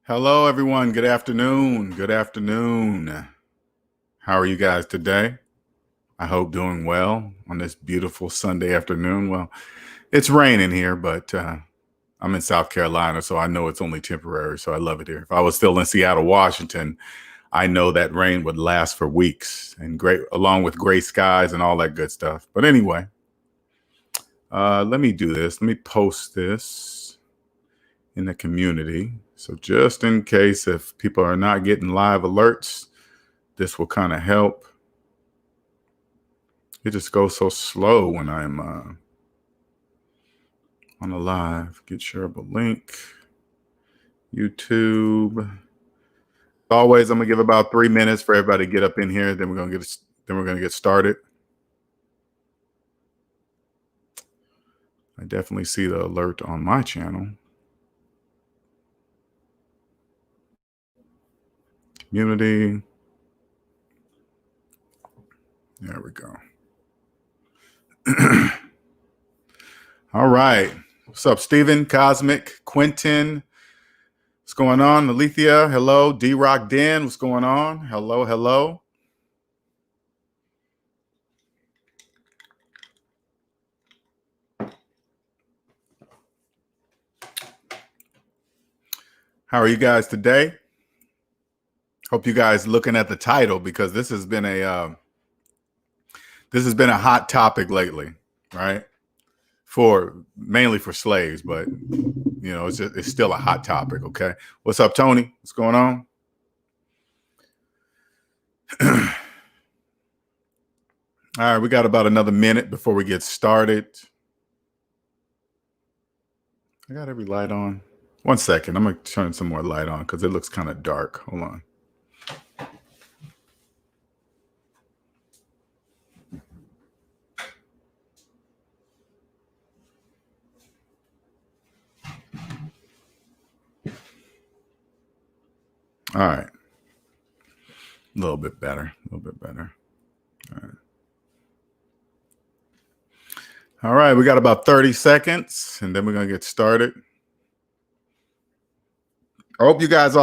Hello, everyone. Good afternoon. Good afternoon. How are you guys today? I hope doing well on this beautiful Sunday afternoon. Well, it's raining here, but I'm in South Carolina, so I know it's only temporary. So I love it here. If I was still in Seattle, Washington, I know that rain would last for weeks and great, along with gray skies and all that good stuff. But anyway, let me do this. Let me post this in the community. So just in case if people are not getting live alerts, this will kind of help. It just goes so slow when I'm on a live. Get shareable link. YouTube. As always, I'm gonna give about 3 minutes for everybody to get up in here. Then we're gonna get started. I definitely see the alert on my channel. Community. There we go. All right. What's up, Steven, Cosmic, Quentin? What's going on? Alethea, hello. D-Rock Den, what's going on? Hello, hello. How are you guys today? Hope you guys looking at the title, because this has been a hot topic lately, right? Mainly for slaves, but you know, it's still a hot topic. Okay, what's up, Tony? What's going on? All right, we got about another minute before we get started. I got every light on. 1 second, I'm gonna turn some more light on because it looks kind of dark. Hold on. All right. A little bit better. All right. All right, we got about 30 seconds, and then we're going to get started. I hope you guys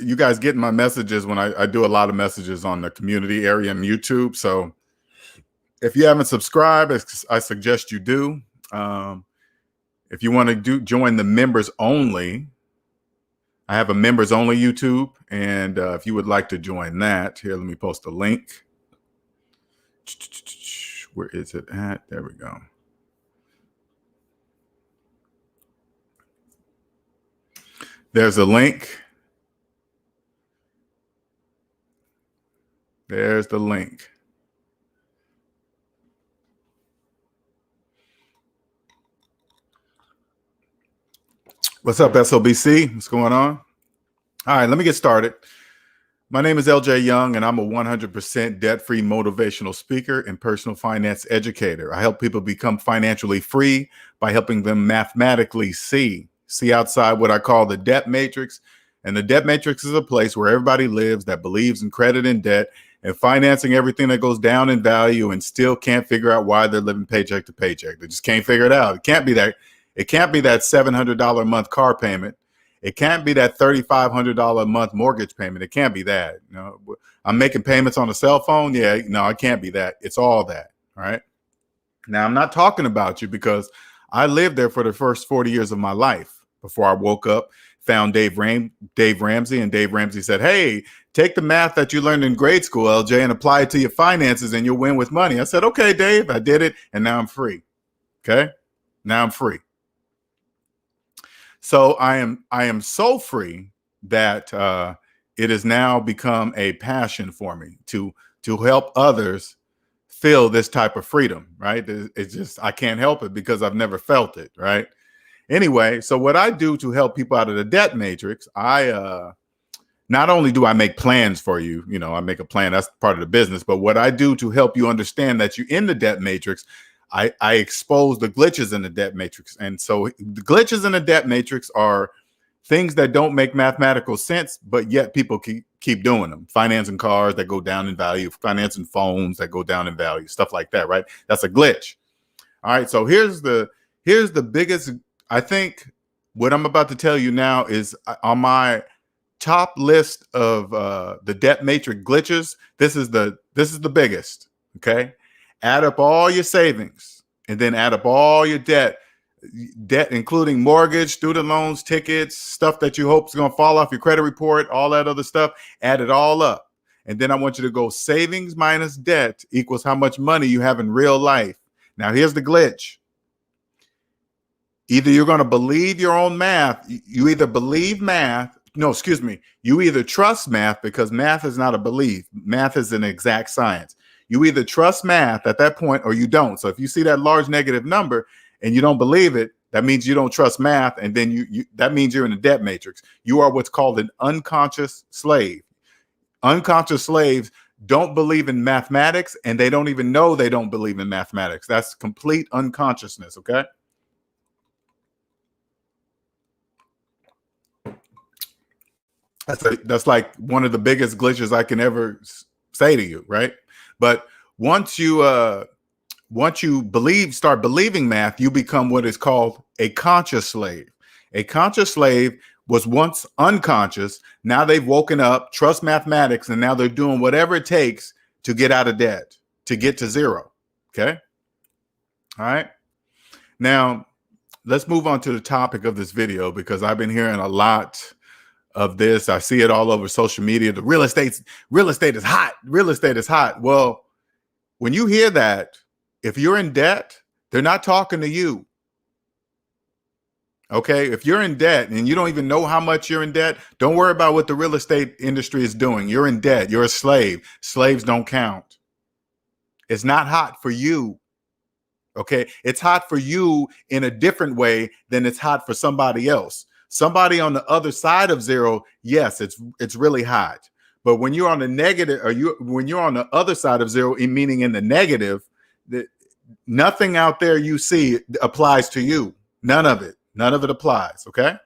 you guys getting my messages when I do a lot of messages on the community area and YouTube. So if you haven't subscribed, I suggest you do. If you want to join the members only, I have a members only YouTube. And if you would like to join that, here, let me post a link. Where is it at? There we go. There's a link. There's the link. What's up, SOBC? What's going on? All right, let me get started. My name is LJ Young, and I'm a 100% debt-free motivational speaker and personal finance educator. I help people become financially free by helping them mathematically see outside what I call the debt matrix. And the debt matrix is a place where everybody lives that believes in credit and debt and financing everything that goes down in value and still can't figure out why they're living paycheck to paycheck. They just can't figure it out. It can't be that $700 a month car payment. It can't be that $3,500 a month mortgage payment. It can't be that. You know, I'm making payments on a cell phone. Yeah, no, it can't be that. It's all that. All right. Now, I'm not talking about you because I lived there for the first 40 years of my life before I woke up, found Dave Ramsey, and Dave Ramsey said, hey, take the math that you learned in grade school, LJ, and apply it to your finances and you'll win with money. I said, okay, Dave, I did it. And now I'm free. Okay. Now I'm free. So I am so free that it has now become a passion for me to help others feel this type of freedom, right? It's just, I can't help it because I've never felt it, right? Anyway, so what I do to help people out of the debt matrix, not only do I make plans for you, you know, I make a plan, that's part of the business, but what I do to help you understand that you're in the debt matrix, I expose the glitches in the debt matrix. And so the glitches in the debt matrix are things that don't make mathematical sense, but yet people keep doing them. Financing cars that go down in value, financing phones that go down in value, stuff like that, right? That's a glitch. All right, so here's the biggest, I think what I'm about to tell you now is on my top list of the debt matrix glitches, this is the biggest. Okay, add up all your savings and then add up all your debt, including mortgage, student loans, tickets, stuff that you hope is going to fall off your credit report, all that other stuff. Add it all up, and then I want you to go savings minus debt equals how much money you have in real life. Now here's the glitch. Either you're going to believe your own math. You either believe math. No, excuse me. You either trust math, because math is not a belief. Math is an exact science. You either trust math at that point or you don't. So if you see that large negative number and you don't believe it, that means you don't trust math. And then that means you're in a debt matrix. You are what's called an unconscious slave. Unconscious slaves don't believe in mathematics, and they don't even know they don't believe in mathematics. That's complete unconsciousness. Okay. That's like one of the biggest glitches I can ever say to you, right? But once you start believing math, you become what is called a conscious slave. A conscious slave was once unconscious. Now they've woken up, trust mathematics, and now they're doing whatever it takes to get out of debt, to get to zero. Okay. All right. Now let's move on to the topic of this video, because I've been hearing a lot of this. I see it all over social media. The real estate is hot. Real estate is hot. Well, when you hear that, if you're in debt, they're not talking to you. Okay. If you're in debt and you don't even know how much you're in debt, don't worry about what the real estate industry is doing. You're in debt. You're a slave. Slaves don't count. It's not hot for you. Okay. It's hot for you in a different way than it's hot for somebody else. Somebody on the other side of zero, yes, it's really hot. But when you're on the negative, when you're on the other side of zero, meaning in the negative, nothing out there you see applies to you. None of it applies. Okay.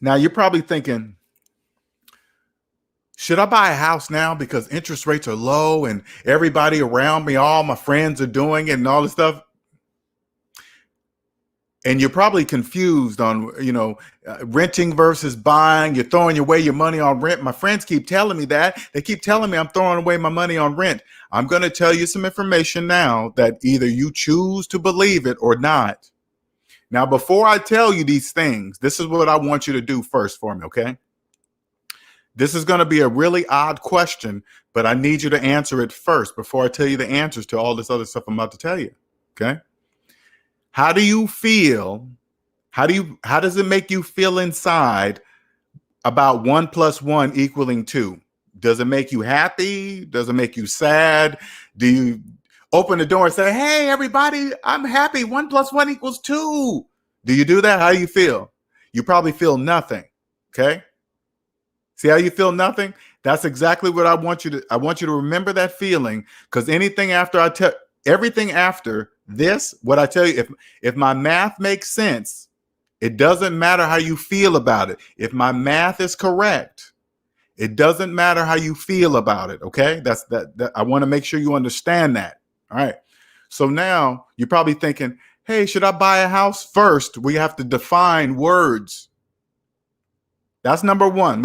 Now you're probably thinking, should I buy a house now because interest rates are low and everybody around me, all my friends are doing it and all this stuff? And you're probably confused on, renting versus buying. You're throwing away your money on rent. My friends keep telling me that. They keep telling me I'm throwing away my money on rent. I'm going to tell you some information now that either you choose to believe it or not. Now, before I tell you these things, this is what I want you to do first for me, okay? This is going to be a really odd question, but I need you to answer it first before I tell you the answers to all this other stuff I'm about to tell you, okay? How do you feel? How does it make you feel inside about 1 + 1 = 2? Does it make you happy? Does it make you sad? Do you open the door and say, "Hey, everybody, I'm happy. 1 + 1 = 2." Do you do that? How do you feel? You probably feel nothing. Okay. See how you feel nothing? That's exactly what I want you to remember that feeling, because everything after this, what I tell you, if my math makes sense, it doesn't matter how you feel about it. If my math is correct, it doesn't matter how you feel about it. Okay. That's that I want to make sure you understand that. All right. So now you're probably thinking, hey, should I buy a house? First, we have to define words. That's number one.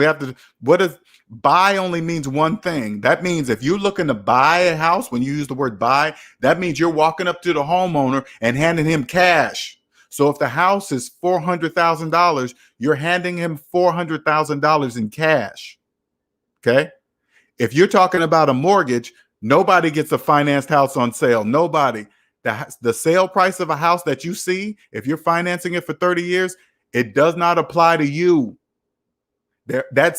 Buy only means one thing. That means if you're looking to buy a house, when you use the word buy, that means you're walking up to the homeowner and handing him cash. So if the house is $400,000, you're handing him $400,000 in cash. Okay. If you're talking about a mortgage, nobody gets a financed house on sale. Nobody. The sale price of a house that you see, if you're financing it for 30 years, it does not apply to you. That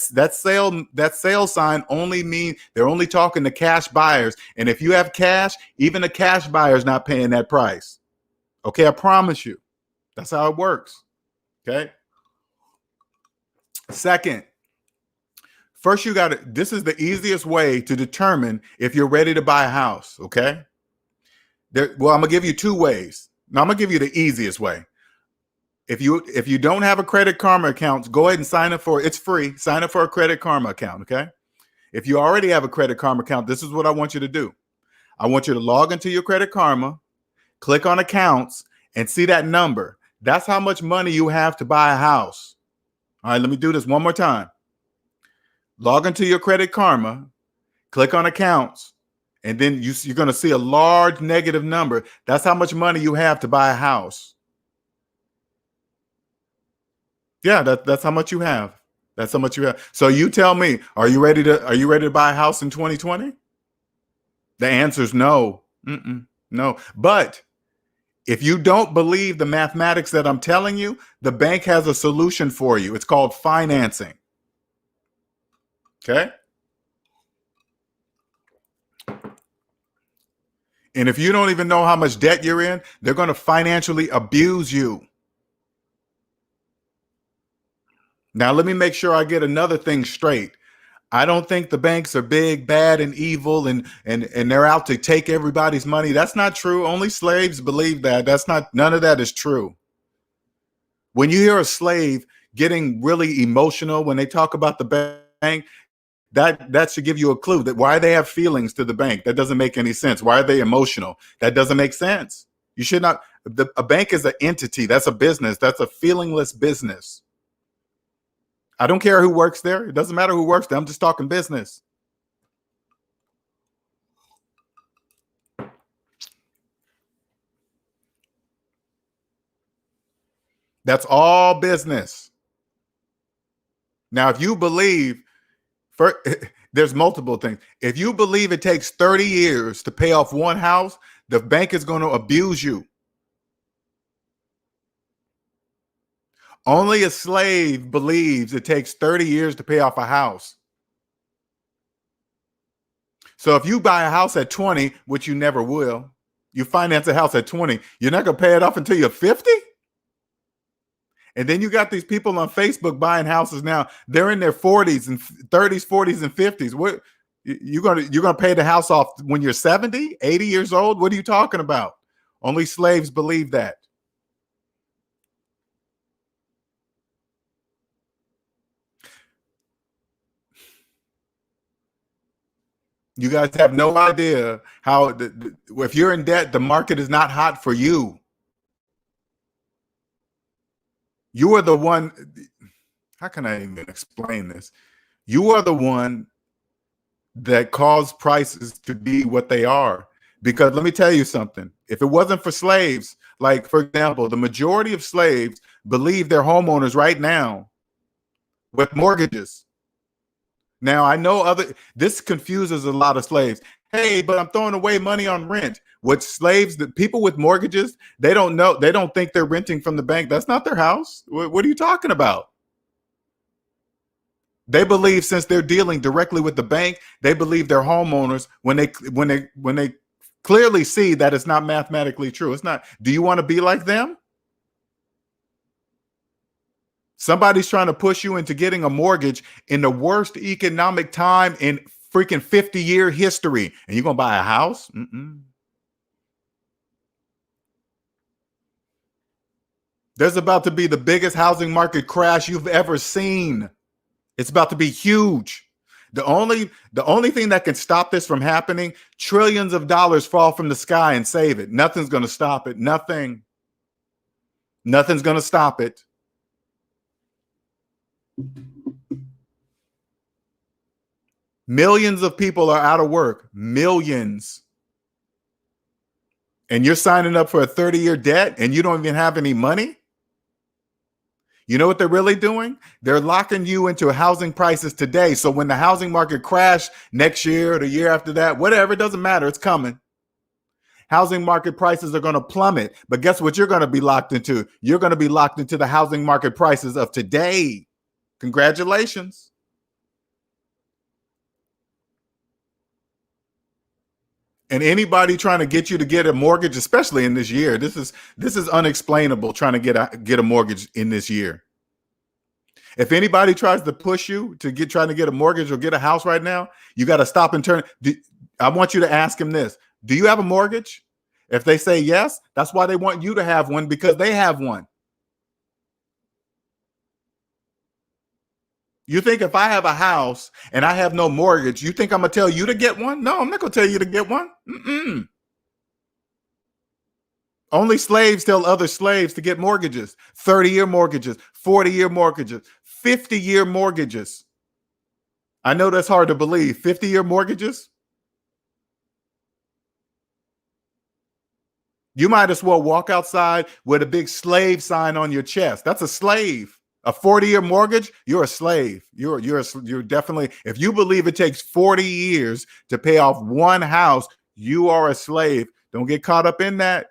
sale sign only means they're only talking to cash buyers. And if you have cash, even a cash buyer is not paying that price. Okay, I promise you. That's how it works. Okay. Second, first this is the easiest way to determine if you're ready to buy a house. Okay. I'm gonna give you two ways. Now I'm gonna give you the easiest way. If you don't have a Credit Karma account, go ahead and sign up for it. It's free. Sign up for a Credit Karma account, okay? If you already have a Credit Karma account, this is what I want you to do. I want you to log into your Credit Karma, click on accounts, and see that number. That's how much money you have to buy a house. All right, let me do this one more time. Log into your Credit Karma, click on accounts, and then you're going to see a large negative number. That's how much money you have to buy a house. Yeah, that's how much you have. That's how much you have. So you tell me, are you ready to buy a house in 2020? The answer is no. No. But if you don't believe the mathematics that I'm telling you, the bank has a solution for you. It's called financing. Okay? And if you don't even know how much debt you're in, they're going to financially abuse you. Now, let me make sure I get another thing straight. I don't think the banks are big, bad, and evil, and they're out to take everybody's money. That's not true. Only slaves believe that. None of that is true. When you hear a slave getting really emotional when they talk about the bank, that should give you a clue that why they have feelings to the bank. That doesn't make any sense. Why are they emotional? That doesn't make sense. You should not. A bank is an entity. That's a business. That's a feelingless business. I don't care who works there. It doesn't matter who works there. I'm just talking business. That's all business. Now, if you believe, there's multiple things. If you believe it takes 30 years to pay off one house, the bank is going to abuse you. Only a slave believes it takes 30 years to pay off a house. So if you buy a house at 20, which you never will, you finance a house at 20, you're not going to pay it off until you're 50? And then you got these people on Facebook buying houses now. They're in their 40s and 30s, 40s, and 50s. What you're gonna pay the house off when you're 70, 80 years old? What are you talking about? Only slaves believe that. You guys have no idea how if you're in debt, the market is not hot for you. You are the one. How can I even explain this? You are the one that caused prices to be what they are. Because let me tell you something. If it wasn't for slaves, like, for example, the majority of slaves believe they're homeowners right now with mortgages. Now, I know this confuses a lot of slaves. Hey, but I'm throwing away money on rent. What slaves, the people with mortgages, they don't know. They don't think they're renting from the bank. That's not their house. What are you talking about? They believe since they're dealing directly with the bank, they believe they're homeowners when they clearly see that it's not mathematically true. It's not. Do you want to be like them? Somebody's trying to push you into getting a mortgage in the worst economic time in freaking 50-year history, and you're gonna buy a house? There's about to be the biggest housing market crash you've ever seen. It's about to be huge. The only thing that can stop this from happening, trillions of dollars fall from the sky and save it. Nothing's going to stop it. Nothing's going to stop it. Millions of people are out of work. Millions. And you're signing up for a 30-year debt and you don't even have any money? You know what they're really doing? They're locking you into housing prices today. So when the housing market crash next year or the year after that, whatever, it doesn't matter. It's coming. Housing market prices are going to plummet. But guess what you're going to be locked into? You're going to be locked into the housing market prices of today. Congratulations. And anybody trying to get you to get a mortgage, especially in this year, this is unexplainable trying to get a mortgage in this year. If anybody tries to push you to trying to get a mortgage or get a house right now, you got to stop and turn. I want you to ask them this. Do you have a mortgage? If they say yes, that's why they want you to have one, because they have one. You think if I have a house and I have no mortgage, you think I'm going to tell you to get one? No, I'm not going to tell you to get one. Only slaves tell other slaves to get mortgages, 30-year mortgages, 40-year mortgages, 50-year mortgages. I know that's hard to believe. 50-year mortgages? You might as well walk outside with a big slave sign on your chest. That's a slave. A 40-year mortgage, you're a slave. You're definitely, if you believe it takes 40 years to pay off one house, you are a slave. Don't get caught up in that.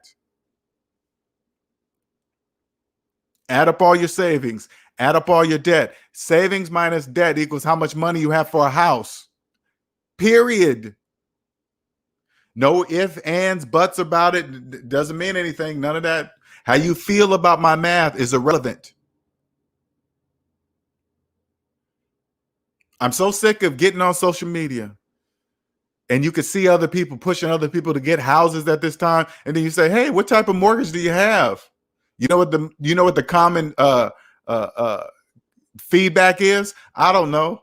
Add up all your savings, add up all your debt. Savings minus debt equals how much money you have for a house. Period. No ifs, ands, buts about it. Doesn't mean anything. None of that. How you feel about my math is irrelevant. I'm so sick of getting on social media and you can see other people pushing other people to get houses at this time. And then you say, hey, what type of mortgage do you have? You know what the common feedback is? I don't know.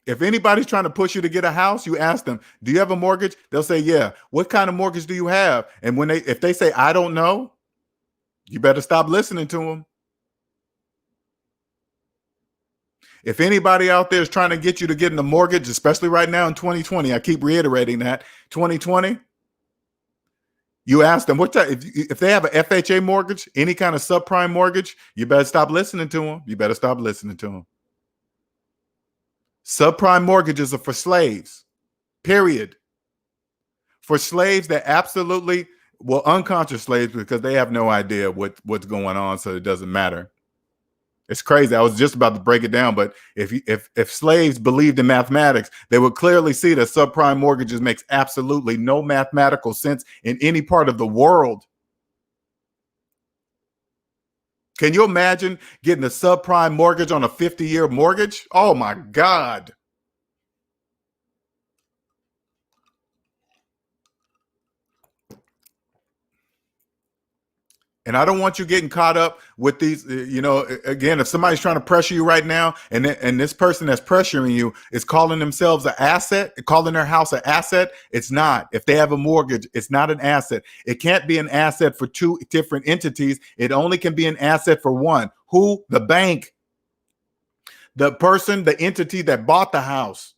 If anybody's trying to push you to get a house, you ask them, do you have a mortgage? They'll say, yeah. What kind of mortgage do you have? And if they say, I don't know, you better stop listening to them. If anybody out there is trying to get you to get in a mortgage, especially right now in 2020, I keep reiterating that, 2020, you ask them what type, if they have an FHA mortgage, any kind of subprime mortgage, you better stop listening to them. You better stop listening to them. Subprime mortgages are for slaves, period. For slaves that absolutely, well, unconscious slaves, because they have no idea what's going on, so it doesn't matter. It's crazy. I was just about to break it down, but if slaves believed in mathematics, they would clearly see that subprime mortgages makes absolutely no mathematical sense in any part of the world. Can you imagine getting a subprime mortgage on a 50-year mortgage? Oh my God. And I don't want you getting caught up with these, again, if somebody's trying to pressure you right now and this person that's pressuring you is calling themselves an asset, calling their house an asset, it's not. If they have a mortgage, it's not an asset. It can't be an asset for two different entities. It only can be an asset for one. Who? The bank. The person, the entity that bought the house.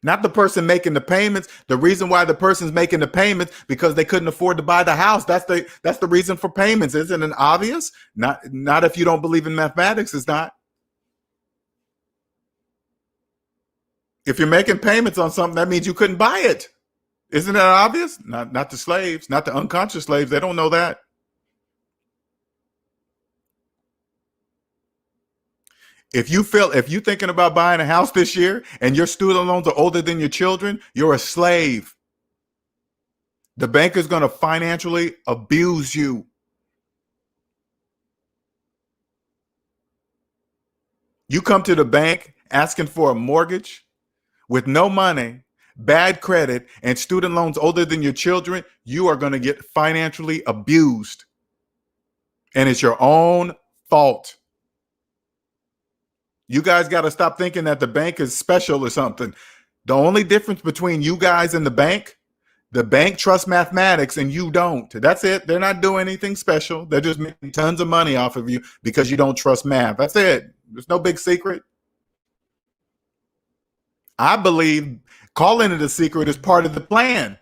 Not the person making the payments. The reason why the person's making the payments because they couldn't afford to buy the house. That's the reason for payments. Isn't it obvious? Not if you don't believe in mathematics. It's not. If you're making payments on something, that means you couldn't buy it. Isn't that obvious? Not the slaves, not the unconscious slaves. They don't know that. If you're thinking about buying a house this year and your student loans are older than your children, you're a slave. The bank is going to financially abuse you. You come to the bank asking for a mortgage with no money, bad credit, and student loans older than your children, you are going to get financially abused. And it's your own fault. You guys got to stop thinking that the bank is special or something. The only difference between you guys and the bank trusts mathematics and you don't. That's it. They're not doing anything special. They're just making tons of money off of you because you don't trust math. That's it. There's no big secret. I believe calling it a secret is part of the plan.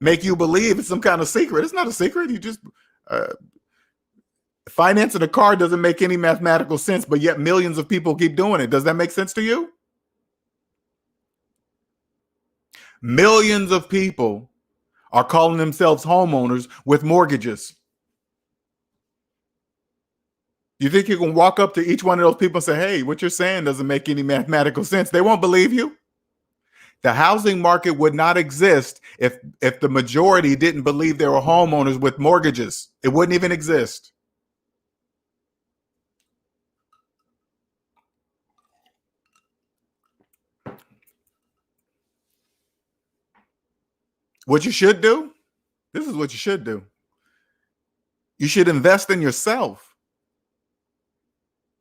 Make you believe it's some kind of secret. It's not a secret. You just financing a car doesn't make any mathematical sense, but yet millions of people keep doing it. Does that make sense to you? Millions of people are calling themselves homeowners with mortgages. You think you can walk up to each one of those people and say, hey, what you're saying doesn't make any mathematical sense? They won't believe you. The housing market would not exist if the majority didn't believe there were homeowners with mortgages. It wouldn't even exist. What you should do, this is what you should do. You should invest in yourself.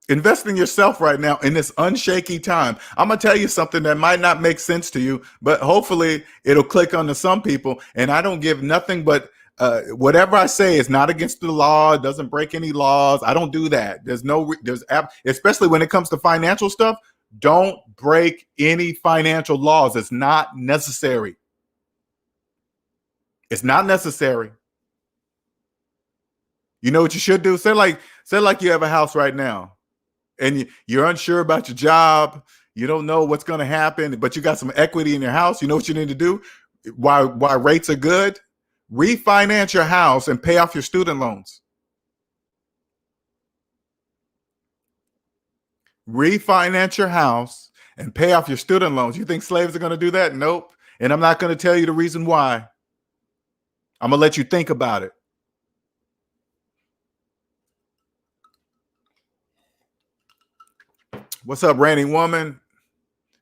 Invest in yourself right now in this unshaky time. I'm going to tell you something that might not make sense to you, but hopefully it'll click onto some people. And I don't give nothing but whatever I say is not against the law. It doesn't break any laws. I don't do that. Especially when it comes to financial stuff, don't break any financial laws. It's not necessary. It's not necessary. You know what you should do? Say like you have a house right now and you're unsure about your job. You don't know what's going to happen, but you got some equity in your house. You know what you need to do? Why rates are good? Refinance your house and pay off your student loans. Refinance your house and pay off your student loans. You think slaves are going to do that? Nope. And I'm not going to tell you the reason why. I'm going to let you think about it. What's up, Randy Woman?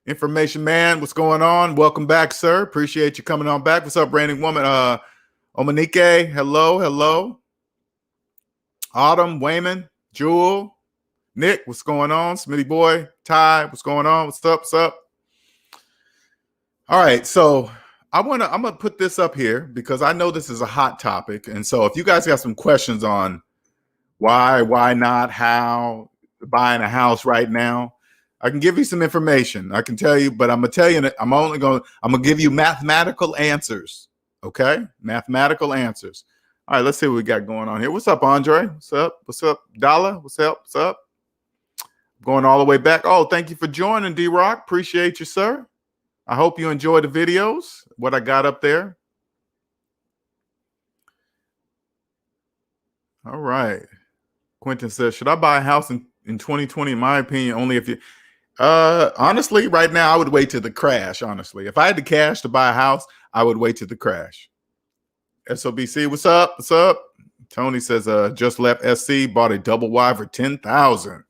Information Man, what's going on? Welcome back, sir. Appreciate you coming on back. What's up, Randy Woman? Omanike, hello. Autumn, Wayman, Jewel, Nick, what's going on? Smitty Boy, Ty, what's going on? What's up? All right, so I'm gonna put this up here because I know this is a hot topic, and so if you guys got some questions on why not, how, buying a house right now, I can give you some information. I can tell you, but I'm gonna tell you I'm gonna give you mathematical answers. Okay, mathematical answers. All right, let's see what we got going on here. What's up, Andre? What's up, Dala? What's up? Going all the way back. Oh, thank you for joining, D-Rock. Appreciate you, sir. I hope you enjoy the videos, what I got up there. All right. Quentin says, should I buy a house in 2020? In my opinion, only if you honestly, right now, I would wait till the crash. Honestly, if I had the cash to buy a house, I would wait till the crash. SOBC, what's up? Tony says, just left SC, bought a double wide for $10,000.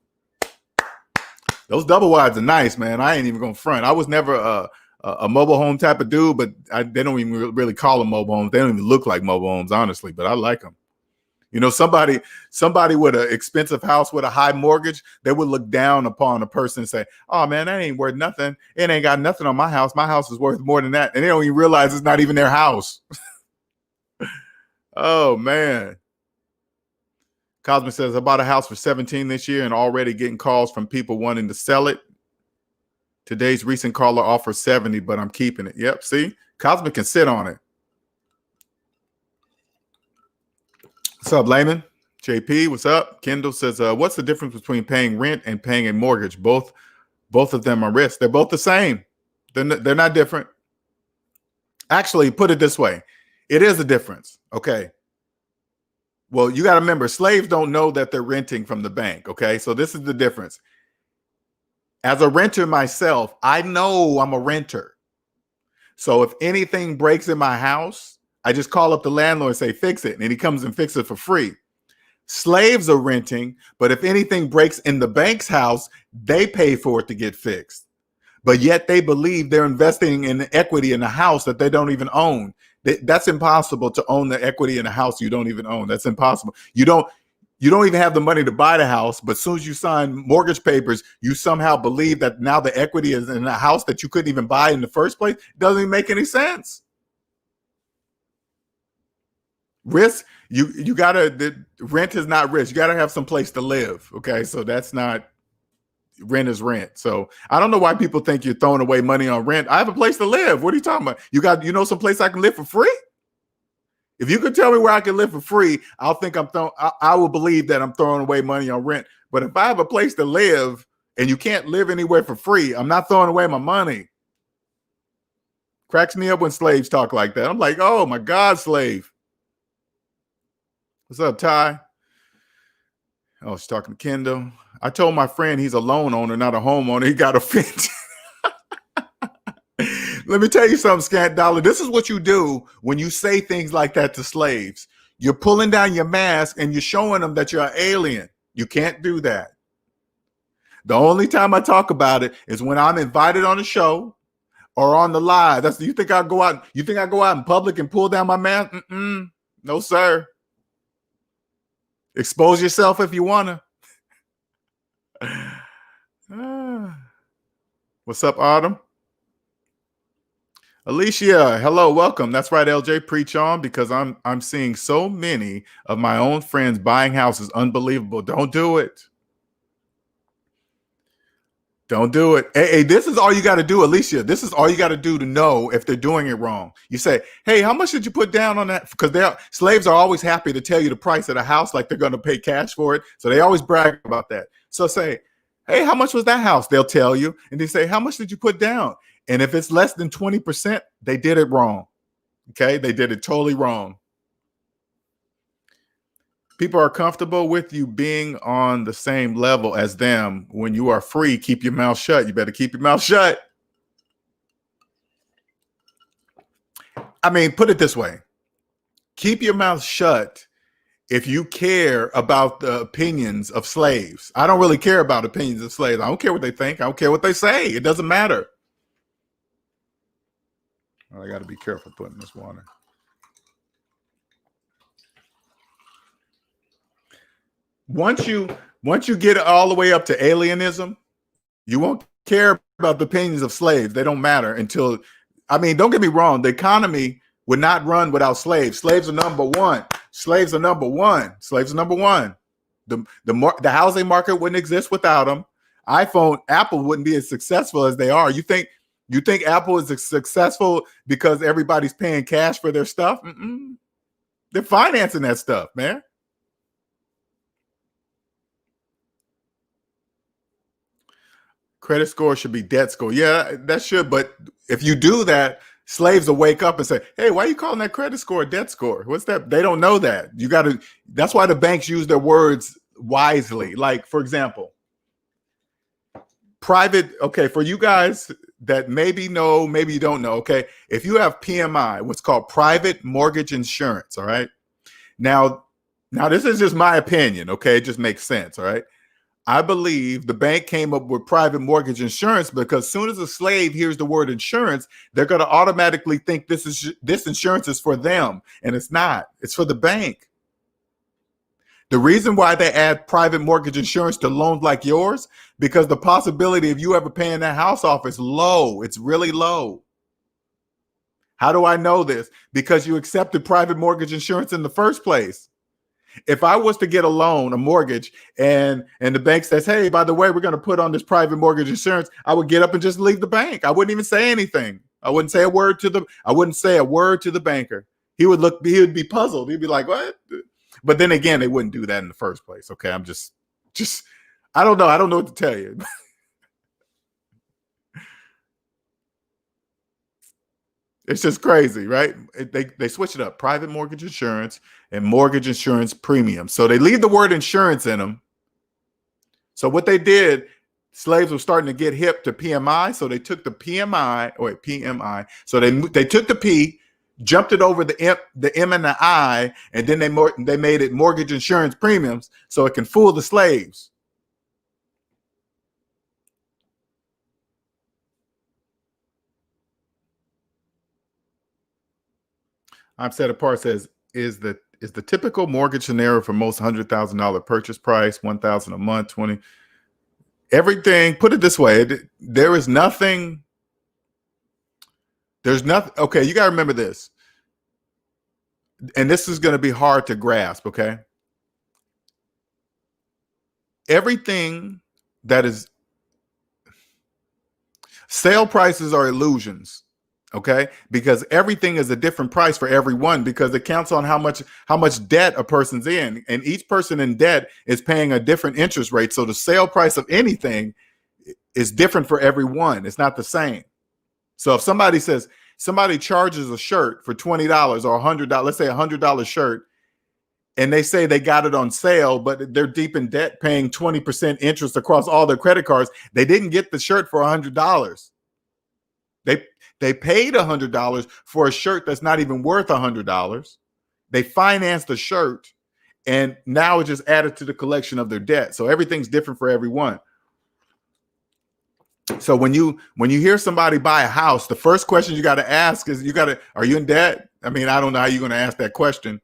Those double wides are nice, man. I ain't even gonna front. I was never a mobile home type of dude, but they don't even really call them mobile homes. They don't even look like mobile homes, honestly, but I like them. You know, somebody with an expensive house with a high mortgage, they would look down upon a person and say, oh, man, that ain't worth nothing. It ain't got nothing on my house. My house is worth more than that. And they don't even realize it's not even their house. Oh, man. Cosmo says, I bought a house for 17 this year and already getting calls from people wanting to sell it. Today's recent caller offers 70, but I'm keeping it. Yep, see? Cosmo can sit on it. What's up, Layman? JP, what's up? Kendall says, what's the difference between paying rent and paying a mortgage? Both of them are risk. They're both the same. They're not different. Actually, put it this way. It is a difference. Okay. Well, you got to remember, slaves don't know that they're renting from the bank. Okay. So this is the difference. As a renter myself, I know I'm a renter. So if anything breaks in my house, I just call up the landlord and say, fix it. And he comes and fixes it for free. Slaves are renting, but if anything breaks in the bank's house, they pay for it to get fixed. But yet they believe they're investing in the equity in a house that they don't even own. That's impossible to own the equity in a house you don't even own. That's impossible. You don't even have the money to buy the house, but as soon as you sign mortgage papers, you somehow believe that now the equity is in a house that you couldn't even buy in the first place. It doesn't even make any sense. Risk, you gotta, rent is not risk. You gotta have some place to live. Okay, so that's not, rent is rent. So I don't know why people think you're throwing away money on rent. I have a place to live. What are you talking about? You know some place I can live for free? If you could tell me where I can live for free, I will believe that I'm throwing away money on rent. But if I have a place to live and you can't live anywhere for free, I'm not throwing away my money. Cracks me up when slaves talk like that. I'm like, oh my God, slave. What's up, Ty? Oh, she's talking to Kendall. I told my friend he's a loan owner, not a homeowner. He got offended. Let me tell you something, Scant Dollar. This is what you do when you say things like that to slaves. You're pulling down your mask and you're showing them that you're an alien. You can't do that. The only time I talk about it is when I'm invited on the show or on the live. You think I go out in public and pull down my mask? No, sir. Expose yourself if you want to. What's up, Autumn? Alicia, hello, welcome. That's right, LJ, preach on, because I'm seeing so many of my own friends buying houses. Unbelievable. Don't do it. Don't do it. Hey, this is all you got to do, Alicia. This is all you got to do to know if they're doing it wrong. You say, hey, how much did you put down on that? Because slaves are always happy to tell you the price of the house, like they're going to pay cash for it. So they always brag about that. So say, hey, how much was that house? They'll tell you. And they say, how much did you put down? And if it's less than 20%, they did it wrong. Okay, they did it totally wrong. People are comfortable with you being on the same level as them. When you are free, keep your mouth shut. You better keep your mouth shut. I mean, put it this way. Keep your mouth shut if you care about the opinions of slaves. I don't really care about opinions of slaves. I don't care what they think. I don't care what they say. It doesn't matter. Oh, I got to be careful putting this water. Once you get all the way up to alienism, you won't care about the opinions of slaves. They don't matter until, I mean, don't get me wrong. The economy would not run without slaves. Slaves are number one. Slaves are number one. Slaves are number one. The housing market wouldn't exist without them. Apple wouldn't be as successful as they are. You think Apple is successful because everybody's paying cash for their stuff? They're financing that stuff, man. Credit score should be debt score. Yeah, that should. But if you do that, slaves will wake up and say, hey, why are you calling that credit score a debt score? What's that? They don't know that. That's why the banks use their words wisely. Like, for example, okay, for you guys that maybe know, maybe you don't know, okay, if you have PMI, what's called private mortgage insurance, all right? Now this is just my opinion, okay? It just makes sense, all right? I believe the bank came up with private mortgage insurance because as soon as a slave hears the word insurance, they're going to automatically think this insurance is for them, and it's not. It's for the bank. The reason why they add private mortgage insurance to loans like yours, because the possibility of you ever paying that house off is low. It's really low. How do I know this? Because you accepted private mortgage insurance in the first place. If I was to get a loan, a mortgage, and the bank says, hey, by the way, we're going to put on this private mortgage insurance, I would get up and just leave the bank. I wouldn't even say anything. I wouldn't say a word to the banker. He would be puzzled. He'd be like, what? But then again, they wouldn't do that in the first place. Okay. I'm just, I don't know. I don't know what to tell you. It's just crazy, right? They switch it up. Private mortgage insurance and mortgage insurance premium. So they leave the word insurance in them. So what they did, slaves were starting to get hip to PMI. So they took the PMI. So they took the P, jumped it over the M and the I, and then they made it mortgage insurance premiums so it can fool the slaves. I'm set apart says, is the typical mortgage scenario for most $100,000 purchase price, $1,000 a month, 20, everything. Put it this way, there's nothing. Okay, you got to remember this, and this is going to be hard to grasp. Okay, everything that is sale prices are illusions. Okay, because everything is a different price for everyone because it counts on how much debt a person's in, and each person in debt is paying a different interest rate. So the sale price of anything is different for everyone. It's not the same. So if somebody charges a shirt for $20 or $100, let's say $100 shirt, and they say they got it on sale, but they're deep in debt, paying 20% interest across all their credit cards, they didn't get the shirt for $100. They paid $100 for a shirt that's not even worth $100. They financed the shirt, and now it's just added to the collection of their debt. So everything's different for everyone. So when you hear somebody buy a house, the first question you got to ask is, are you in debt? I mean, I don't know how you're going to ask that question,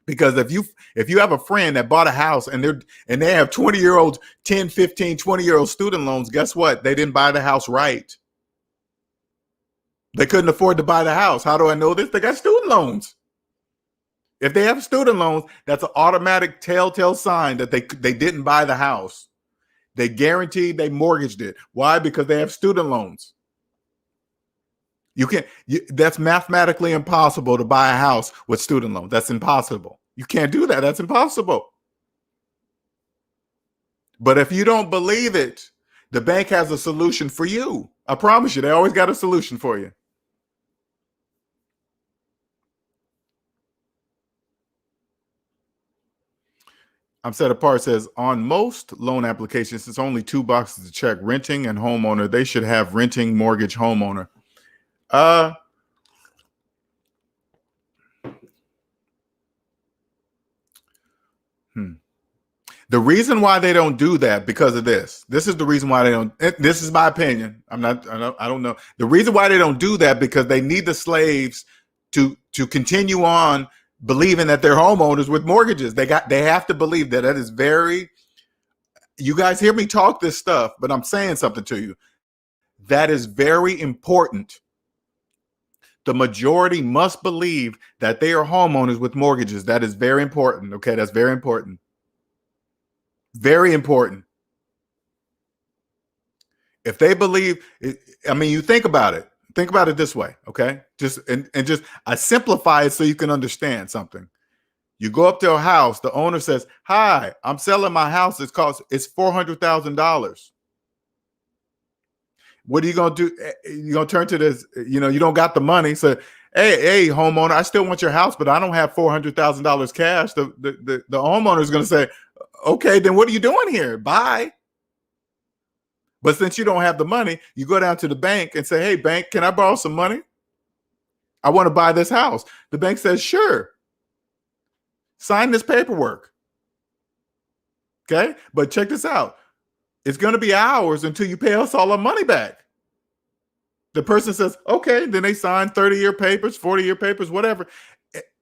Because if you have a friend that bought a house and they have 20-year-old, 10, 15, 20-year-old student loans, guess what? They didn't buy the house right. They couldn't afford to buy the house. How do I know this? They got student loans. If they have student loans, that's an automatic telltale sign that they didn't buy the house. They guaranteed they mortgaged it. Why? Because they have student loans. That's mathematically impossible to buy a house with student loans. That's impossible. You can't do that. That's impossible. But if you don't believe it, the bank has a solution for you. I promise you, they always got a solution for you. I'm Set Apart says, on most loan applications, it's only 2 boxes to check: renting and homeowner. They should have renting, mortgage, homeowner. The reason why they don't do that, because of this. This is the reason why they don't. This is my opinion. I don't know. The reason why they don't do that, because they need the slaves to continue on believing that they're homeowners with mortgages. They have to believe that. That is very. You guys hear me talk this stuff, but I'm saying something to you. That is very important. The majority must believe that they are homeowners with mortgages. That is very important. Okay, that's very important. Very important. If they believe, I mean, you think about it. Think about it this way, okay? I simplify it so you can understand something. You go up to a house, the owner says, "Hi, I'm selling my house. It's $400,000. What are you gonna do? You're gonna turn to this, you don't got the money. So, hey, homeowner, I still want your house, but I don't have $400,000 cash." The homeowner is gonna say, "Okay, then what are you doing here? Bye." But since you don't have the money, you go down to the bank and say, "Hey, bank, can I borrow some money? I want to buy this house." The bank says, "Sure. Sign this paperwork." Okay, but check this out. It's going to be hours until you pay us all our money back. The person says, "Okay," then they sign 30-year papers, 40-year papers, whatever.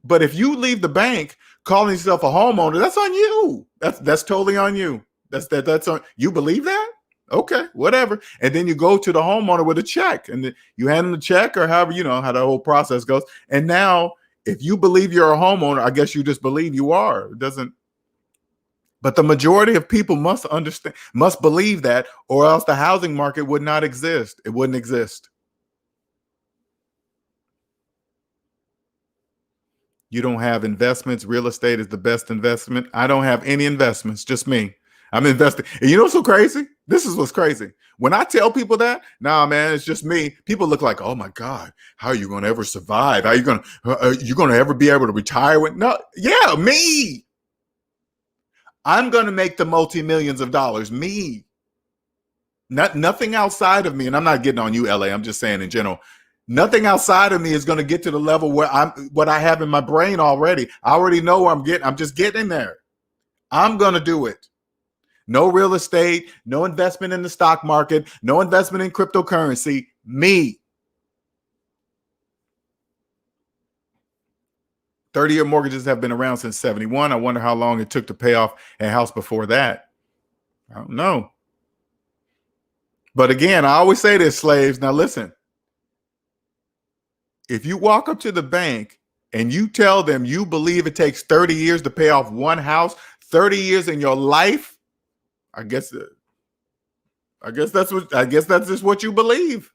But if you leave the bank calling yourself a homeowner, that's on you. That's totally on you. That's on you. Believe that? Okay, whatever. And then you go to the homeowner with a check, and you hand them the check, or however, how the whole process goes. And now, if you believe you're a homeowner, I guess you just believe you are. It doesn't. But the majority of people must believe that, or else the housing market would not exist. It wouldn't exist. You don't have investments. Real estate is the best investment. I don't have any investments, just me. I'm investing. And you know what's so crazy? This is what's crazy. When I tell people that, nah, man, it's just me. People look like, "Oh my God, how are you going to ever survive? How are you going to ever be able to retire?" No, yeah, me. I'm going to make the multi-millions of dollars. Me. Nothing outside of me. And I'm not getting on you, LA. I'm just saying in general. Nothing outside of me is going to get to the level where what I have in my brain already. I already know where I'm getting. I'm just getting there. I'm going to do it. No real estate, no investment in the stock market, no investment in cryptocurrency. Me. 30-year mortgages have been around since 71. I wonder how long it took to pay off a house before that. I don't know. But again, I always say this, slaves. Now listen. If you walk up to the bank and you tell them you believe it takes 30 years to pay off one house, 30 years in your life, I guess that's just what you believe.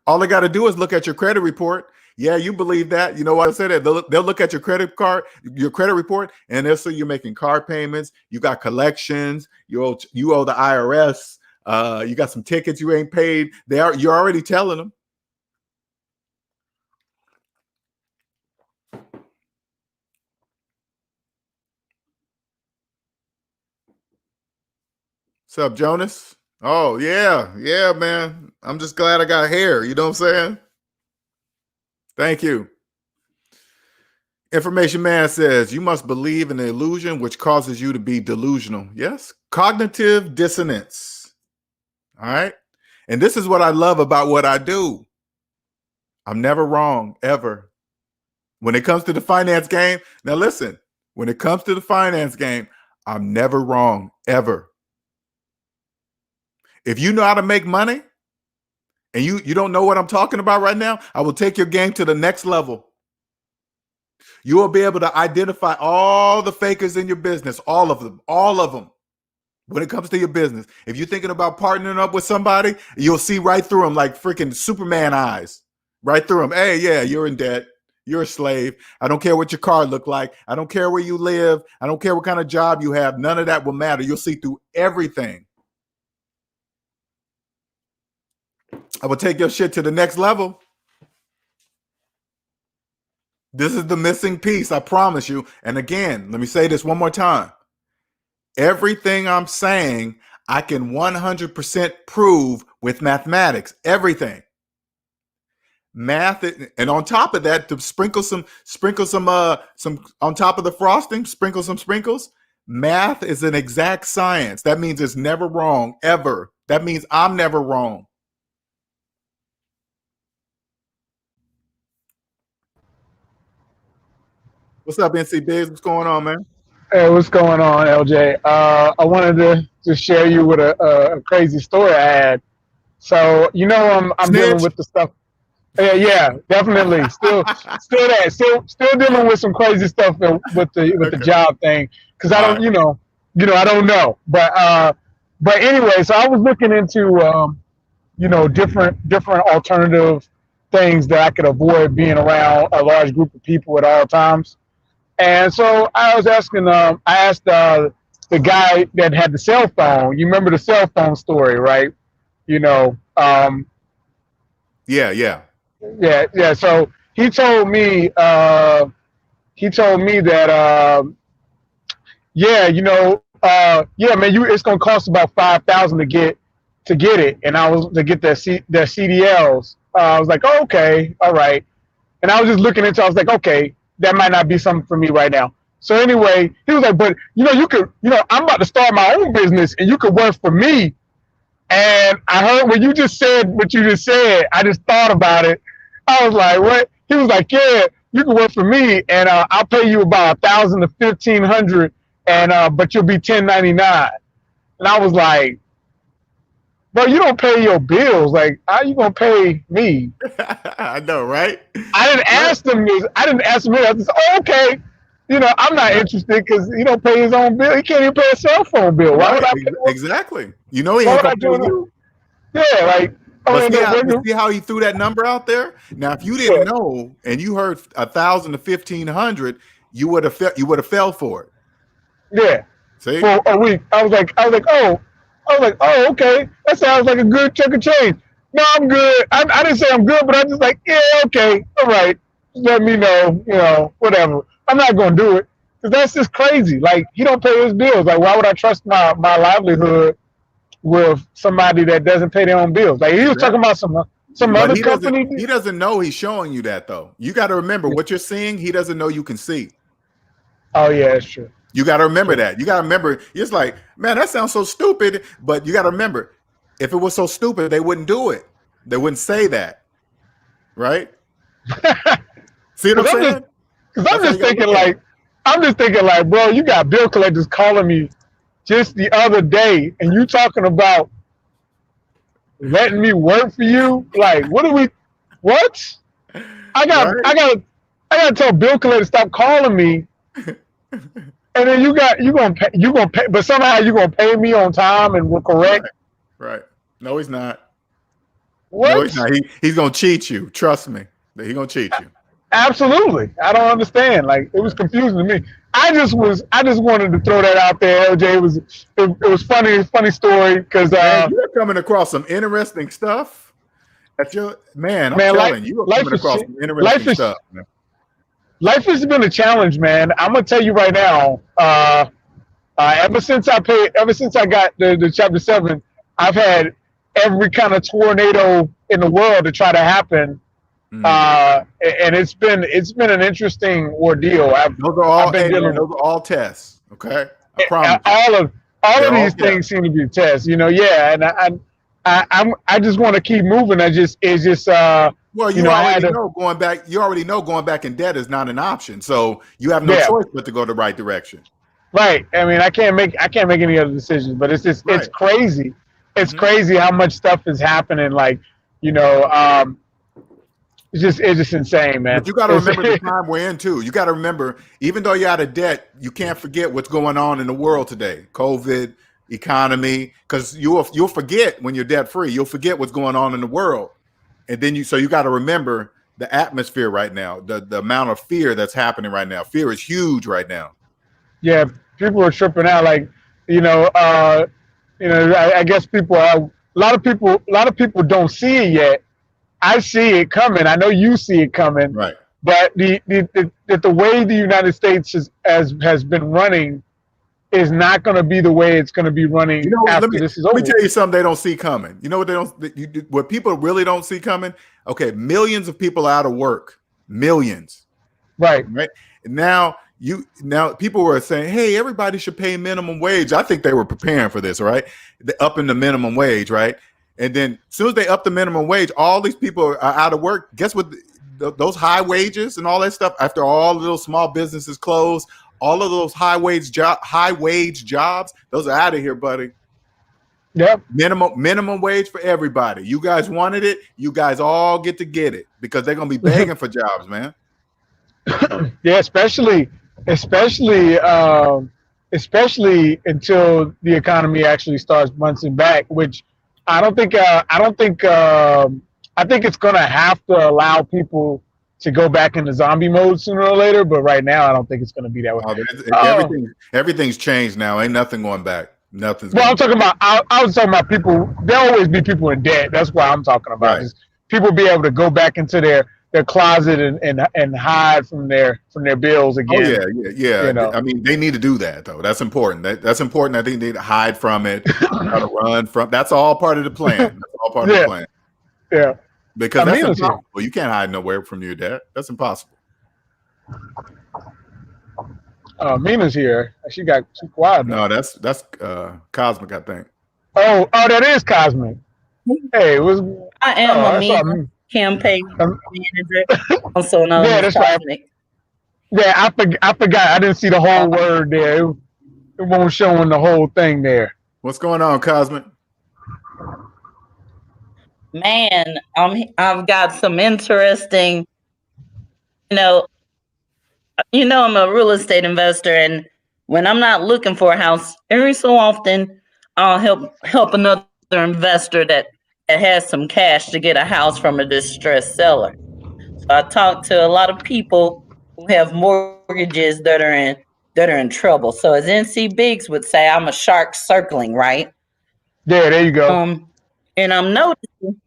All they got to do is look at your credit report. Yeah, you believe that. You know what I said? They'll look at your credit report, and they'll see you're making car payments. You got collections. You owe the IRS. You got some tickets you ain't paid. You're already telling them. What's up, Jonas? Oh, yeah, man. I'm just glad I got hair. You know what I'm saying? Thank you. Information Man says, you must believe in the illusion which causes you to be delusional. Yes. Cognitive dissonance. All right. And this is what I love about what I do. I'm never wrong, ever. When it comes to the finance game, now listen, when it comes to the finance game, I'm never wrong, ever. If you know how to make money and you don't know what I'm talking about right now, I will take your game to the next level. You will be able to identify all the fakers in your business, all of them. When it comes to your business, if you're thinking about partnering up with somebody, you'll see right through them like freaking Superman eyes, right through them. Hey, yeah, you're in debt. You're a slave. I don't care what your car look like. I don't care where you live. I don't care what kind of job you have. None of that will matter. You'll see through everything. I will take your shit to the next level. This is the missing piece, I promise you. And again, let me say this one more time. Everything I'm saying, I can 100% prove with mathematics. Everything. Math, and on top of that, to sprinkle some on top of the frosting, sprinkle some sprinkles. Math is an exact science. That means it's never wrong, ever. That means I'm never wrong. What's up, NC Biggs? What's going on, man? Hey, what's going on, LJ? I wanted to just share you with a crazy story I had. So I'm dealing Snitch? with the stuff. Yeah, definitely. Still dealing with some crazy stuff with the Okay. job thing because I All don't right. I don't know. But anyway, so I was looking into different alternative things that I could avoid being around a large group of people at all times. And so I was asking, I asked the guy that had the cell phone. You remember the cell phone story, right? You know, Yeah, yeah. yeah. So he told me that, yeah, yeah, man, it's gonna cost about 5,000 to get it, and I was to get their CDLs. I was like, oh, okay, all right. And I was just looking into. I was like, okay, that might not be something for me right now. So anyway, he was like, but you could, I'm about to start my own business, and you could work for me. And I heard when you just said what you just said, I just thought about it. I was like, what? He was like, yeah, you can work for me, and I'll pay you about 1,000 to 1,500, and but you'll be 1099. And I was like, bro, you don't pay your bills. Like, how you gonna pay me? I know, right? I didn't Right. ask him this. I didn't ask him this. I just, oh, okay. I'm not Right. interested because he don't pay his own bill. He can't even pay a cell phone bill. Why would Right. I pay? Exactly. You know he Why ain't would I gonna pay do it? you. Yeah, like I'm But gonna see end up how but working. see how he threw that number out there? Now, if you didn't Yeah, know and you heard 1,000 to 1,500, you would have fell for it. yeah. See? For a week, I was like, oh, okay. That sounds like a good chunk of change. No, I'm good. I didn't say I'm good, but I just like, yeah, okay, all right. Just let me know, whatever. I'm not gonna do it because that's just crazy. Like he don't pay his bills. Like why would I trust my livelihood with somebody that doesn't pay their own bills? Like he was talking Exactly. about some But other he company. doesn't know he's showing you that though. You got to remember what you're seeing, he doesn't know you can see. Oh yeah, that's true. You got to remember True. that. You got to remember, it's like, man, that sounds so stupid. But you got to remember, if it was so stupid, they wouldn't do it. They wouldn't say that. Right? See what I'm Because I'm just saying? because That's how you got to look at it. I'm just thinking like, bro, you got bill collectors calling me just the other day, and you talking about letting me work for you? Like, what are we? What? I got, Right? I got, I got to tell bill collector stop calling me, and then you gonna pay, but somehow you gonna pay me on time and we're correct. Right. Right. No, he's not. No, he's What? not. He's gonna cheat you. Trust me. He's gonna cheat you. Absolutely. I don't understand. Like it was Yeah. confusing to me. I just wanted to throw that out there, LJ. It was funny story because Man, you're coming across some interesting stuff. That's your man. I'm man, telling you, you are life coming is across shit. some interesting stuff. Man. Life has been a challenge, man. I'm gonna tell you right now. Ever since I got the chapter 7, I've had every kind of tornado in the world to try to happen, Mm. and it's been an interesting ordeal. Those are I've all, been hey man, dealing with those are all tests. Okay, I promise you, all of they're all these tests. things seem to be tests, yeah. And I just want to keep moving. It's just Well, You you know, I had already to, know going back. You already know going back in debt is not an option. So you have no yeah, choice but to go the right direction. right. I mean, I can't make any other decisions, but it's Right. crazy. It's Hmm. crazy how much stuff is happening. Like, you know, it's just insane, But man. you got to It's remember the time we're in too. You got to remember, even though you're out of debt, you can't forget what's going on in the world today. COVID, economy, because you'll forget when you're debt free. You'll forget what's going on in the world, and then you got to remember the atmosphere right now, the amount of fear that's happening right now. Fear is huge right now. yeah, people are tripping out. Like, you know, I guess a lot of people don't see it yet. I see it coming. I know you see it coming, Right. but the way the United States has been running is not going to be the way it's going to be You running know, after this is let me over. tell you something they don't see coming. You know what they don't what people really don't see coming? Okay, millions of people are out of work. Millions. Right. Right. Now people were saying, hey, everybody should pay minimum wage. I think they were preparing for this, right? The up in the minimum wage, right? And then as soon as they up the minimum wage, all these people are out of work. Guess what? Those high wages and all that stuff, after all of those small businesses close, all of those high wage jobs, those are out of here, buddy. Yep. Minimum wage for everybody. You guys wanted it, you guys all get it because they're gonna be begging for jobs, man. Yeah, especially until the economy actually starts bouncing back, which I don't think. I think it's gonna have to allow people to go back into zombie mode sooner or later. But right now, I don't think it's gonna be that way. Oh, Oh, everything's changed now. Ain't nothing going back. Nothing's well, I'm going back. talking about. I was talking about people. There'll always be people in debt. That's what I'm talking about. Right. Just people be able to go back into their closet and hide from their bills Oh again. yeah. You know. I mean, they need to do that though. That's important. That's important. I think they need to hide from it, try to run from. That's all part of the plan. That's all part of the Yeah. plan. Yeah. Because that's Amina's here. impossible. You can't hide nowhere from your debt. That's impossible. Mina's here. She got too quiet No, now. that's cosmic. I think. Oh, that is Cosmic. Hey, it was. I am Oh, a I saw. mean campaign Um, manager, also known yeah, as that's right. Cosmic. Yeah, I forgot. I didn't see the whole word there. It won't showing the whole thing there. What's going on, Cosmic? Man, I've got some interesting. You know, I'm a real estate investor, and when I'm not looking for a house, every so often I'll help another investor that has some cash to get a house from a distressed seller. So I talk to a lot of people who have mortgages that are in trouble. So as NC Biggs would say, I'm a shark circling, right? Yeah, there you go. And I'm noticing,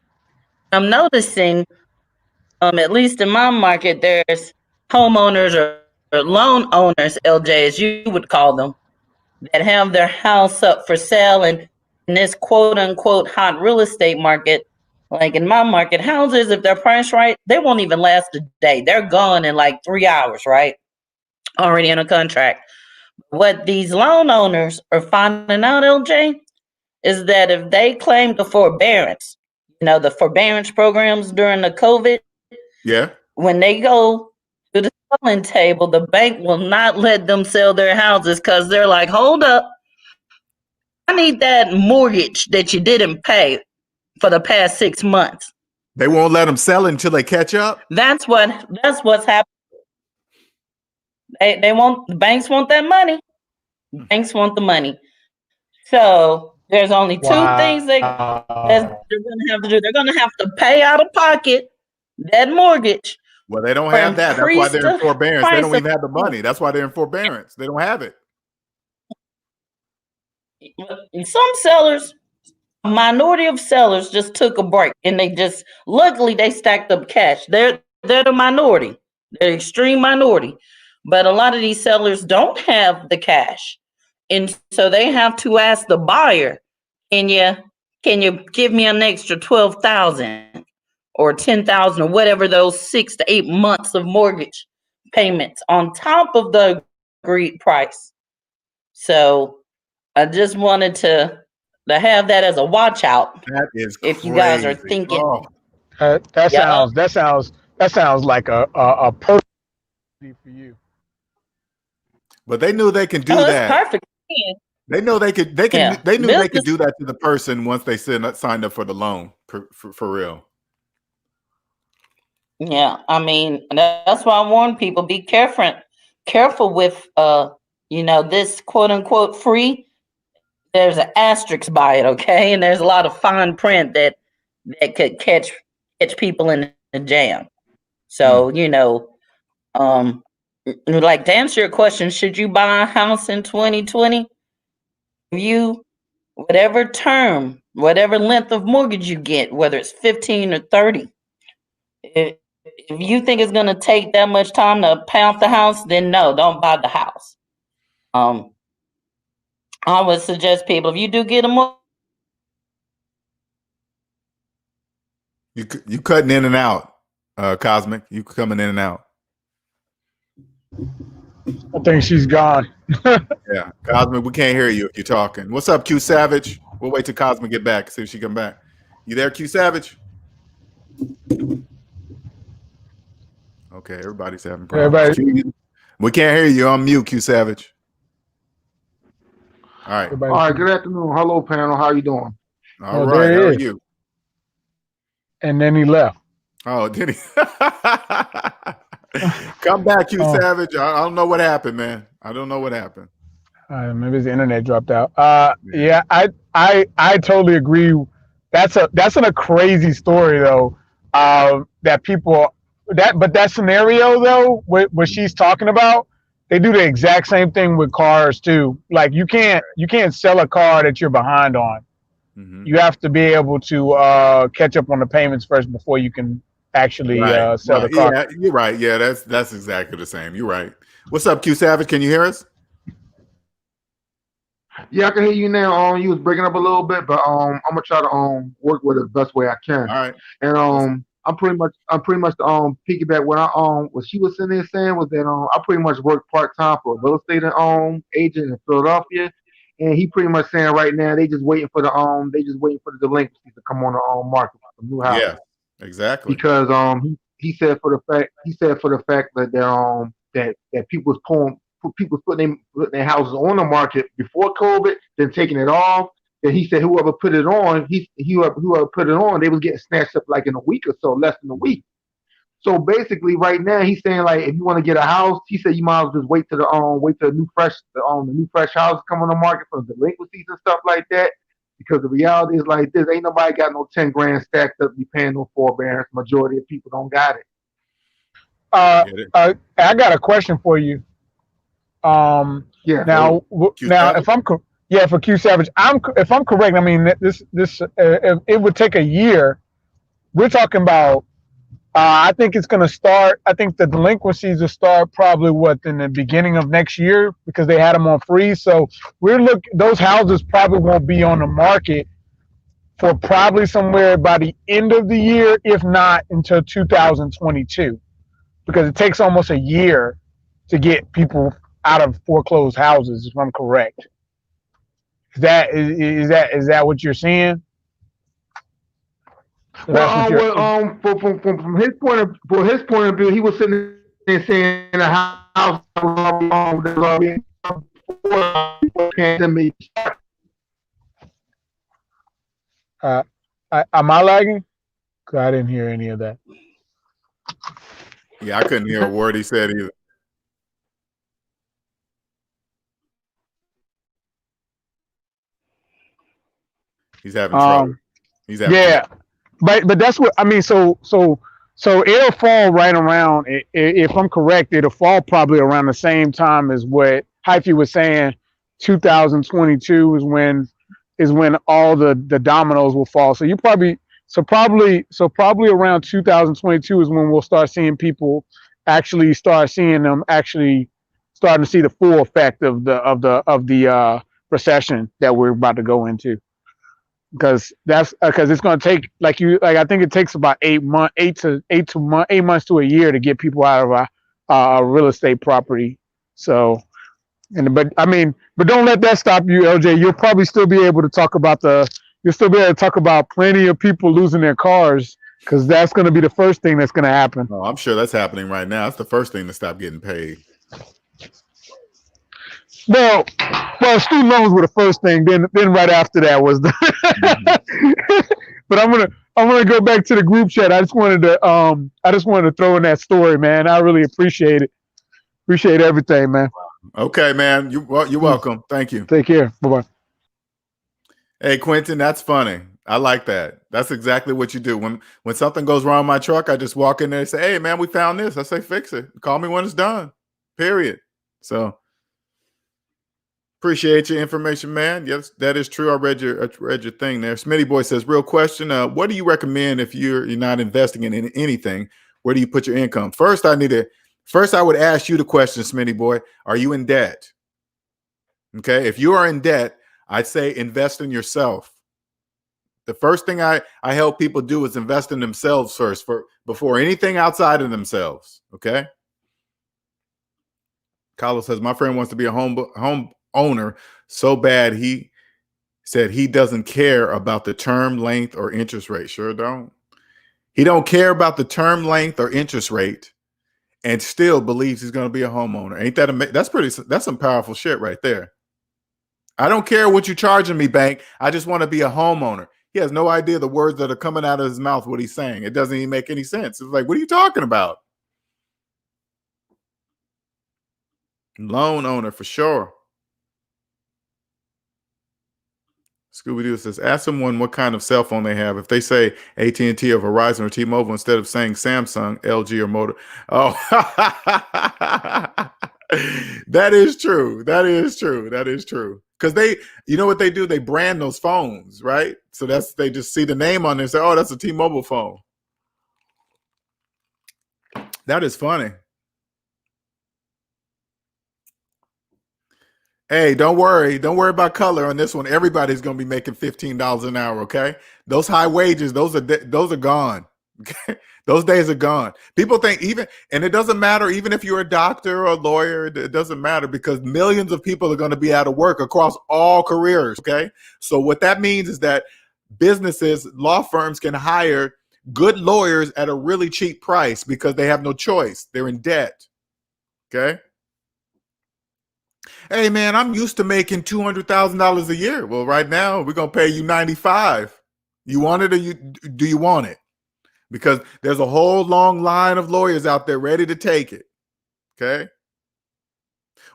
at least in my market, there's homeowners or loan owners, LJ, as you would call them, that have their house up for sale, and in this quote unquote hot real estate market, like in my market, houses, if they're priced right, they won't even last a day. They're gone in like 3 hours, right? Already in a contract. What these loan owners are finding out, LJ, is that if they claim the forbearance, the forbearance programs during the COVID, Yeah. when they go to the selling table, the bank will not let them sell their houses because they're like, hold up, I need that mortgage that you didn't pay for the past 6 months. They won't let them sell it until they catch up. That's what's happening. The banks want that money. Banks want the money. So there's only two things they're going to have to do. They're going to have to pay out of pocket that mortgage. Well, they don't or have that. That's why increase they're in the forbearance. They price don't of even have the money. That's why they're in forbearance. They don't have it. some sellers. A minority of sellers just took a break, and luckily they stacked up cash. They're the minority. They're extreme minority. But a lot of these sellers don't have the cash. And so they have to ask the buyer, can you give me an extra 12,000 or 10,000 or whatever, those 6 to 8 months of mortgage payments on top of the agreed price. So I just wanted to have that as a watch out That is if you guys are crazy. thinking. Oh, That Yeah. sounds like a perfect for you. But they knew they can do Oh, it's that. perfect. They know they could. They can. Yeah. They knew they could Business. do that to the person once they signed up for the loan. For real. Yeah. I mean, that's why I warn people: be careful with this quote unquote free. There's an asterisk by it, okay, and there's a lot of fine print that could catch people in the jam. So like, to answer your question, should you buy a house in 2020? You whatever term, whatever length of mortgage you get, whether it's 15 or 30, if you think it's going to take that much time to pound the house, then no, don't buy the house. I would suggest people, if you do get a mortgage, You cutting in and out, Cosmic. You coming in and out. I think she's gone. Yeah, Cosmic. We can't hear you if you're talking. What's up, Q Savage? We'll wait till Cosmic get back. See if she come back. You there, Q Savage? Okay, everybody's having problems. We can't hear you. You're on mute, Q Savage. All right. All right. Good afternoon. Hello, panel. How you doing? All right. How are you? And then he left. Oh, did he? Come back, Q Savage. I don't know what happened, man. I don't know what happened. Maybe his internet dropped out. Yeah, I totally agree. That's a crazy story though. That people but that scenario though, what she's talking about, they do the exact same thing with cars too. Like you can't sell a car that you're behind on. Mm-hmm. You have to be able to catch up on the payments first before you can actually sell the car. Yeah, you're right. Yeah, that's exactly the same. You're right. What's up, Q Savage? Can you hear us? Yeah, I can hear you now. You was breaking up a little bit, but I'm gonna try to work with it the best way I can. All right. And I'm pretty much piggyback what she was sitting there saying was that I pretty much work part time for a real estate agent in Philadelphia, and he pretty much saying right now they just waiting for the delinquencies to come on the market for some new houses. Yeah, exactly. Because he said for the fact that that people was putting their houses on the market before COVID, then taking it off. And he said whoever put it on, whoever put it on, they was getting snatched up like in a week or so, less than a week. So basically, right now he's saying like if you want to get a house, he said you might as well just wait till the new fresh houses come on the market for delinquencies and stuff like that. Because the reality is like this: ain't nobody got no 10 grand stacked up to be paying no forbearance. Majority of people don't got it. I got a question for you. Yeah. Now, if I'm for Q Savage, if I'm correct, I mean this it would take a year. We're talking about. I think it's going to start. I think the delinquencies will start probably in the beginning of next year because they had them on freeze. So those houses probably won't be on the market for probably somewhere by the end of the year, if not until 2022, because it takes almost a year to get people out of foreclosed houses, if I'm correct. Is that what you're seeing? Well, from his point of view, he was sitting there saying a house pandemic. Am I lagging? Cause I didn't hear any of that. Yeah, I couldn't hear a word he said either. He's having trouble. But that's what I mean. So it'll fall right around. If I'm correct, it'll fall probably around the same time as what Hyphy was saying. 2022 is when all the dominoes will fall. So probably around 2022 is when we'll start seeing people actually starting to see the full effect of the recession that we're about to go into. Because it's going to take I think it takes about 8 months to a year to get people out of a real estate property. So, but don't let that stop you, LJ. You'll still be able to talk about plenty of people losing their cars because that's going to be the first thing that's going to happen. Oh, I'm sure that's happening right now. That's the first thing to stop getting paid. Well, student loans were the first thing. Then right after that was the. But I'm gonna go back to the group chat. I just wanted to throw in that story, man. I really appreciate it. Appreciate everything, man. Okay, man. You're welcome. Thank you. Take care. Bye bye. Hey, Quentin, that's funny. I like that. That's exactly what you do. When something goes wrong with my truck, I just walk in there and say, "Hey, man, we found this." I say, "Fix it. Call me when it's done." Period. So appreciate your information, man. Yes, that is true. I read your thing there. Smitty Boy says, "Real question. What do you recommend if you're not investing in anything? Where do you put your income?" First, I would ask you the question, Smitty Boy. Are you in debt? Okay. If you are in debt, I'd say invest in yourself. The first thing I help people do is invest in themselves first, before anything outside of themselves. Okay. Carlos says, my friend wants to be a home owner so bad he said he doesn't care about the term length or interest rate. Sure don't. He don't care about the term length or interest rate and still believes he's going to be a homeowner. Ain't that that's some powerful shit right there. I don't care what you're charging me, bank. I just want to be a homeowner. He has no idea the words that are coming out of his mouth, what he's saying. It doesn't even make any sense. It's like, what are you talking about? Loan owner for sure. Scooby-Doo says, ask someone what kind of cell phone they have. If they say AT&T or Verizon or T-Mobile instead of saying Samsung, LG, or Motor. Oh, that is true. That is true. That is true. Because you know what they do? They brand those phones, right? So they just see the name on there and say, oh, that's a T-Mobile phone. That is funny. Hey, don't worry. Don't worry about color on this one. Everybody's going to be making $15 an hour, okay? Those high wages, those are gone. Okay? Those days are gone. People think and it doesn't matter, even if you're a doctor or a lawyer, it doesn't matter because millions of people are going to be out of work across all careers, okay? So what that means is that businesses, law firms can hire good lawyers at a really cheap price because they have no choice. They're in debt, okay? Hey, man, I'm used to making $200,000 a year. Well, right now, we're going to pay you $95,000. You want it or do you want it? Because there's a whole long line of lawyers out there ready to take it. Okay.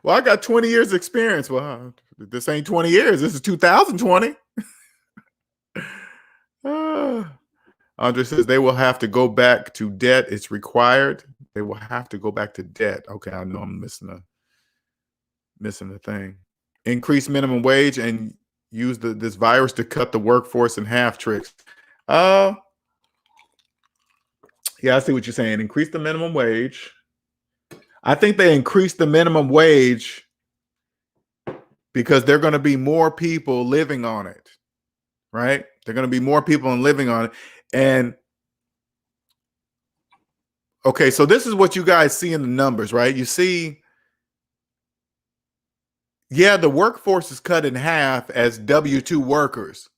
Well, I got 20 years experience. Well, this ain't 20 years. This is 2020. Andre says they will have to go back to debt. It's required. They will have to go back to debt. Okay, I know I'm missing the thing. Increase minimum wage and use this virus to cut the workforce in half. Tricks. Yeah, I see what you're saying. Increase the minimum wage. I think they increased the minimum wage because there are going to be more people living on it, right? There are going to be more people living on it. And okay, so this is what you guys see in the numbers, right? You see, yeah, the workforce is cut in half as W-2 workers,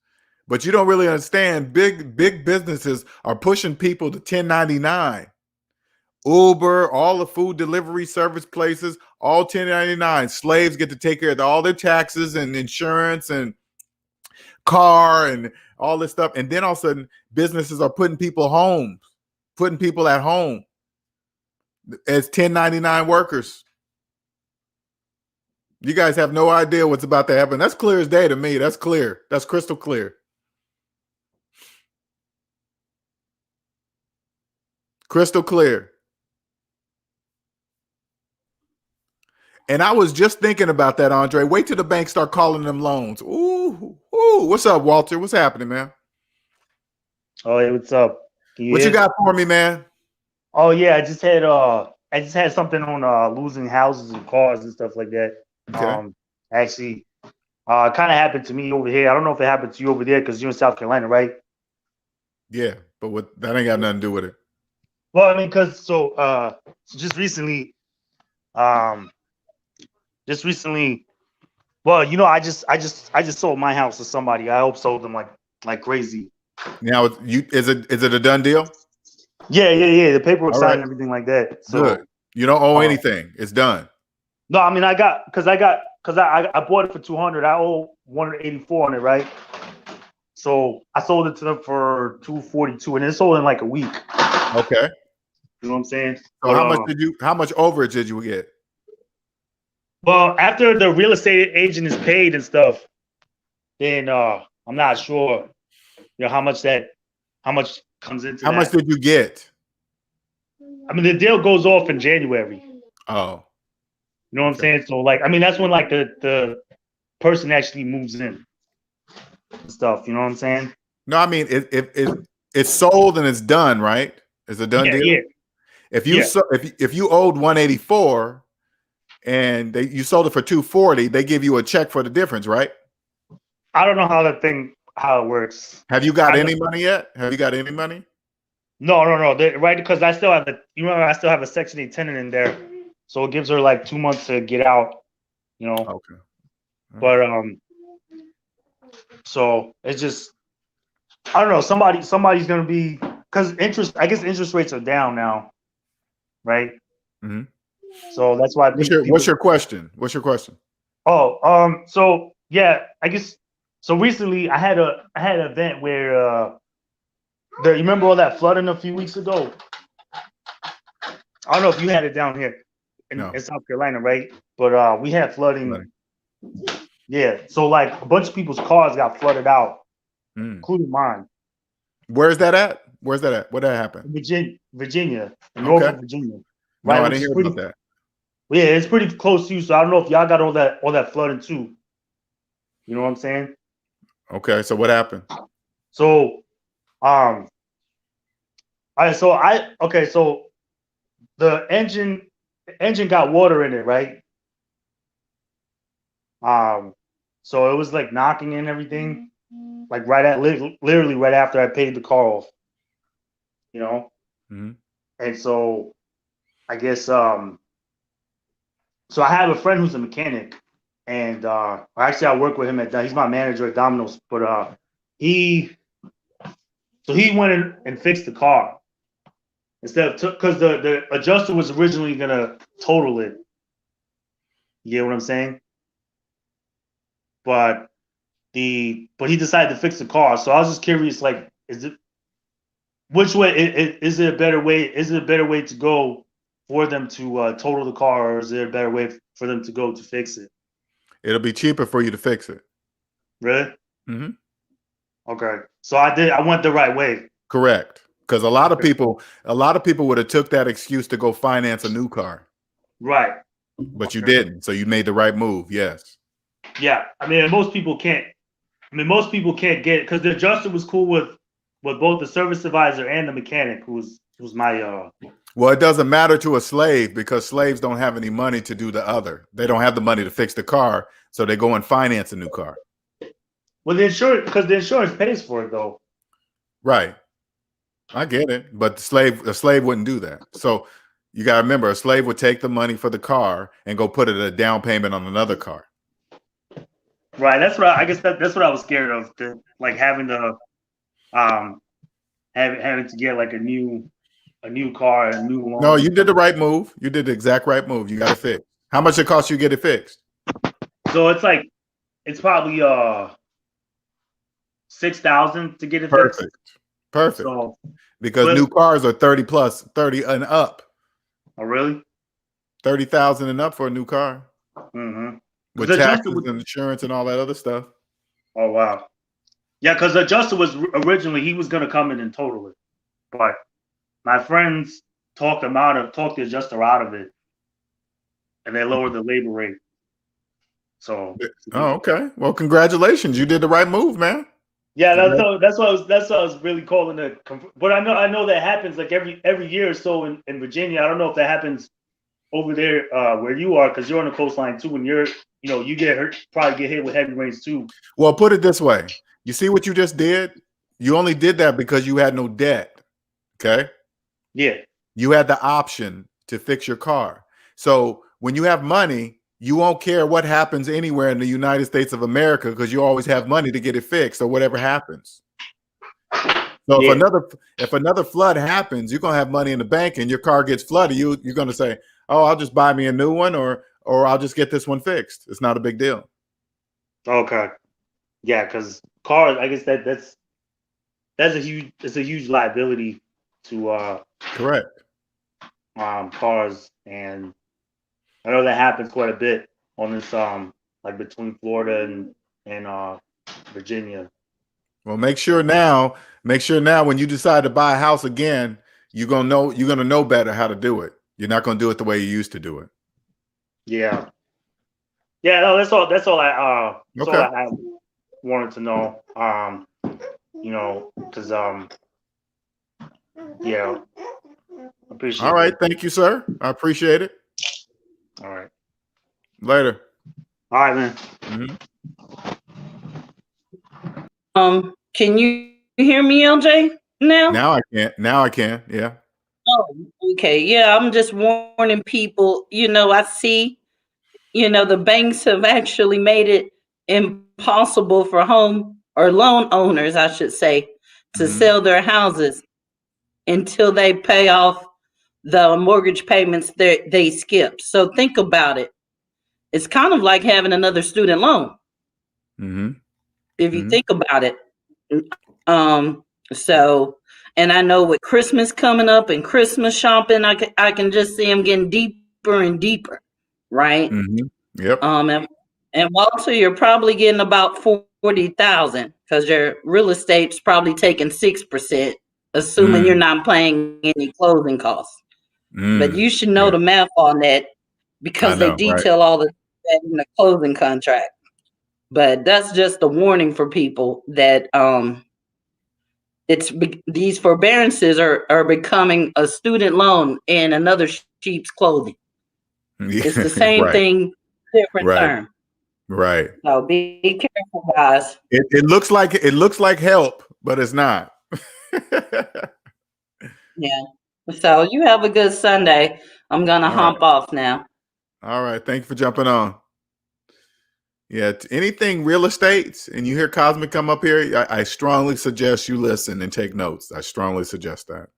but you don't really understand. Big businesses are pushing people to 1099. Uber, all the food delivery service places, all 1099. Slaves get to take care of all their taxes and insurance and car and all this stuff. And then all of a sudden, businesses are putting people at home as 1099 workers. You guys have no idea what's about to happen. That's clear as day to me. That's clear. That's crystal clear. Crystal clear. And I was just thinking about that, Andre. Wait till the bank start calling them loans. Ooh. What's up, Walter? What's happening, man? Oh, hey, what's up? What you got for me, man? Oh yeah, I just had something on losing houses and cars and stuff like that. Okay. Actually, kind of happened to me over here. I don't know if it happened to you over there because you're in South Carolina, right? Yeah, but that ain't got nothing to do with it. Well, I mean, so just recently, well, you know, I just sold my house to somebody. I hope sold them like crazy. Now, is it a done deal? Yeah. The paperwork All signed right. and everything like that. So Good. You don't owe uh, anything. It's done. no, I mean I bought it for 200. I owe 184 on it, right? So I sold it to them for 242, and it sold in like a week. Okay. You know what I'm saying? So But, how much overage did you get? well, after the real estate agent is paid and stuff, then I'm not sure, how much comes into How that. much did you get? I mean, the deal goes off in January. Oh, You know what I'm saying? So like, I mean, that's when like the person actually moves in and stuff. You know what I'm saying? no, I mean it's sold and it's done, right? It's a done deal. Yeah. If you owed 184 and you sold it for 240, they give you a check for the difference, right? I don't know how it works. Have you got any money yet? Have you got any money? No. Right, because I still have I still have a Section 8 tenant in there, so it gives her like 2 months to get out. Okay. But so it's just, I don't know. Somebody's gonna be, because I guess interest rates are down now, right? Mm-hmm. So that's why. What's your question? What's your question? Oh, so yeah, I guess. So recently, I had an event where you remember all that flooding a few weeks ago? I don't know if you had it down here in South Carolina, right? But we had flooding. Yeah, so like a bunch of people's cars got flooded out, including mine. Where's that at? What happened? Virginia, Norfolk, Virginia. Right, no, I didn't hear about that. Yeah, it's pretty close to you, so I don't know if y'all got all that flooding too. You know what I'm saying? Okay, so what happened? So, so the engine got water in it, right? So it was like knocking and everything, like literally right after I paid the car off, Mm-hmm. And so I guess, so I have a friend who's a mechanic, and actually I work with him he's my manager at Domino's, but he went in and fixed the car instead of, because the adjuster was originally gonna total it. You get what I'm saying? But he decided to fix the car. So I was just curious, like, is it a better way to go for them to total the car, or is there a better way for them to go to fix it? It'll be cheaper for you to fix it. Really? Mm-hmm. Okay. So I went the right way. Correct. Because a lot of people would have took that excuse to go finance a new car. Right. But you didn't. So you made the right move. Yes. Yeah. I mean, most people can't get it, because the adjuster was cool with both the service advisor and the mechanic, who's my Well, it doesn't matter to a slave, because slaves don't have any money to do the other. They don't have the money to fix the car, so they go and finance a new car. Well, because the insurance pays for it, though. Right. I get it, but a slave wouldn't do that. So you got to remember, a slave would take the money for the car and go put it a down payment on another car. Right. That's what I guess that's what I was scared of, like having to having to get like a new car, a new loan. No, you did the right move. You did the exact right move. You got it fixed. How much it cost you to get it fixed? So it's probably $6,000 to get it fixed. Perfect. So, because new cars are 30 and up. Oh, really? 30,000 and up for a new car. Mm-hmm. With taxes and insurance and all that other stuff. Oh, wow. Yeah, because the adjuster was originally, he was going to come in and total it, but my friends talked the adjuster out of it, and they lowered the labor rate. So. Oh, okay. Well, congratulations. You did the right move, man. Yeah, that's what I was really calling it. But I know that happens like every year or so in Virginia. I don't know if that happens over there where you are, because you're on the coastline too, and you get hurt, probably get hit with heavy rains too. Well, put it this way. You see what you just did? You only did that because you had no debt. Okay? Yeah. You had the option to fix your car. So when you have money, you won't care what happens anywhere in the United States of America, because you always have money to get it fixed or whatever happens. So Yeah. if another flood happens, you're gonna have money in the bank, and your car gets flooded. You're gonna say, "Oh, I'll just buy me a new one, or I'll just get this one fixed." It's not a big deal. Okay. Yeah, because cars, I guess that's a huge liability to Correct. cars, and I know that happens quite a bit on this like between Florida and Virginia. Well, make sure now when you decide to buy a house again, you're gonna know better how to do it. You're not gonna do it the way you used to do it. Yeah. Yeah, no, that's all. That's all Okay. I wanted to know. Because yeah, All appreciate right. that. Thank you, sir. I appreciate it. All right. Later. All right, man. Mhm. Can you hear me, LJ? Now? Now I can. Now I can. Yeah. Oh, okay. Yeah, I'm just warning people. I see, the banks have actually made it impossible for home or loan owners, I should say, to Mhm. sell their houses until they pay off the mortgage payments they skipped. So think about it. It's kind of like having another student loan, Mhm. if you Mhm. think about it. Um, so, and I know with Christmas coming up and Christmas shopping, I can just see them getting deeper and deeper, right? Mhm. Yep. And Walter, you're probably getting about 40,000 because your real estate's probably taking 6%, assuming you're Mm. not paying any closing costs. But Mm. you should know Yeah. the math on that I because they know. Right. detail all that in the closing contract. But that's just a warning for people that these forbearances are becoming a student loan in another sheep's clothing. It's the Yeah. same Right. thing, different Right. term. Right. So be careful, guys. It looks like help, but it's not. Yeah. So you have a good Sunday. I'm gonna All right. hop off now. All right. Thank you for jumping on. Yeah, anything real estate, and you hear Cosmic come up here, I strongly suggest you listen and take notes. I strongly suggest that.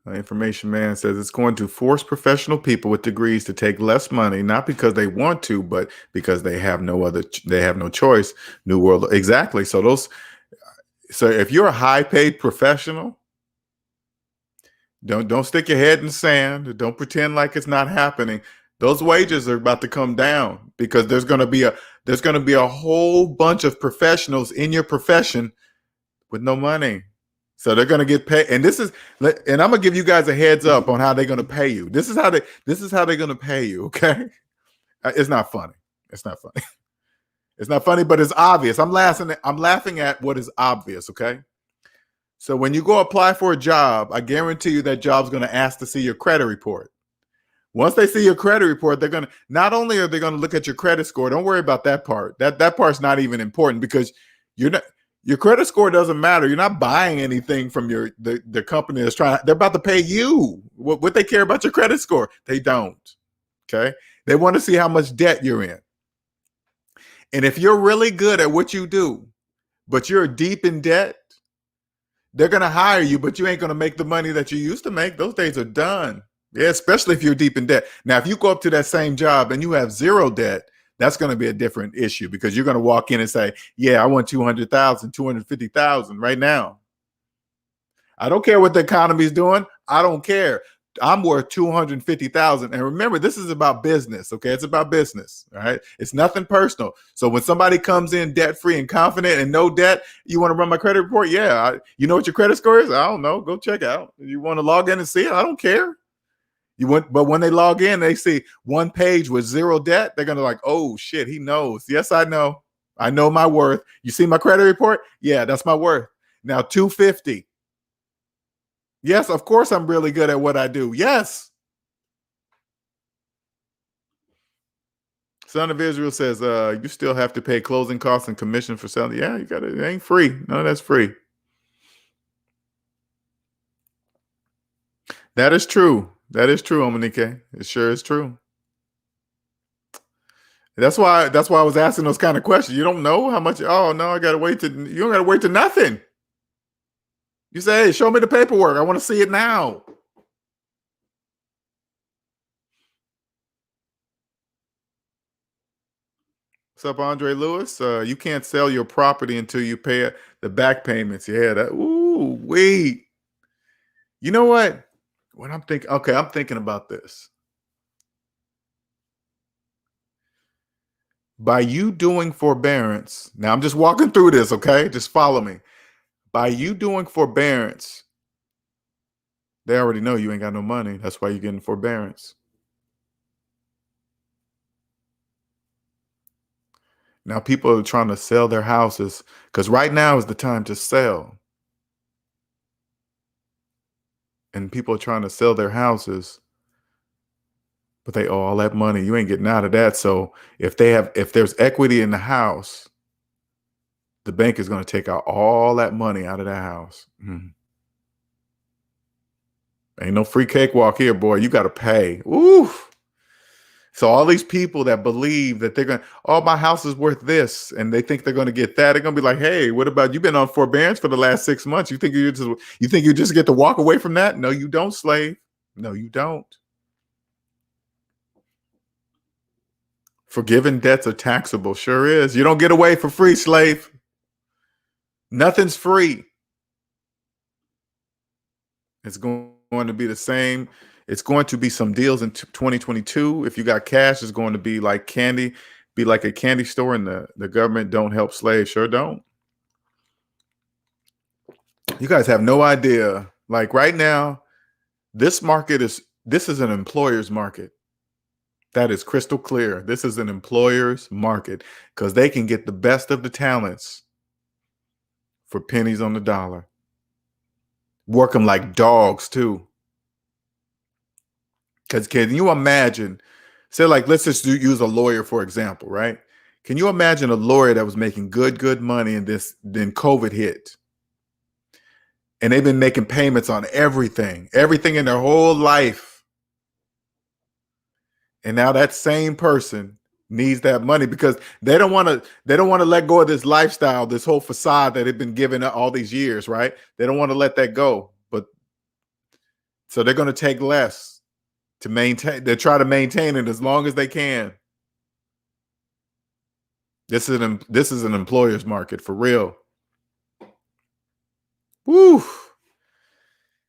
Information man says it's going to force professional people with degrees to take less money, not because they want to, but because they have no choice. New world, exactly. So if you're a high paid professional, don't stick your head in the sand. Don't pretend like it's not happening. Those wages are about to come down because there's going to be a whole bunch of professionals in your profession with no money. So they're going to get paid. And I'm going to give you guys a heads up on how they're going to pay you. This is how they're going to pay you. Okay. It's not funny. It's not funny. It's not funny, but it's obvious. I'm laughing at what is obvious. Okay. So when you go apply for a job, I guarantee you that job's going to ask to see your credit report. Once they see your credit report, they're going to not only are they going to look at your credit score. Don't worry about that part. That part's not even important because your credit score doesn't matter. You're not buying anything from the company that's trying. They're about to pay you. What they care about your credit score? They don't. Okay. They want to see how much debt you're in. And if you're really good at what you do, but you're deep in debt, they're going to hire you, but you ain't going to make the money that you used to make. Those days are done. Yeah, especially if you're deep in debt. Now, if you go up to that same job and you have zero debt, that's going to be a different issue because you're going to walk in and say, yeah, I want 200,000, 250,000 right now. I don't care what the economy's doing. I don't care. I'm worth 250,000. And remember, this is about business. Okay. It's about business. All right. It's nothing personal. So when somebody comes in debt free and confident and no debt, you want to run my credit report? Yeah. You know what your credit score is? I don't know. Go check out. You want to log in and see it? I don't care. But when they log in, they see one page with zero debt. They're going to like, oh shit, he knows. Yes, I know. I know my worth. You see my credit report? Yeah, that's my worth. Now 250. Yes, of course I'm really good at what I do. Yes. Son of Israel says, you still have to pay closing costs and commission for selling. Yeah, you got it. It ain't free. None of that's free. That is true. That is true, Omanike. It sure is true. That's why I was asking those kind of questions. You don't know how much. Oh no, you don't gotta wait to nothing. You say, hey, show me the paperwork. I want to see it now. What's up, Andre Lewis? You can't sell your property until you pay the back payments. Yeah, that. Ooh, wait. You know what? When I'm thinking, okay, I'm thinking about this. By you doing forbearance, now I'm just walking through this, okay? Just follow me. By you doing forbearance, they already know you ain't got no money. That's why you're getting forbearance. Now people are trying to sell their houses because right now is the time to sell. And people are trying to sell their houses, but they owe all that money. You ain't getting out of that. So if there's equity in the house, the bank is going to take out all that money out of that house. Ain't no free cakewalk here, boy. You got to pay. Oof. So all these people that believe that they're going, oh, my house is worth this, and they think they're going to get that, they're going to be like, hey, what about you've been on forbearance for the last 6 months? You think you just get to walk away from that? No, you don't, slave. No, you don't. Forgiven debts are taxable. Sure is. You don't get away for free, slave. Nothing's free. It's going to be the same. It's going to be some deals in 2022. If you got cash, it's going to be like candy, be like a candy store, and the government don't help slaves. Sure don't. You guys have no idea. Like right now, this is an employer's market. That is crystal clear. This is an employer's market because they can get the best of the talents for pennies on the dollar. Work them like dogs too. Because can you imagine, say like, let's just use a lawyer, for example, right? Can you imagine a lawyer that was making good money and then COVID hit? And they've been making payments on everything in their whole life. And now that same person needs that money because they don't want to let go of this lifestyle, this whole facade that they've been given all these years, right? They don't want to let that go. But so they're going to take less to maintain. They try to maintain it as long as they can. This is an employer's market for real. Woo!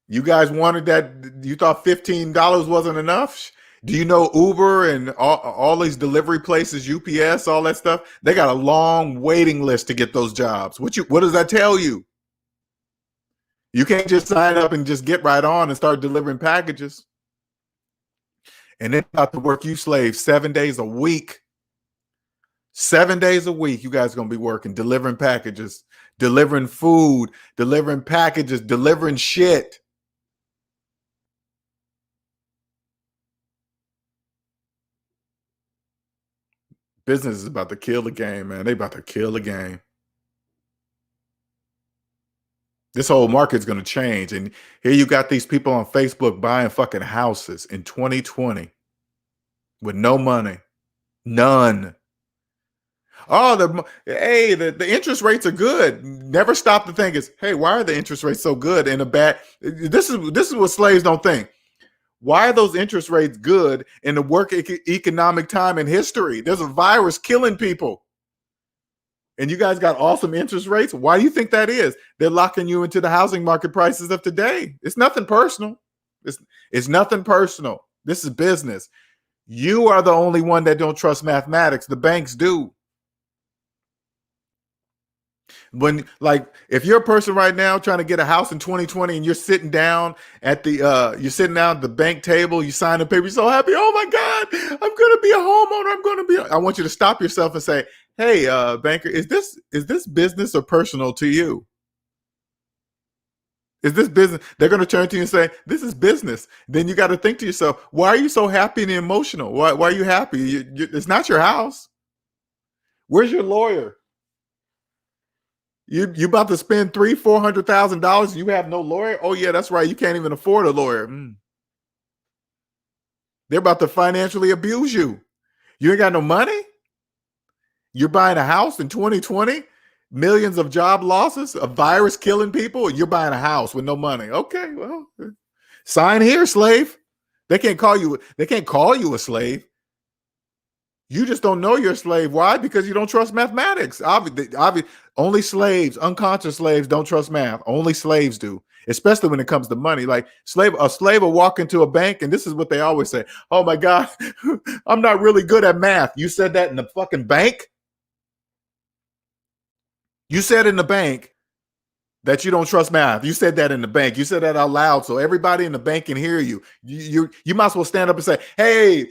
You guys wanted that? You thought $15 wasn't enough? Do you know Uber and all these delivery places, UPS, all that stuff? They got a long waiting list to get those jobs. What does that tell you? You can't just sign up and just get right on and start delivering packages. And then about to work you slaves 7 days a week. 7 days a week, you guys are going to be working, delivering packages, delivering food, delivering packages, delivering shit. Business is about to kill the game, man. They about to kill the game. This whole market's going to change. And here you got these people on Facebook buying fucking houses in 2020 with no money. None. Oh, the interest rates are good. Never stop to think is, hey, why are the interest rates so good in a bad? This is what slaves don't think. Why are those interest rates good in the work economic time in history? There's a virus killing people. And you guys got awesome interest rates. Why do you think that is? They're locking you into the housing market prices of today. It's nothing personal. It's nothing personal. This is business. You are the only one that don't trust mathematics. The banks do. When, like, if you're a person right now trying to get a house in 2020 and you're sitting down at the bank table, you sign a paper, you're so happy. Oh my God, I'm going to be a homeowner. I want you to stop yourself and say, hey, banker, is this business or personal to you? Is this business? They're going to turn to you and say, this is business. Then you got to think to yourself, why are you so happy and emotional? Why are you happy? It's not your house. Where's your lawyer? You about to spend $300,000-$400,000 and you have no lawyer? Oh yeah, that's right. You can't even afford a lawyer. They're about to financially abuse you. You ain't got no money? You're buying a house in 2020, millions of job losses, a virus killing people, and you're buying a house with no money. Okay, well, sign here, slave. They can't call you a slave. You just don't know you're a slave. Why? Because you don't trust mathematics. Only slaves, unconscious slaves, don't trust math. Only slaves do, especially when it comes to money. Like a slave will walk into a bank, and this is what they always say: "Oh my God, I'm not really good at math." You said that in the fucking bank. You said in the bank that you don't trust math. You said that in the bank. You said that out loud, so everybody in the bank can hear you. You might as well stand up and say, hey,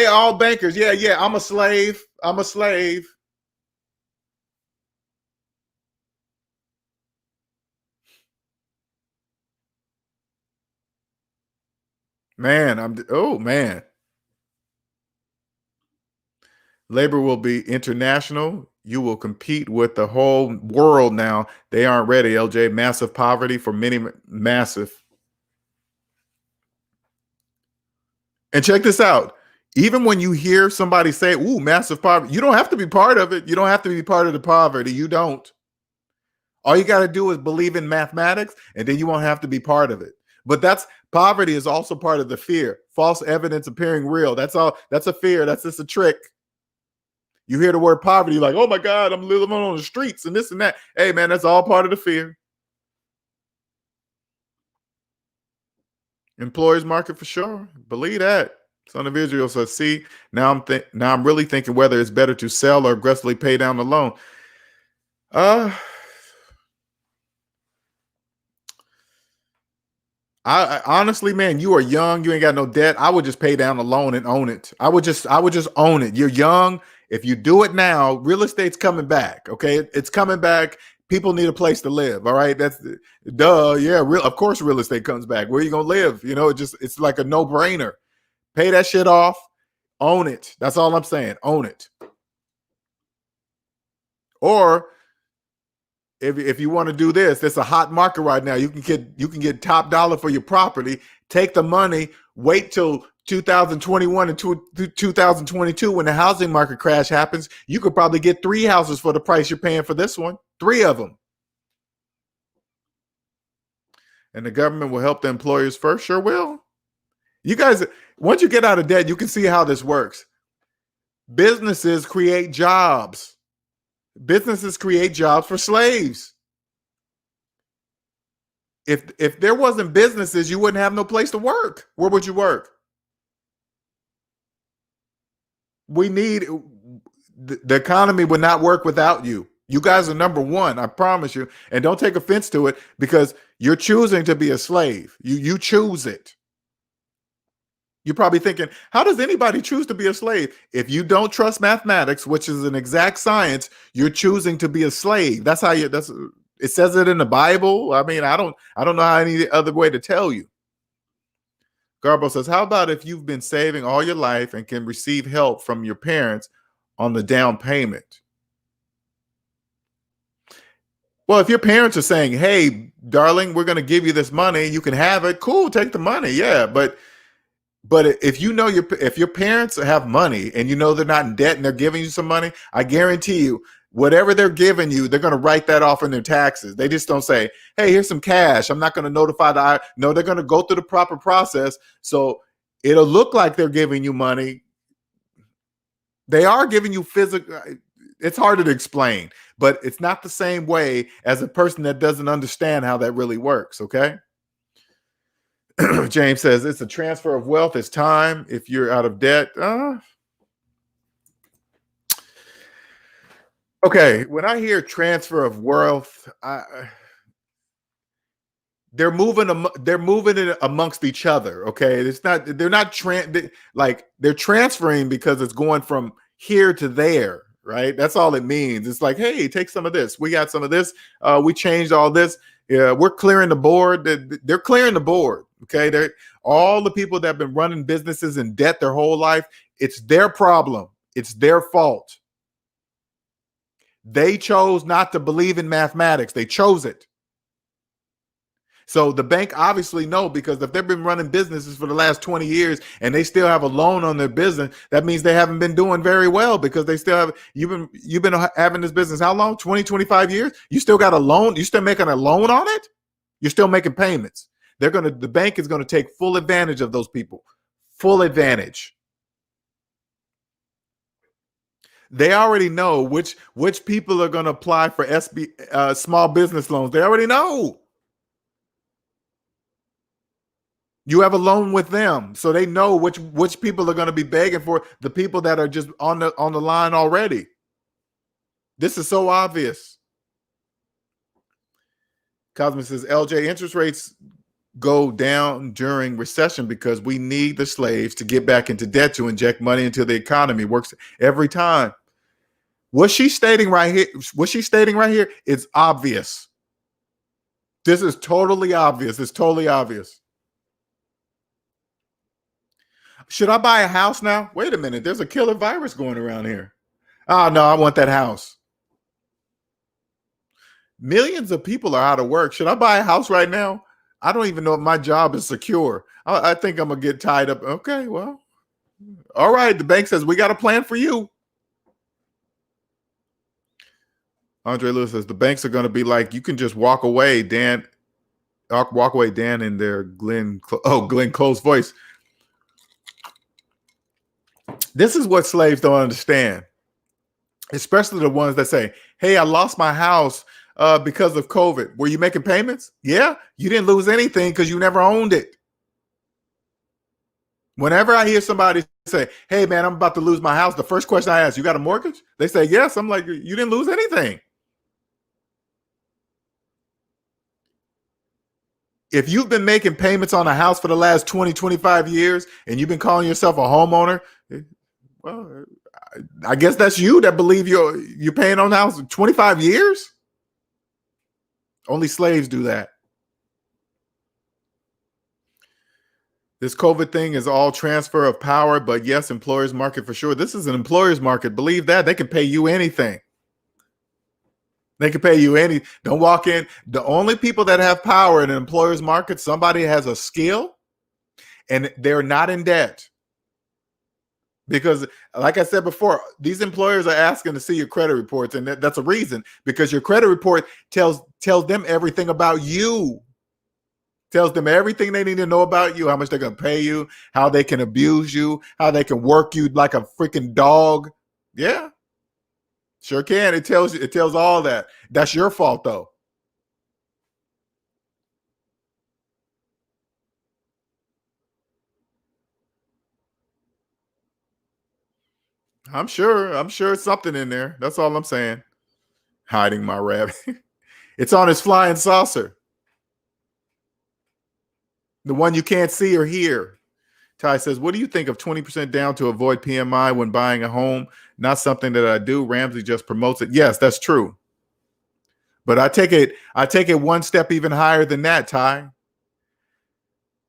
all bankers, yeah, I'm a slave. I'm a slave. Man, man. Labor will be international. You will compete with the whole world now. They aren't ready, LJ. Massive poverty for many, massive. And check this out. Even when you hear somebody say, ooh, massive poverty, you don't have to be part of it. You don't have to be part of the poverty. You don't. All you got to do is believe in mathematics, and then you won't have to be part of it. But poverty is also part of the fear. False evidence appearing real. That's all. That's a fear. That's just a trick. You hear the word poverty, like, oh my God, I'm living on the streets and this and that. Hey, man, that's all part of the fear. Employers market for sure. Believe that. Son of Israel says, see, now I'm really thinking whether it's better to sell or aggressively pay down the loan. I honestly, man, you are young. You ain't got no debt. I would just pay down the loan and own it. I would just own it. You're young. If you do it now, real estate's coming back. Okay, it's coming back. People need a place to live. All right, that's duh. Yeah, of course, real estate comes back. Where are you gonna live? You know, it's like a no brainer. Pay that shit off. Own it. That's all I'm saying. Own it. Or if you want to do this, it's a hot market right now. You can get top dollar for your property. Take the money. Wait till 2021 and 2022 when the housing market crash happens. You could probably get 3 houses for the price you're paying for this one. 3 of them. And the government will help the employers first. Sure will. You guys, once you get out of debt, you can see how this works. Businesses create jobs. Businesses create jobs for slaves. If there wasn't businesses, you wouldn't have no place to work. Where would you work? The economy would not work without you. You guys are number one, I promise you. And don't take offense to it because you're choosing to be a slave. You choose it. You're probably thinking, how does anybody choose to be a slave? If you don't trust mathematics, which is an exact science, you're choosing to be a slave. That's how it says it in the Bible. I mean, I don't know how any other way to tell you. Garbo says, how about if you've been saving all your life and can receive help from your parents on the down payment? Well, if your parents are saying, hey, darling, we're going to give you this money, you can have it. Cool, take the money. Yeah, But if you know if your parents have money and you know they're not in debt and they're giving you some money, I guarantee you, whatever they're giving you, they're going to write that off in their taxes. They just don't say, hey, here's some cash. I'm not going to notify no, they're going to go through the proper process. So it'll look like they're giving you money. They are giving you physical. It's harder to explain, but it's not the same way as a person that doesn't understand how that really works. Okay. James says it's a transfer of wealth. It's time if you're out of debt. Okay, when I hear transfer of wealth, they're moving it amongst each other. Okay, they're transferring because it's going from here to there. Right, that's all it means. It's like, hey, take some of this. We got some of this. We changed all this. Yeah, we're clearing the board. They're clearing the board. Okay, they're all the people that have been running businesses in debt their whole life. It's their problem. It's their fault. They chose not to believe in mathematics. They chose it. So the bank obviously know, because if they've been running businesses for the last 20 years and they still have a loan on their business, that means they haven't been doing very well, because they still have, you've been having this business how long? 20, 25 years? You still got a loan? You still making a loan on it? You're still making payments. The bank is going to take full advantage of those people. Full advantage. They already know which people are going to apply for small business loans. They already know. You have a loan with them, so they know which people are going to be begging for the people that are just on the line already. This is so obvious. Cosmo says, LJ, interest rates go down during recession because we need the slaves to get back into debt to inject money into the economy. Works every time. What she's stating right here is obvious. This is totally obvious. It's totally obvious. Should I buy a house now? Wait a minute. There's a killer virus going around here. Oh, no, I want that house. Millions of people are out of work. Should I buy a house right now? I don't even know if my job is secure. I think I'm going to get tied up. Okay, well, all right. The bank says, we got a plan for you. Andre Lewis says, the banks are going to be like, you can just walk away, Dan. Walk away, Dan, in their Glenn Close voice. This is what slaves don't understand, especially the ones that say, hey, I lost my house because of COVID. Were you making payments? Yeah, you didn't lose anything because you never owned it. Whenever I hear somebody say, hey, man, I'm about to lose my house, the first question I ask, you got a mortgage? They say, yes. I'm like, you didn't lose anything. If you've been making payments on a house for the last 20, 25 years, and you've been calling yourself a homeowner, well, I guess that's you that believe you're paying on the house 25 years. Only slaves do that. This COVID thing is all transfer of power, but yes, employers market for sure. This is an employer's market. Believe that. They can pay you anything. They can pay you any. Don't walk in. The only people that have power in an employer's market, somebody has a skill and they're not in debt. Because, like I said before, these employers are asking to see your credit reports, and that's a reason, because your credit report tells them everything about you. Tells them everything they need to know about you, how much they're going to pay you, how they can abuse you, how they can work you like a freaking dog. Yeah, sure can. It tells all that. That's your fault, though. I'm sure it's something in there. That's all I'm saying. Hiding my rabbit. It's on his flying saucer. The one you can't see or hear. Ty says, what do you think of 20% down to avoid PMI when buying a home? Not something that I do. Ramsey just promotes it. Yes, that's true. But I take it one step even higher than that, Ty.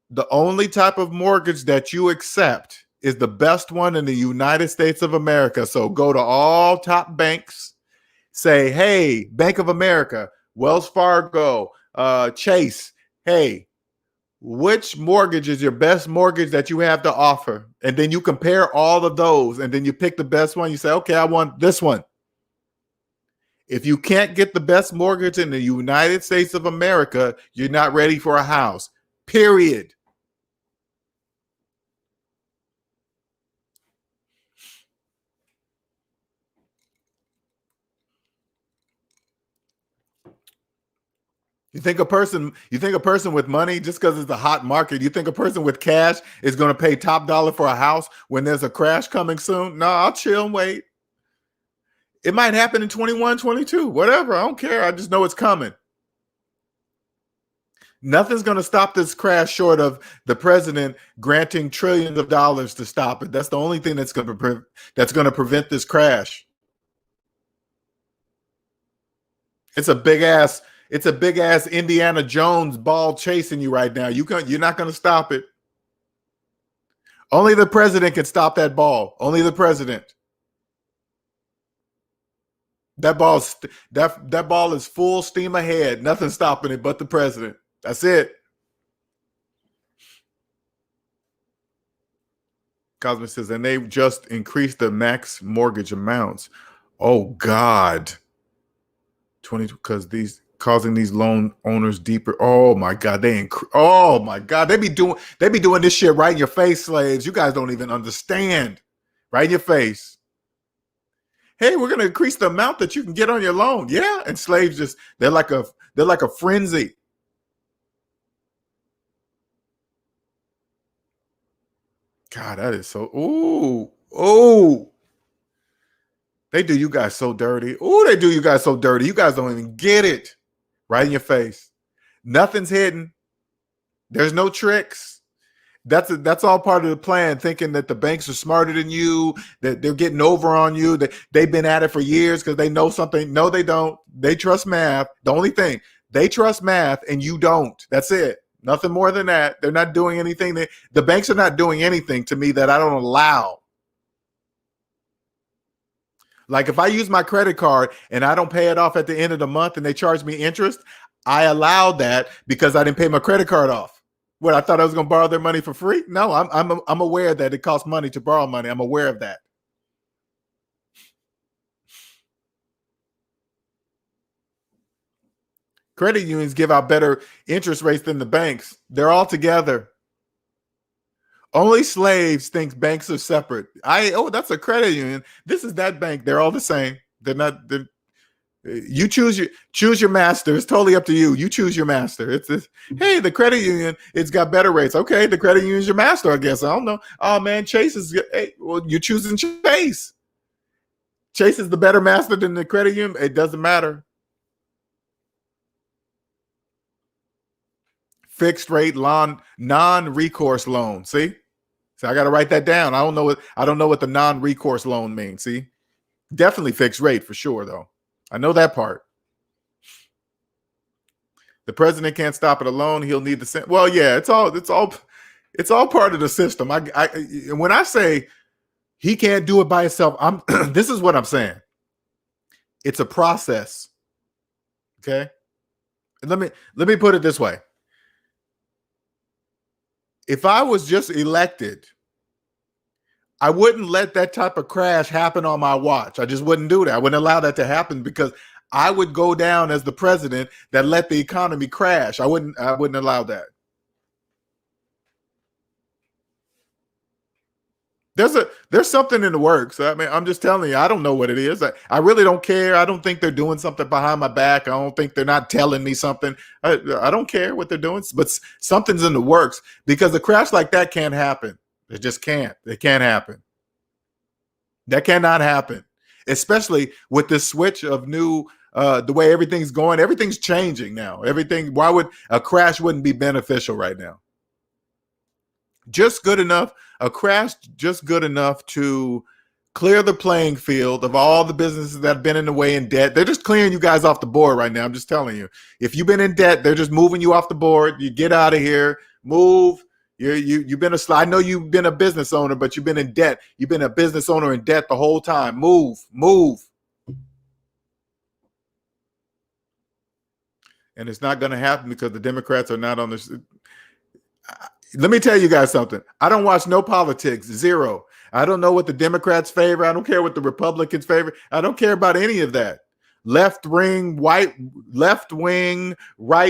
The only type of mortgage that you accept is the best one in the United States of America. So go to all top banks, say, hey, Bank of America, Wells Fargo, Chase, hey, which mortgage is your best mortgage that you have to offer? And then you compare all of those, and then you pick the best one. You say, okay, I want this one. If you can't get the best mortgage in the United States of America, you're not ready for a house, period. You think a person with money, just because it's a hot market, you think a person with cash is going to pay top dollar for a house when there's a crash coming soon? No, I'll chill and wait. It might happen in 21, 22, whatever. I don't care. I just know it's coming. Nothing's going to stop this crash short of the president granting trillions of dollars to stop it. That's the only thing that's going to prevent this crash. It's a big ass Indiana Jones ball chasing you right now. You're not going to stop it. Only the president can stop that ball. Only the president. That ball is full steam ahead. Nothing stopping it but the president. That's it. Cosmic says, and they just increased the max mortgage amounts. Oh God. 20 because these causing these loan owners deeper. Oh my God. Oh my God. They be doing this shit right in your face, slaves. You guys don't even understand. Right in your face. Hey, we're gonna increase the amount that you can get on your loan. Yeah. And slaves just they're like a frenzy. God, that is so ooh. They do you guys so dirty. Ooh, they do you guys so dirty. You guys don't even get it. Right in your face. Nothing's hidden. There's no tricks. That's all part of the plan, thinking that the banks are smarter than you, that they're getting over on you, that they've been at it for years because they know something. No, they don't. They trust math. The only thing, they trust math and you don't. That's it. Nothing more than that. They're not doing anything. The banks are not doing anything to me that I don't allow. Like if I use my credit card and I don't pay it off at the end of the month and they charge me interest, I allowed that because I didn't pay my credit card off. What, I thought I was going to borrow their money for free? No, I'm aware that it costs money to borrow money. I'm aware of that. Credit unions give out better interest rates than the banks. They're all together. Only slaves think banks are separate. That's a credit union. This is that bank. They're all the same. They're not. You choose your master. It's totally up to you. You choose your master. It's this. Hey, the credit union, it's got better rates. Okay, the credit union's your master, I guess. I don't know. Oh man, Chase is. Hey, well, you're choosing Chase. Chase is the better master than the credit union. It doesn't matter. Fixed rate non-recourse loan. See, so I got to write that down. I don't know what the non-recourse loan means. See, definitely fixed rate for sure though. I know that part. The president can't stop it alone. He'll need the well, yeah. It's all part of the system. When I say he can't do it by himself, this is what I'm saying. It's a process. Okay. And let me put it this way. If I was just elected, I wouldn't let that type of crash happen on my watch. I just wouldn't do that. I wouldn't allow that to happen because I would go down as the president that let the economy crash. I wouldn't allow that. There's something in the works. I mean, I'm just telling you, I don't know what it is. I really don't care. I don't think they're doing something behind my back. I don't think they're not telling me something. I don't care what they're doing, but something's in the works because a crash like that can't happen. It just can't. It can't happen. That cannot happen, especially with this switch of new, the way everything's going. Everything's changing now. Why would a crash wouldn't be beneficial right now? Just good enough. A crash just good enough to clear the playing field of all the businesses that have been in the way in debt. They're just clearing you guys off the board right now. I'm just telling you. If you've been in debt, they're just moving you off the board. You get out of here. Move. You've been I know you've been a business owner, but you've been in debt. You've been a business owner in debt the whole time. Move. And it's not going to happen because the Democrats are not on this. Let me tell you guys something. I don't watch no politics. Zero. I don't know what the Democrats favor. I don't care what the Republicans favor. I don't care about any of that. Left wing, right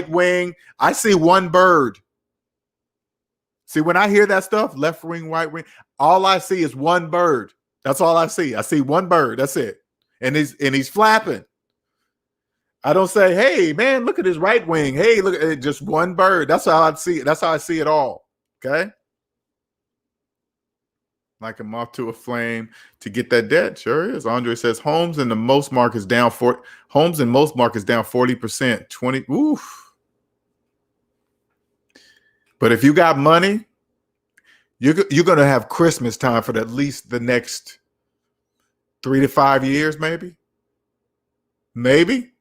wing. I see one bird. See, when I hear that stuff, left wing, right wing, all I see is one bird. That's all I see. I see one bird. That's it. And he's flapping. I don't say, hey, man, look at his right wing. Hey, look at just one bird. That's how I see it. That's how I see it all. Okay. Like a moth to a flame to get that debt. Sure is. Andre says homes in most markets down 40%, 20. Oof. But if you got money, you're going to have Christmas time for at least the next 3 to 5 years, maybe 3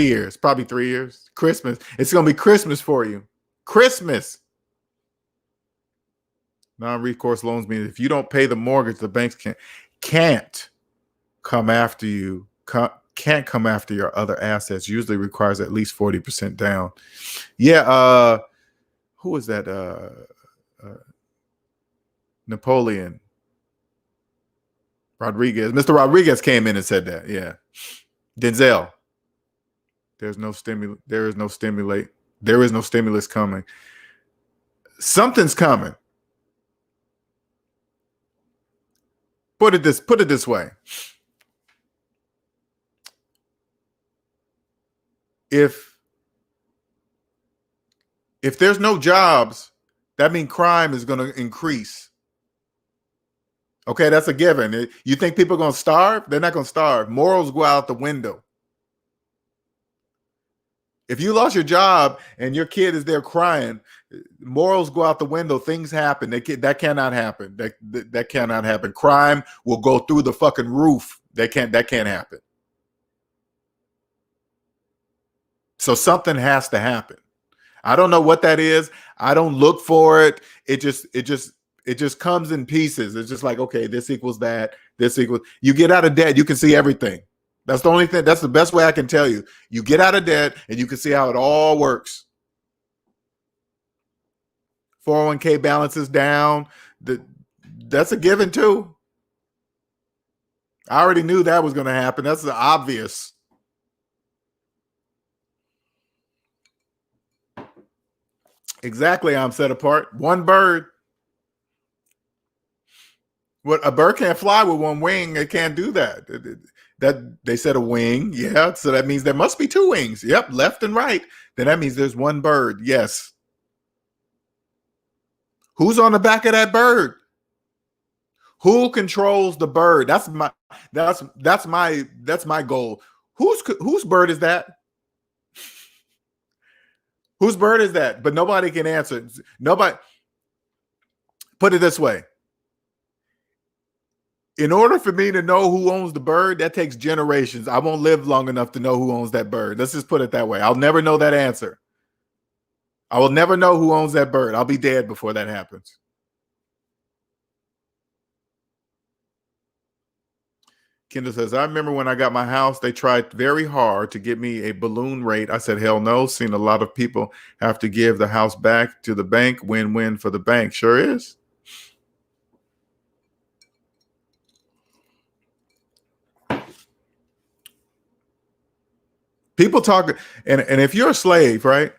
years, probably 3 years. Christmas. It's going to be Christmas for you. Christmas. Non-recourse loans mean if you don't pay the mortgage, the banks can't come after you. can't come after your other assets. Usually requires at least 40% down. Yeah. Who was that? Napoleon Rodriguez. Mr. Rodriguez came in and said that. Yeah. Denzel. There is no stimulus coming. Something's coming. Put it this way. If there's no jobs, that means crime is going to increase. Okay, that's a given. You think people are going to starve? They're not going to starve. Morals go out the window. If you lost your job and your kid is there crying, morals go out the window. Things happen. That cannot happen. That cannot happen. Crime will go through the fucking roof. That can't happen. So something has to happen. I don't know what that is. I don't look for it. It just comes in pieces. It's just like, okay, this equals that. This equals. You get out of debt, you can see everything. That's the only thing. That's the best way I can tell you. You get out of debt and you can see how it all works. 401k balance is down. That's a given too. I already knew that was going to happen. That's the obvious. Exactly. I'm set apart. One bird. What, a bird can't fly with one wing. It can't do that. That they said a wing. Yeah. So that means there must be two wings. Yep. Left and right. Then that means there's one bird. Yes. Who's on the back of that bird? Who controls the bird? That's my goal. Whose bird is that? Whose bird is that? But nobody can answer. Nobody. Put it this way. In order for me to know who owns the bird, that takes generations. I won't live long enough to know who owns that bird. Let's just put it that way. I'll never know that answer. I will never know who owns that bird. I'll be dead before that happens. Kendall says, I remember when I got my house, they tried very hard to get me a balloon rate. I said, hell no. Seen a lot of people have to give the house back to the bank. Win-win for the bank. Sure is. People talk, and if you're a slave, right?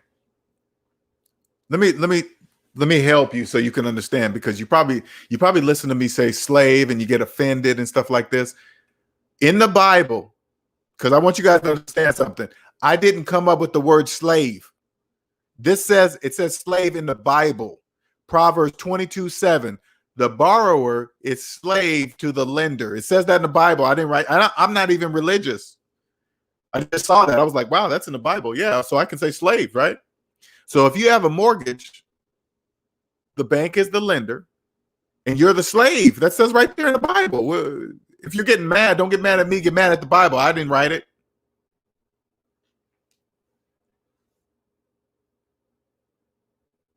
Let me help you so you can understand, because you probably listen to me say slave and you get offended and stuff like this. In the Bible, because I want you guys to understand something. I didn't come up with the word slave. It says slave in the Bible. Proverbs 22:7. The borrower is slave to the lender. It says that in the Bible. I didn't write. I'm not even religious. I just saw that. I was like, wow, that's in the Bible. Yeah, so I can say slave, right? So if you have a mortgage, the bank is the lender, and you're the slave. That says right there in the Bible. If you're getting mad, don't get mad at me. Get mad at the Bible. I didn't write it.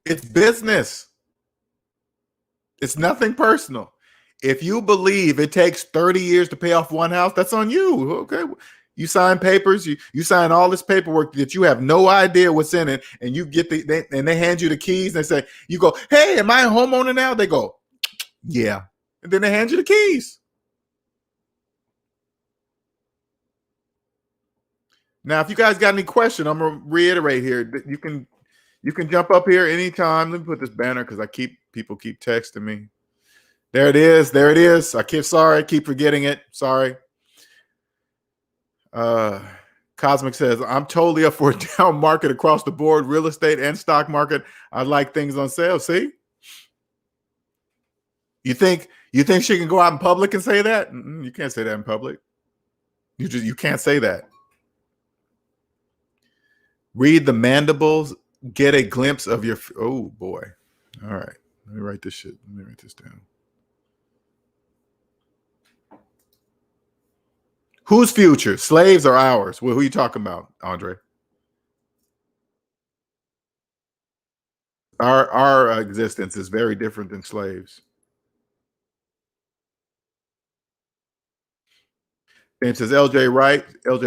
It's business. It's nothing personal. If you believe it takes 30 years to pay off one house, that's on you. Okay. You sign papers, you sign all this paperwork that you have no idea what's in it, and you get and they hand you the keys and they say, you go, hey, am I a homeowner now? They go, yeah. And then they hand you the keys. Now, if you guys got any question, I'm gonna reiterate here. You can jump up here anytime. Let me put this banner because people keep texting me. There it is. There it is. I keep forgetting it. Sorry. Cosmic says, I'm totally up for a down market across the board, real estate and stock market. I like things on sale. See? You think she can go out in public and say that? You can't say that in public. You can't say that. Read the mandibles, get a glimpse of your, oh boy. All right. Let me write this down. Whose future? Slaves or ours? Well, who are you talking about, Andre? Our existence is very different than slaves. James says, LJ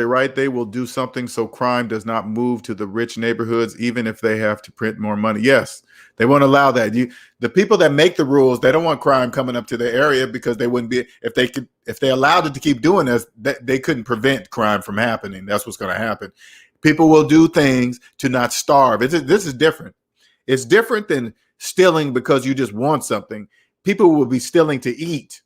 Wright, they will do something so crime does not move to the rich neighborhoods, even if they have to print more money. Yes, they won't allow that. The people that make the rules, they don't want crime coming up to their area because they wouldn't be, if they allowed it to keep doing this, they couldn't prevent crime from happening. That's what's going to happen. People will do things to not starve. This is different. It's different than stealing because you just want something. People will be stealing to eat,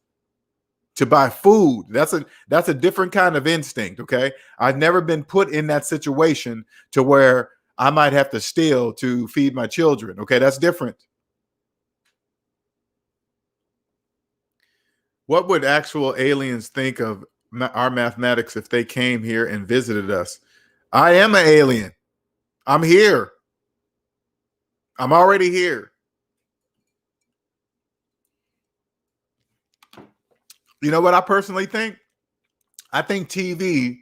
to buy food. That's a different kind of instinct. Okay. I've never been put in that situation to where I might have to steal to feed my children. Okay. That's different. What would actual aliens think of our mathematics if they came here and visited us? I am an alien. I'm here. I'm already here. You know what I personally think? I think TV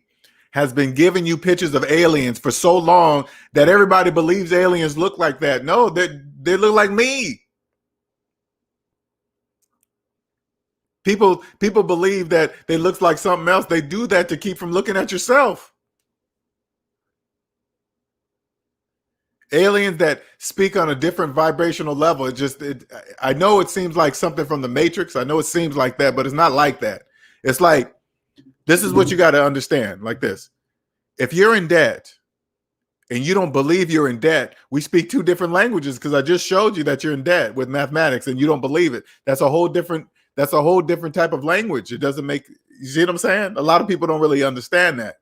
has been giving you pictures of aliens for so long that everybody believes aliens look like that. No, they look like me. People believe that they look like something else. They do that to keep from looking at yourself. Aliens that speak on a different vibrational level. I know it seems like something from the Matrix. I know it seems like that, but it's not like that. It's like, this is what you got to understand, like this. If you're in debt and you don't believe you're in debt, we speak two different languages, because I just showed you that you're in debt with mathematics and you don't believe it. That's a whole different type of language. It doesn't make, you see what I'm saying? A lot of people don't really understand that.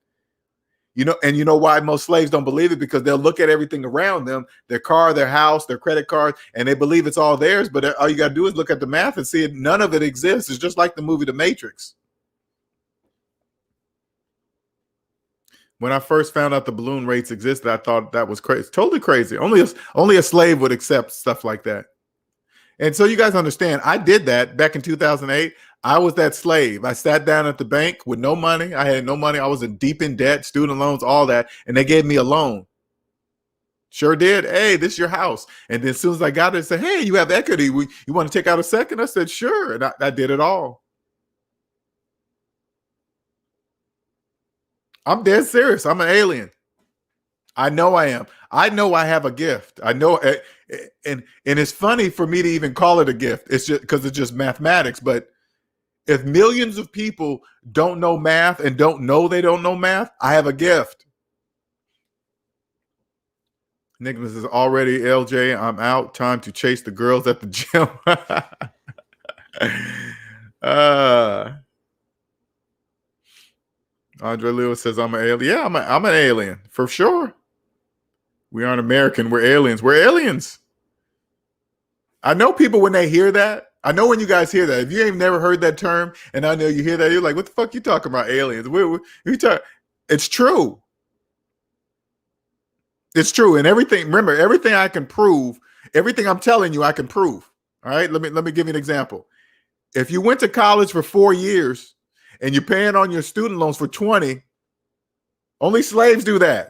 And you know why most slaves don't believe it? Because they'll look at everything around them, their car, their house, their credit card, and they believe it's all theirs. But all you got to do is look at the math and see it. None of it exists. It's just like the movie The Matrix. When I first found out the balloon rates existed, I thought that was crazy. Totally crazy. Only a slave would accept stuff like that. And so you guys understand, I did that back in 2008. I was that slave. I sat down at the bank with no money. I had no money. I was deep in debt, student loans, all that. And they gave me a loan. Sure did. Hey, this is your house. And then as soon as I got it, they said, hey, you have equity. You want to take out a second? I said, sure. And I did it all. I'm dead serious. I'm an alien. I know I am. I know I have a gift. I know, and it's funny for me to even call it a gift. It's just because it's just mathematics. But if millions of people don't know math and don't know they don't know math, I have a gift. Nicholas is already LJ. I'm out. Time to chase the girls at the gym. Andre Lewis says, I'm an alien. Yeah, I'm an alien for sure. We aren't American. We're aliens. We're aliens. I know people when they hear that. I know when you guys hear that. If you ain't never heard that term, and I know you hear that, you're like, what the fuck you talking about, aliens? It's true. It's true. And everything, remember, everything I can prove, everything I'm telling you, I can prove. All right. Let me give you an example. If you went to college for 4 years and you're paying on your student loans for 20, only slaves do that.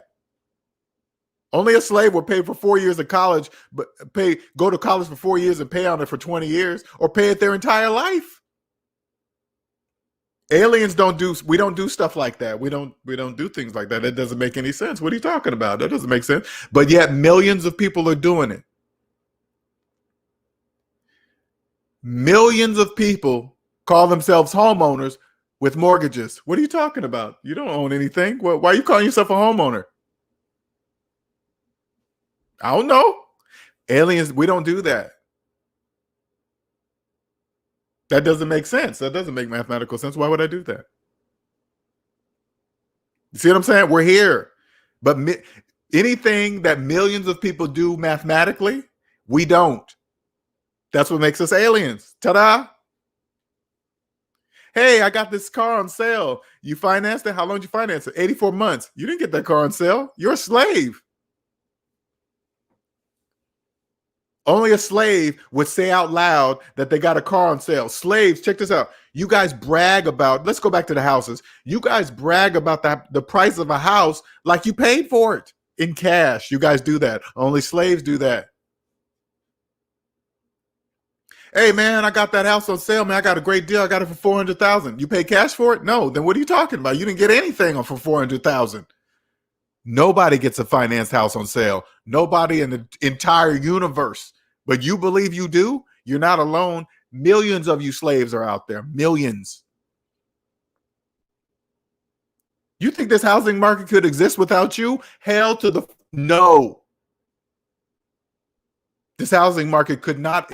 Only a slave would pay for 4 years of college, but go to college for 4 years and pay on it for 20 years, or pay it their entire life. Aliens we don't do stuff like that. We don't do things like that. That doesn't make any sense. What are you talking about? That doesn't make sense. But yet millions of people are doing it. Millions of people call themselves homeowners with mortgages. What are you talking about? You don't own anything. Well, why are you calling yourself a homeowner? I don't know. Aliens, we don't do that. That doesn't make sense. That doesn't make mathematical sense. Why would I do that? You see what I'm saying? We're here. But anything that millions of people do mathematically, we don't. That's what makes us aliens. Ta-da! Hey, I got this car on sale. You financed it? How long did you finance it? 84 months. You didn't get that car on sale. You're a slave. Only a slave would say out loud that they got a car on sale. Slaves, check this out. You guys brag about, let's go back to the houses. You guys brag about the price of a house like you paid for it in cash. You guys do that. Only slaves do that. Hey man, I got that house on sale, man. I got a great deal. I got it for 400,000. You pay cash for it? No. Then what are you talking about? You didn't get anything for 400,000. Nobody gets a financed house on sale. Nobody in the entire universe. But you believe you do? You're not alone. Millions of you slaves are out there. Millions. You think this housing market could exist without you? Hell to the no. This housing market could not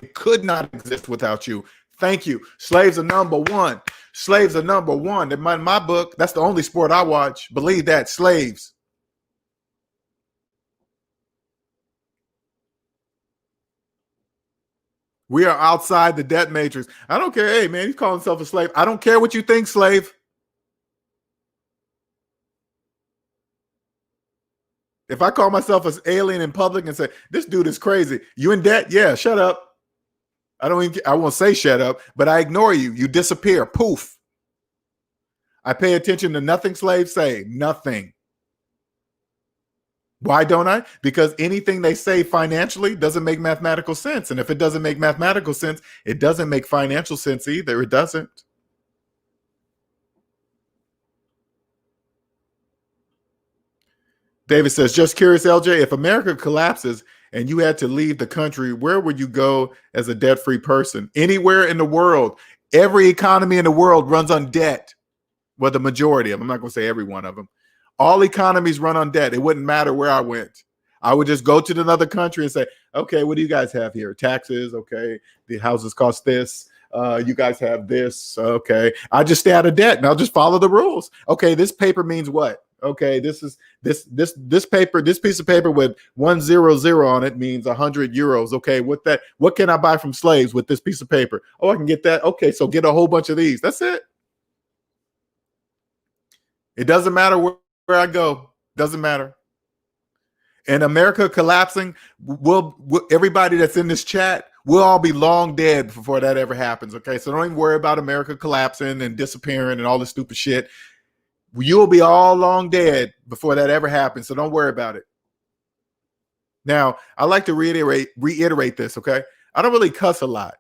exist without you. Thank you. Slaves are number one. Slaves are number one. In my book, that's the only sport I watch. Believe that, slaves. We are outside the debt matrix. I don't care. Hey, man, he's calling himself a slave. I don't care what you think, slave. If I call myself an alien in public and say, this dude is crazy, you in debt? Yeah, shut up. I won't say shut up, but I ignore you. You disappear. Poof. I pay attention to nothing slaves say. Nothing. Why don't I? Because anything they say financially doesn't make mathematical sense. And if it doesn't make mathematical sense, it doesn't make financial sense either. It doesn't. David says, just curious, LJ, if America collapses and you had to leave the country, where would you go as a debt-free person? Anywhere in the world. Every economy in the world runs on debt. Well, the majority of them. I'm not going to say every one of them. All economies run on debt. It wouldn't matter where I went. I would just go to another country and say, okay, what do you guys have here? Taxes, okay. The houses cost this. You guys have this. Okay. I just stay out of debt and I'll just follow the rules. Okay, this paper means what? Okay, this paper, this piece of paper with 100 on it means 100 euros. Okay, what can I buy from slaves with this piece of paper? Oh, I can get that. Okay, so get a whole bunch of these. That's it. It doesn't matter where I go. Doesn't matter. And America collapsing, everybody that's in this chat, we'll all be long dead before that ever happens. Okay, so don't even worry about America collapsing and disappearing and all this stupid shit. You'll be all long dead before that ever happens, so don't worry about it. Now, I like to reiterate this, okay? I don't really cuss a lot,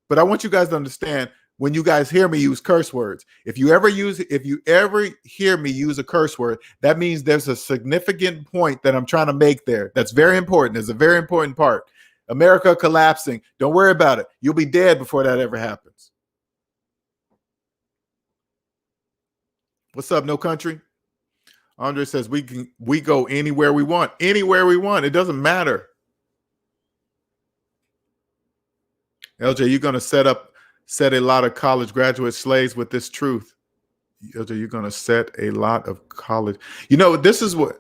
but I want you guys to understand when you guys hear me use curse words. If you ever hear me use a curse word, that means there's a significant point that I'm trying to make there. That's very important. It's a very important part. America collapsing. Don't worry about it. You'll be dead before that ever happens. What's up, No Country? Andre says we go anywhere we want. Anywhere we want. It doesn't matter. LJ, you're going to set a lot of college graduate slaves with this truth. LJ, you're going to set a lot of college. You know, this is what.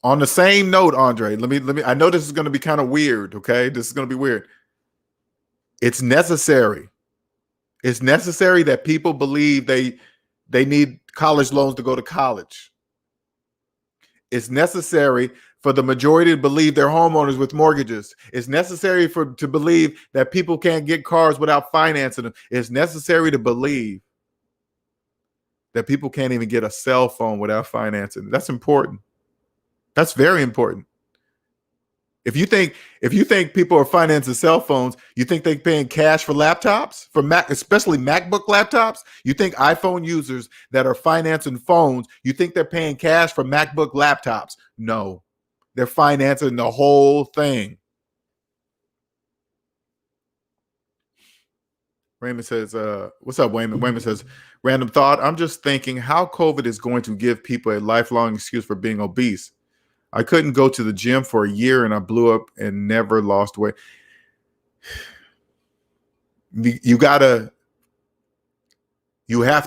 On the same note, Andre, let me. I know this is going to be kind of weird. Okay, this is going to be weird. It's necessary. It's necessary that people believe they need college loans to go to college. It's necessary for the majority to believe they're homeowners with mortgages. It's necessary to believe that people can't get cars without financing them. It's necessary to believe that people can't even get a cell phone without financing. That's important. That's very important. If you think people are financing cell phones, you think they're paying cash for laptops, for Mac, especially MacBook laptops? You think iPhone users that are financing phones, you think they're paying cash for MacBook laptops? No, they're financing the whole thing. Raymond says, what's up, Wayman? Wayman says, random thought. I'm just thinking how COVID is going to give people a lifelong excuse for being obese. I couldn't go to the gym for a year and I blew up and never lost weight. You have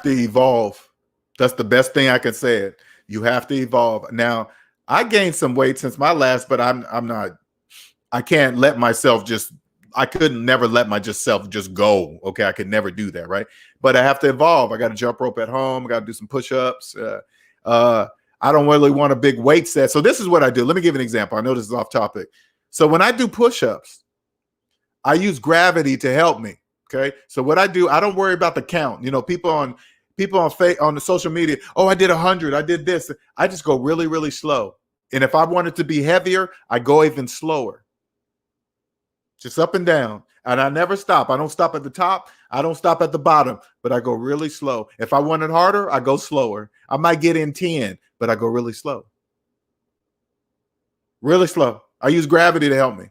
to evolve. That's the best thing I can say it. You have to evolve. Now, I gained some weight since my last, but I can't let myself I couldn't never let myself just go. Okay. I could never do that. Right. But I have to evolve. I got to jump rope at home. I got to do some push-ups. I don't really want a big weight set. So this is what I do. Let me give you an example. I know this is off topic. So when I do push-ups, I use gravity to help me. Okay. So what I do, I don't worry about the count. You know, people on the social media, oh, I did 100. I did this. I just go really, really slow. And if I want it to be heavier, I go even slower. just up and down. And I never stop. I don't stop at the top. I don't stop at the bottom, but I go really slow. If I want it harder, I go slower. I might get in 10, but I go really slow. Really slow. I use gravity to help me.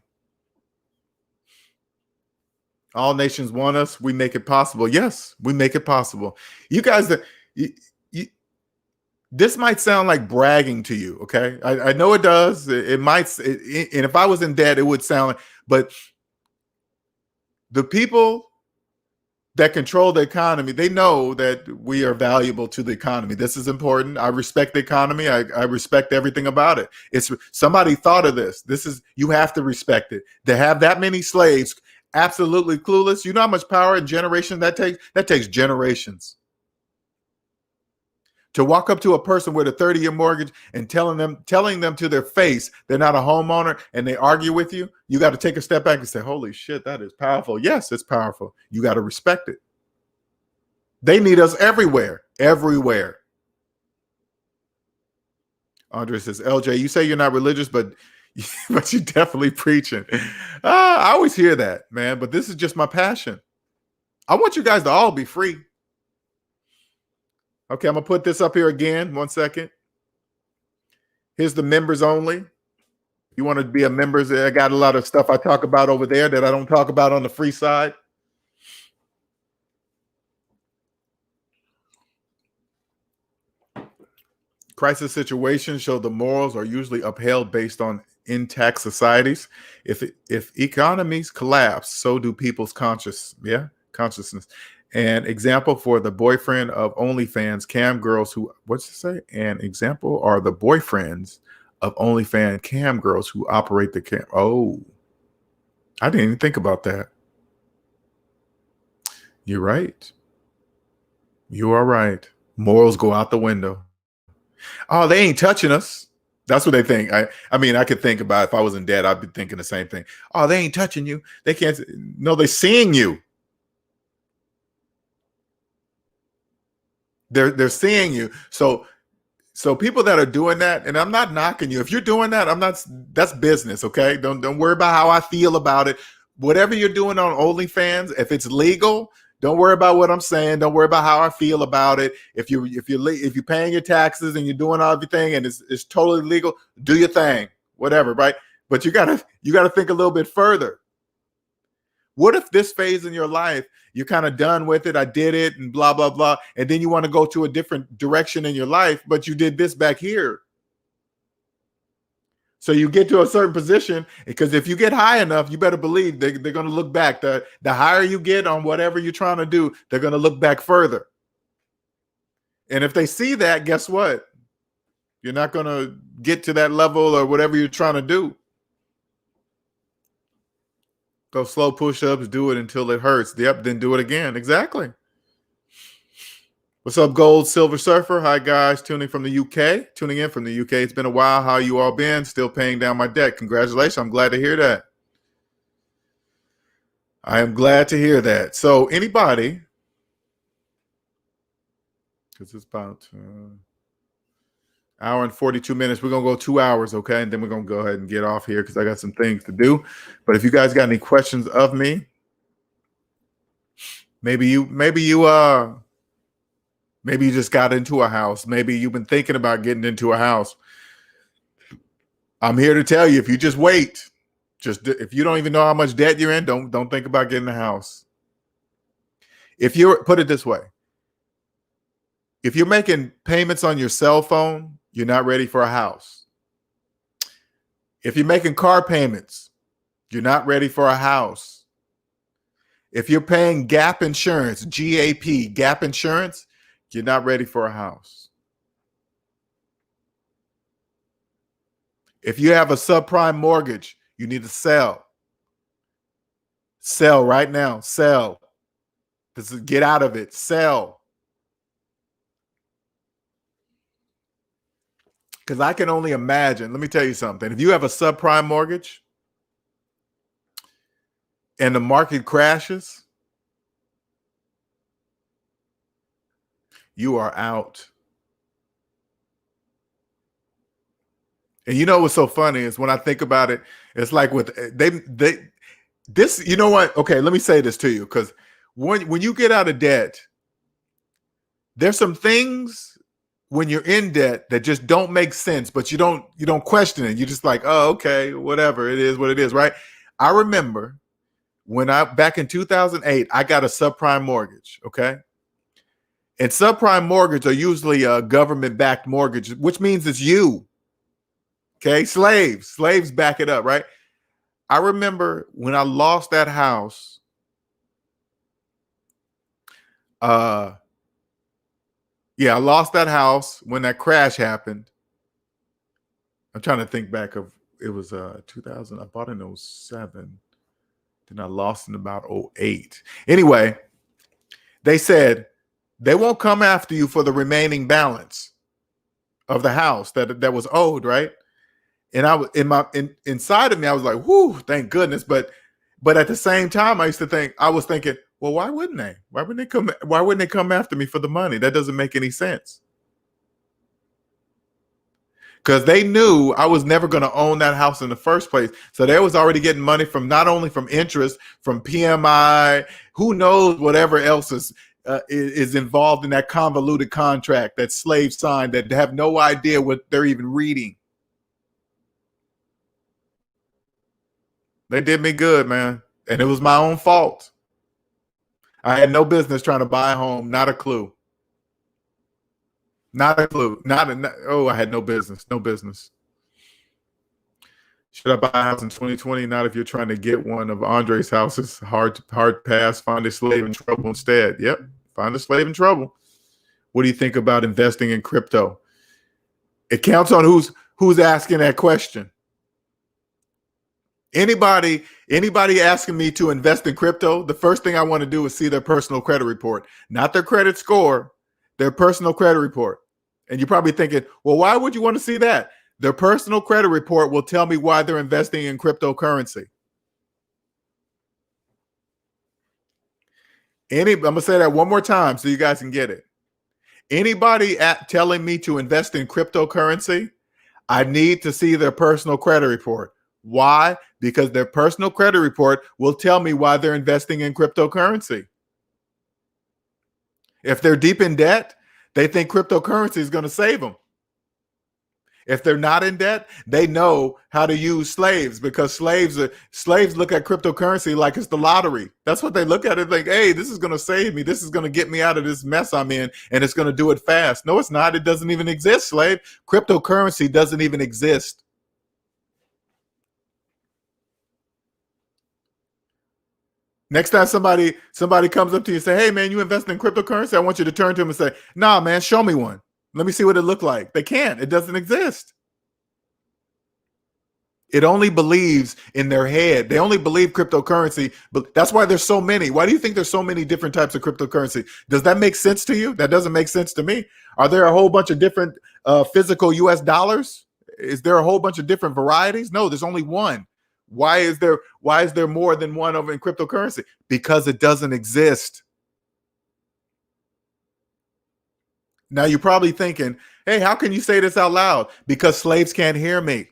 All nations want us. We make it possible. Yes, we make it possible. You guys, this might sound like bragging to you, okay? I know it does. It might, and if I was in debt, it would sound like, but the people that control the economy, they know that we are valuable to the economy. This is important. I respect the economy. I respect everything about it. It's somebody thought of this. You have to respect it. To have that many slaves, absolutely clueless. You know how much power and generation that takes? That takes generations. To walk up to a person with a 30-year mortgage and telling them to their face they're not a homeowner and they argue with you, you got to take a step back and say, holy shit, that is powerful. Yes, it's powerful. You got to respect it. They need us everywhere, everywhere. Andre says, LJ, you say you're not religious, but you're definitely preaching. I always hear that, man, but this is just my passion. I want you guys to all be free. Okay, I'm going to put this up here again. 1 second. Here's the members only. You want to be a member? I got a lot of stuff I talk about over there that I don't talk about on the free side. Crisis situations show the morals are usually upheld based on intact societies. If economies collapse, so do people's consciousness. An example for the boyfriend of OnlyFans cam girls who, what's it say? An example are the boyfriends of OnlyFans cam girls who operate the cam. Oh, I didn't even think about that. You're right. You are right. Morals go out the window. Oh, they ain't touching us. That's what they think. I mean, I could think about if I was in debt, I'd be thinking the same thing. Oh, they ain't touching you. They can't. No, they're seeing you. They're seeing you. So people that are doing that, and I'm not knocking you. If you're doing that, that's business, okay? Don't worry about how I feel about it. Whatever you're doing on OnlyFans, if it's legal, don't worry about what I'm saying. Don't worry about how I feel about it. If you're paying your taxes and you're doing everything and it's totally legal, do your thing. Whatever, right? But you gotta think a little bit further. What if this phase in your life, you're kind of done with it, I did it, and blah, blah, blah, and then you want to go to a different direction in your life, but you did this back here. So you get to a certain position, because if you get high enough, you better believe they're going to look back. The higher you get on whatever you're trying to do, they're going to look back further. And if they see that, guess what? You're not going to get to that level or whatever you're trying to do. Go slow push-ups, do it until it hurts. Yep, then do it again. Exactly. What's up, Gold Silver Surfer? Hi, guys. Tuning in from the UK. It's been a while. How you all been? Still paying down my debt. Congratulations. I'm glad to hear that. I am glad to hear that. So anybody, because it's about hour and 42 minutes. We're going to go 2 hours, okay? And then we're going to go ahead and get off here because I got some things to do. But if you guys got any questions of me, maybe you just got into a house. Maybe you've been thinking about getting into a house. I'm here to tell you, if you just wait, if you don't even know how much debt you're in, don't think about getting a house. Put it this way. If you're making payments on your cell phone, you're not ready for a house. If you're making car payments, you're not ready for a house. If you're paying GAP insurance, GAP, GAP insurance, you're not ready for a house. If you have a subprime mortgage, you need to sell. Sell right now. Sell. Get out of it. Sell. Because I can only imagine. Let me tell you something. If you have a subprime mortgage and the market crashes, you are out. And you know what's so funny is when I think about it, it's like with This, you know what? Okay, let me say this to you, because when you get out of debt, there's some things when you're in debt that just don't make sense, but you don't question it. You're just like, oh, okay, whatever. It is what it is, right? I remember when back in 2008, I got a subprime mortgage, okay? And subprime mortgage are usually a government-backed mortgage, which means it's you, okay? Slaves back it up, right? I remember when I lost that house, I lost that house when that crash happened. I'm trying to think back of, it was 2000. I bought in 07. Then I lost in about 08. Anyway, they said they won't come after you for the remaining balance of the house that was owed, right? And I was inside of me, I was like, whoo, thank goodness. But at the same time, I was thinking, well, why wouldn't they? Why wouldn't they come after me for the money? That doesn't make any sense. Because they knew I was never going to own that house in the first place. So they was already getting money from, not only from interest, from PMI, who knows whatever else is involved in that convoluted contract that slaves signed that have no idea what they're even reading. They did me good, man. And it was my own fault. I had no business trying to buy a home. Not a clue. Not a clue. I had no business. No business. Should I buy a house in 2020? Not if you're trying to get one of Andre's houses. Hard pass. Find a slave in trouble instead. Yep. Find a slave in trouble. What do you think about investing in crypto? It counts on who's asking that question. Anybody asking me to invest in crypto, the first thing I want to do is see their personal credit report, not their credit score, their personal credit report. And you're probably thinking, well, why would you want to see that? Their personal credit report will tell me why they're investing in cryptocurrency. I'm going to say that one more time so you guys can get it. Anybody telling me to invest in cryptocurrency, I need to see their personal credit report. Why? Because their personal credit report will tell me why they're investing in cryptocurrency. If they're deep in debt, they think cryptocurrency is going to save them. If they're not in debt, they know how to use slaves, because slaves look at cryptocurrency like it's the lottery. That's what they look at it like, hey, this is going to save me. This is going to get me out of this mess I'm in, and it's going to do it fast. No, it's not. It doesn't even exist, slave. Cryptocurrency doesn't even exist. Next time somebody comes up to you and say, hey, man, you invest in cryptocurrency? I want you to turn to them and say, nah, man, show me one. Let me see what it looked like. They can't. It doesn't exist. It only believes in their head. They only believe cryptocurrency. But that's why there's so many. Why do you think there's so many different types of cryptocurrency? Does that make sense to you? That doesn't make sense to me. Are there a whole bunch of different physical US dollars? Is there a whole bunch of different varieties? No, there's only one. Why is there more than one of in cryptocurrency? Because it doesn't exist. Now you're probably thinking, hey, how can you say this out loud? Because slaves can't hear me.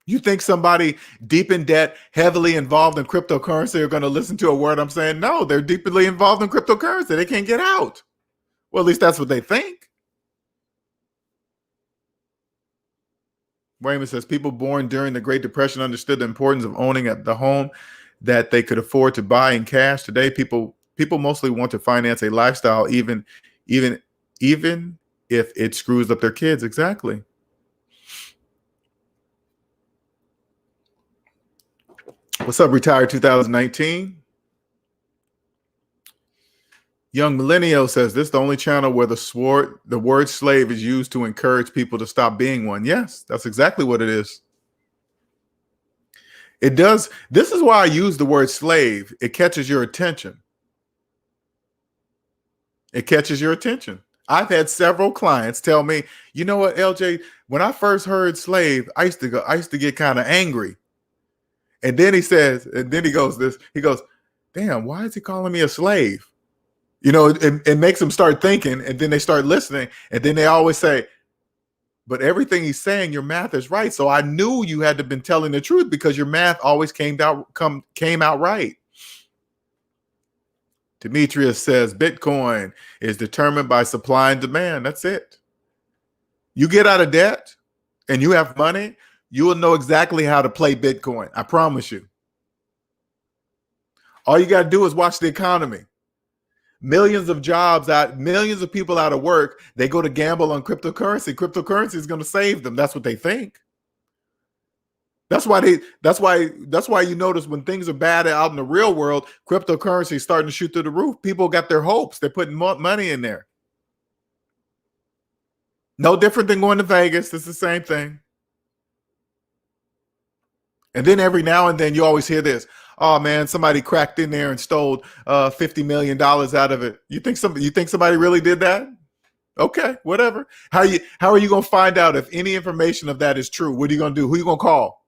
You think somebody deep in debt, heavily involved in cryptocurrency are going to listen to a word I'm saying? No, they're deeply involved in cryptocurrency. They can't get out. Well, at least that's what they think. Raymond says, people born during the Great Depression understood the importance of owning the home that they could afford to buy in cash. Today, people mostly want to finance a lifestyle, even if it screws up their kids. Exactly. What's up, Retired 2019? Young Millennial says, this is the only channel where the word slave is used to encourage people to stop being one. Yes, that's exactly what it is. It does. This is why I use the word slave. It catches your attention. It catches your attention. I've had several clients tell me, you know what, LJ, when I first heard slave, I used to get kind of angry. And then he goes, damn, why is he calling me a slave? You know, it makes them start thinking, and then they start listening, and then they always say, But everything he's saying, your math is right. So I knew you had to have been telling the truth because your math always came out right. Demetrius says Bitcoin is determined by supply and demand. That's it. You get out of debt and you have money, you will know exactly how to play Bitcoin. I promise you. All you got to do is watch the economy. Millions of jobs out, millions of people out of work, they go to gamble on cryptocurrency. Cryptocurrency is going to save them. That's what they think. That's why you notice when things are bad out in the real world, cryptocurrency is starting to shoot through the roof. People got their hopes. They're putting more money in there. No different than going to Vegas. It's the same thing. And then every now and then you always hear this. Oh man, somebody cracked in there and stole $50 million out of it. You think somebody really did that? Okay, whatever. How are you gonna find out if any information of that is true? What are you gonna do? Who are you gonna call?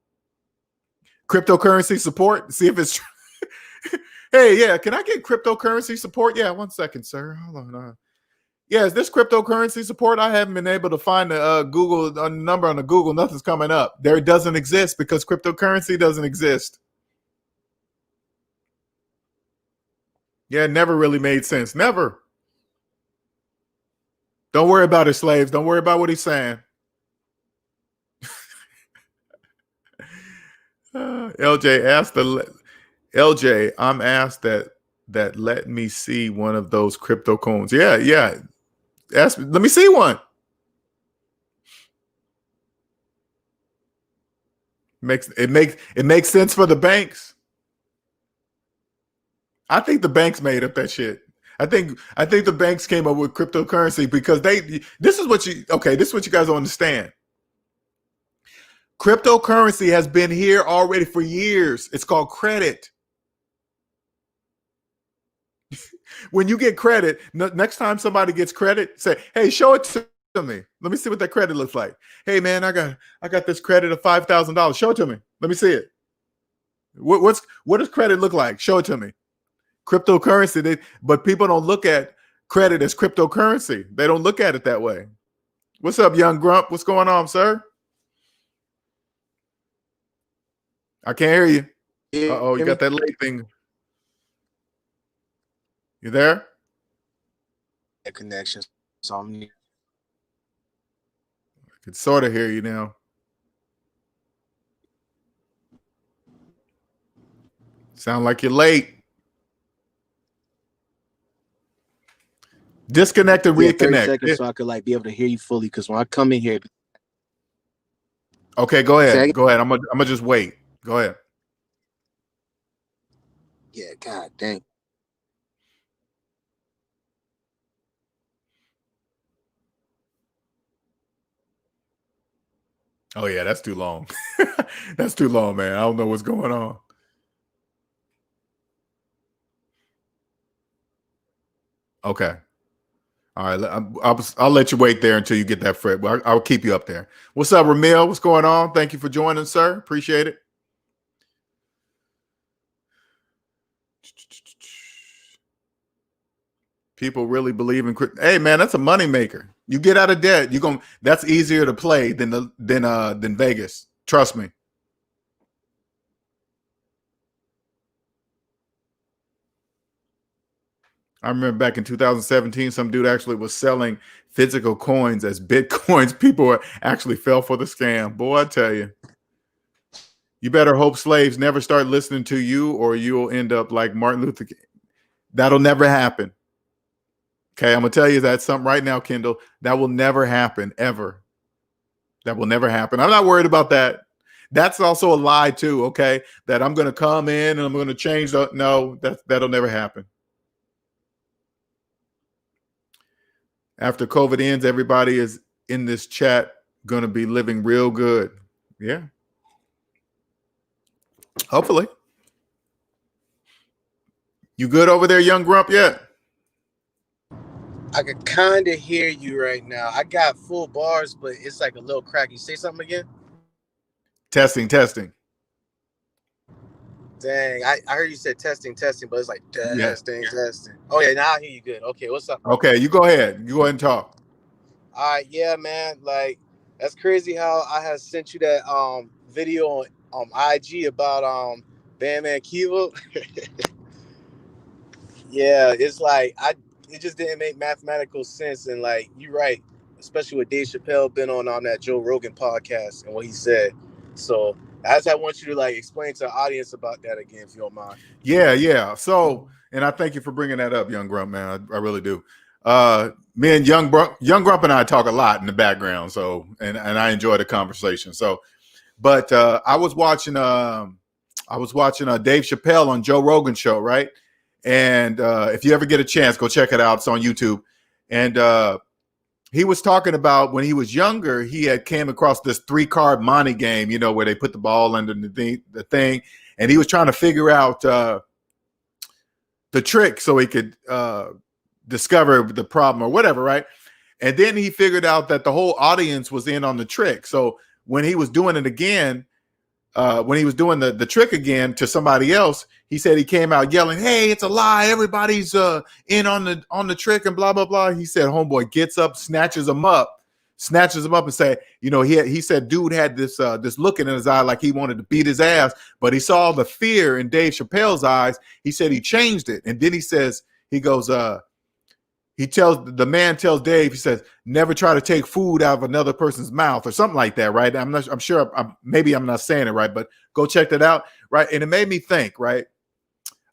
Cryptocurrency support? See if it's true. Hey, yeah, can I get cryptocurrency support? Yeah, 1 second, sir. Hold on. Yeah, is this cryptocurrency support? I haven't been able to find a Google number on the Google. Nothing's coming up. There it doesn't exist because cryptocurrency doesn't exist. Yeah, it never really made sense. Never. Don't worry about it, slaves. Don't worry about what he's saying. LJ, I'm asked that let me see one of those crypto coins. Yeah. Let me see one. It makes sense for the banks. I think the banks made up that shit. I think the banks came up with cryptocurrency because this is what you guys don't understand. Cryptocurrency has been here already for years. It's called credit. When you get credit, next time somebody gets credit, say, hey, show it to me. Let me see what that credit looks like. Hey man, I got this credit of $5,000. Show it to me. Let me see it. What does credit look like? Show it to me. Cryptocurrency, but people don't look at credit as cryptocurrency. They don't look at it that way. What's up, young grump? What's going on, sir? I can't hear you. Uh-oh, you got that late thing. You there? Connection. So I can sort of hear you now. Sound like you're late. Disconnect and reconnect. 30 seconds so I could be able to hear you fully. Because when I come in here, okay, go ahead. Go ahead. I'm gonna just wait. Go ahead. Yeah, god dang. Oh yeah, that's too long. That's too long, man. I don't know what's going on. Okay. All right. I'll let you wait there until you get that fret. But I'll keep you up there. What's up, Ramil? What's going on? Thank you for joining, sir. Appreciate it. People really believe in crypto. Hey, man, that's a moneymaker. You get out of debt, that's easier to play than Vegas. Trust me. I remember back in 2017, some dude actually was selling physical coins as Bitcoins. People actually fell for the scam. Boy, I tell you. You better hope slaves never start listening to you or you'll end up like Martin Luther King. That'll never happen. Okay, I'm going to tell you that something right now, Kendall. That will never happen, ever. That will never happen. I'm not worried about that. That's also a lie too, okay? That I'm going to come in and I'm going to change. No, that'll never happen. After COVID ends, everybody is in this chat going to be living real good. Yeah. Hopefully. You good over there, young grump, yet? I can kind of hear you right now. I got full bars, but it's like a little cracky. Say something again? Testing. Dang, I heard you said testing, but it's like testing. Oh, yeah, now I hear you good. Okay, what's up? Okay, you go ahead. You go ahead and talk. All right, yeah, man. Like, That's crazy how I had sent you that video on IG about Bam and Kivo. Yeah, it's like it just didn't make mathematical sense. And like you're right, especially with Dave Chappelle been on that Joe Rogan podcast and what he said. So as I want you to like explain to the audience about that again, if you don't mind. Yeah. So, and I thank you for bringing that up, Young Grump, man. I really do. Me and Young Grump and I talk a lot in the background. So, and I enjoy the conversation. So, but I was watching Dave Chappelle on Joe Rogan show, right? And if you ever get a chance, go check it out. It's on YouTube. And he was talking about when he was younger, he had came across this 3-card money game, you know, where they put the ball under the thing, and he was trying to figure out the trick so he could discover the problem or whatever, right? And then he figured out that the whole audience was in on the trick. So when he was doing it again, when he was doing the trick again to somebody else, he said he came out yelling, "Hey, it's a lie! Everybody's in on the trick and blah blah blah." He said, "Homeboy gets up, snatches him up, and say, you know, he said, dude had this look in his eye like he wanted to beat his ass, but he saw the fear in Dave Chappelle's eyes. He said he changed it, and then he goes, the man tells Dave, he says, never try to take food out of another person's mouth or something like that, right? I'm sure maybe I'm not saying it right, but go check that out, right? And it made me think, right?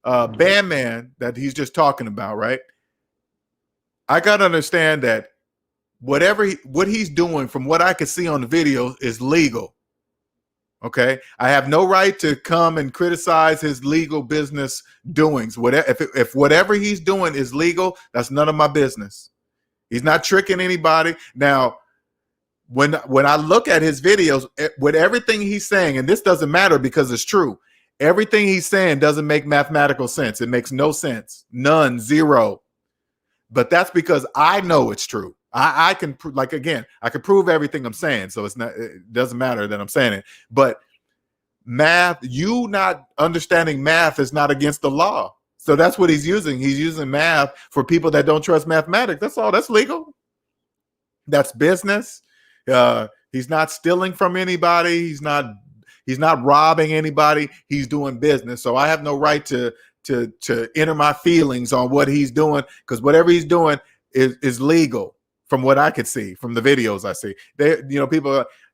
Bam Man that he's just talking about, right? I got to understand that what he's doing from what I could see on the video is legal. Okay, I have no right to come and criticize his legal business doings. If whatever he's doing is legal, that's none of my business. He's not tricking anybody. Now, when I look at his videos, with everything he's saying, and this doesn't matter because it's true, everything he's saying doesn't make mathematical sense. It makes no sense. None, zero. But that's because I know it's true. I can I can prove everything I'm saying, so it doesn't matter that I'm saying it. But math, you not understanding math is not against the law. So that's what he's using. He's using math for people that don't trust mathematics. That's all. That's legal. That's business. He's not stealing from anybody. He's not robbing anybody. He's doing business. So I have no right to enter my feelings on what he's doing, because whatever he's doing is legal. From what I could see from the videos I see,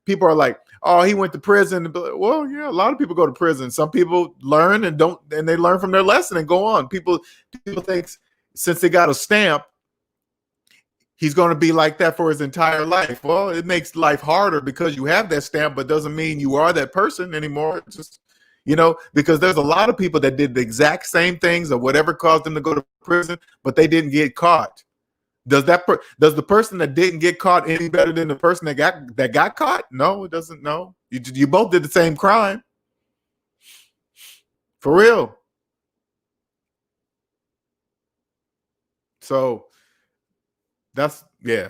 people are like, "Oh, he went to prison." Well, yeah, a lot of people go to prison. Some people learn and they learn from their lesson and go on. People think since they got a stamp, he's going to be like that for his entire life. Well, it makes life harder because you have that stamp, but doesn't mean you are that person anymore. It's just, because there's a lot of people that did the exact same things or whatever caused them to go to prison, but they didn't get caught. Does the person that didn't get caught any better than the person that got caught? No, it doesn't. No, you both did the same crime. For real. So that's, yeah.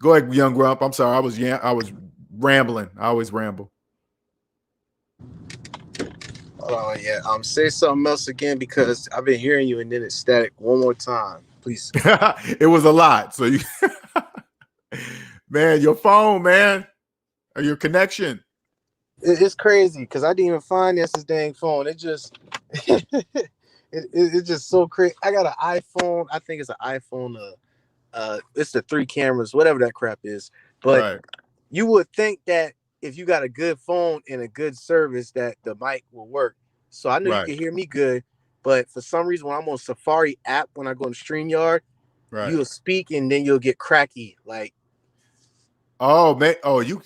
Go ahead, Young Grump. I'm sorry. I was rambling. I always ramble. Oh yeah. Say something else again because I've been hearing you and then it's static. One more time, please. It was a lot. So you, man, your phone, man, or your connection. It's crazy because I didn't even finance this dang phone. It just, it's just so crazy. I got an iPhone. I think it's an iPhone. It's the 3 cameras, whatever that crap is. But Right. You would think that if you got a good phone and a good service, that the mic will work. So I know Right. you can hear me good, but for some reason, when I'm on Safari app, when I go on StreamYard, Right. you'll speak and then you'll get cracky. Like, oh man, you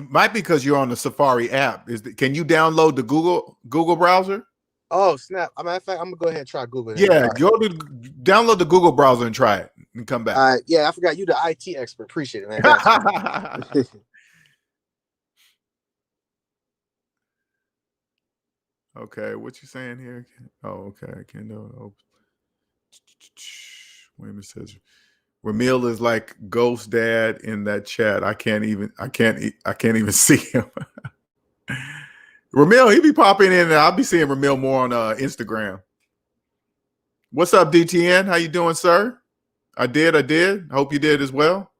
might because you're on the Safari app. Can you download the Google browser? oh snap! As a matter of fact, I'm gonna go ahead and try Google. Yeah, download the Google browser and try it and come back. Yeah, I forgot you the IT expert. Appreciate it, man. Okay, what you saying here? Oh, okay. Wayman says Ramil is like Ghost Dad in that chat. I can't even see him. Ramil, he be popping in, and I'll be seeing Ramil more on Instagram. What's up, DTN? How you doing, sir? I did. Hope you did as well.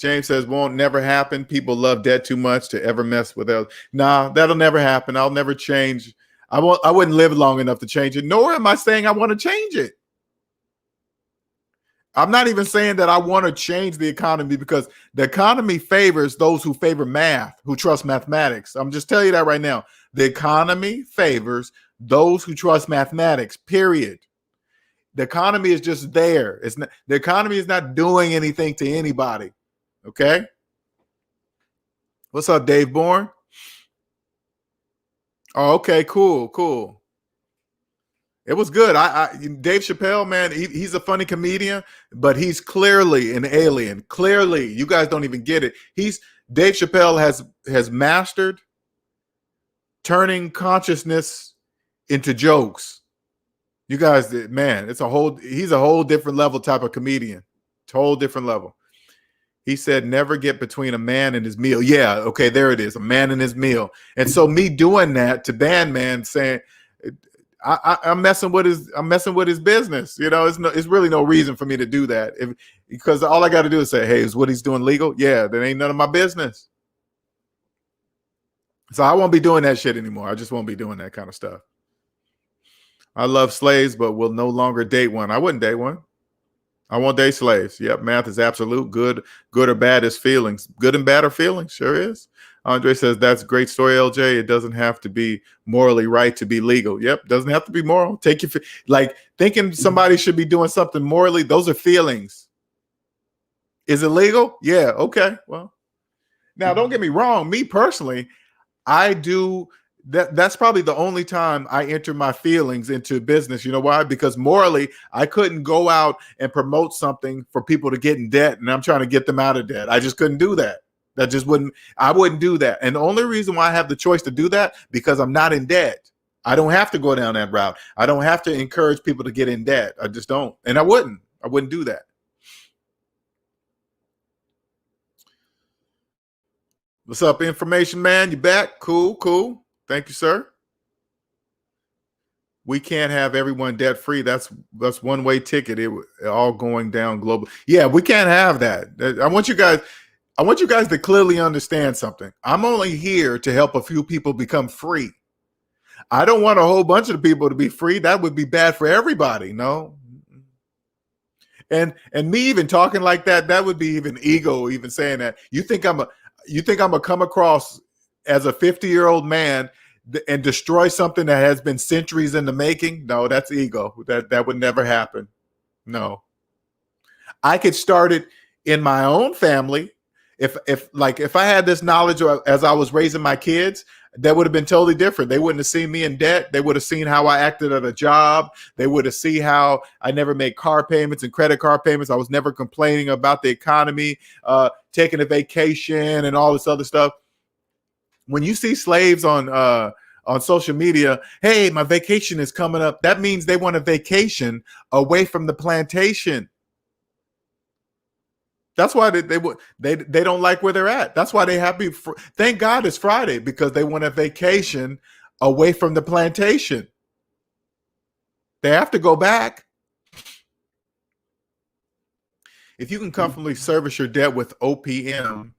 James says, won't never happen. People love debt too much to ever mess with it. Nah, that'll never happen. I'll never change. I wouldn't live long enough to change it, nor am I saying I want to change it. I'm not even saying that I want to change the economy, because the economy favors those who favor math, who trust mathematics. I'm just telling you that right now. The economy favors those who trust mathematics, period. The economy is just there. The economy is not doing anything to anybody. Okay. What's up, Dave Bourne? Oh, okay, cool. It was good. Dave Chappelle, man, he's a funny comedian, but he's clearly an alien. Clearly, you guys don't even get it. Dave Chappelle has mastered turning consciousness into jokes. You guys, man, he's a whole different level type of comedian. It's a whole different level. He said, never get between a man and his meal. Yeah, okay, there it is, a man and his meal. And so me doing that to Bandman, saying, I'm messing with his business. You know, it's really no reason for me to do that. Because all I got to do is say, hey, is what he's doing legal? Yeah, that ain't none of my business. So I won't be doing that shit anymore. I just won't be doing that kind of stuff. I love slaves, but will no longer date one. I wouldn't date one. I won't date slaves. Yep, math is absolute. Good or bad is feelings. Good and bad are feelings. Sure is. Andre says, that's a great story, LJ. It doesn't have to be morally right to be legal. Yep, doesn't have to be moral. Like thinking somebody should be doing something morally, those are feelings. Is it legal? Yeah, okay. Well, now don't get me wrong. Me personally, I do that's probably the only time I enter my feelings into business. You know why? Because morally, I couldn't go out and promote something for people to get in debt, and I'm trying to get them out of debt. I just couldn't do that. I wouldn't do that. And the only reason why I have the choice to do that, because I'm not in debt. I don't have to go down that route. I don't have to encourage people to get in debt. I just don't. And I wouldn't do that. What's up, Information Man? You back? Cool. Thank you, sir. We can't have everyone debt free. That's one way ticket. It all going down global. Yeah, we can't have that. I want you guys to clearly understand something. I'm only here to help a few people become free. I don't want a whole bunch of people to be free. That would be bad for everybody. No. And me even talking like that would be even ego, even saying that. You think I'm gonna come across as a 50-year-old man and destroy something that has been centuries in the making? No, that's ego. That would never happen. No. I could start it in my own family. If I had this knowledge as I was raising my kids, that would have been totally different. They wouldn't have seen me in debt. They would have seen how I acted at a job. They would have seen how I never made car payments and credit card payments. I was never complaining about the economy, taking a vacation and all this other stuff. When you see slaves on social media, hey, my vacation is coming up, that means they want a vacation away from the plantation. That's why they don't like where they're at. That's why they happy. Thank God it's Friday, because they want a vacation away from the plantation. They have to go back. If you can comfortably service your debt with OPM,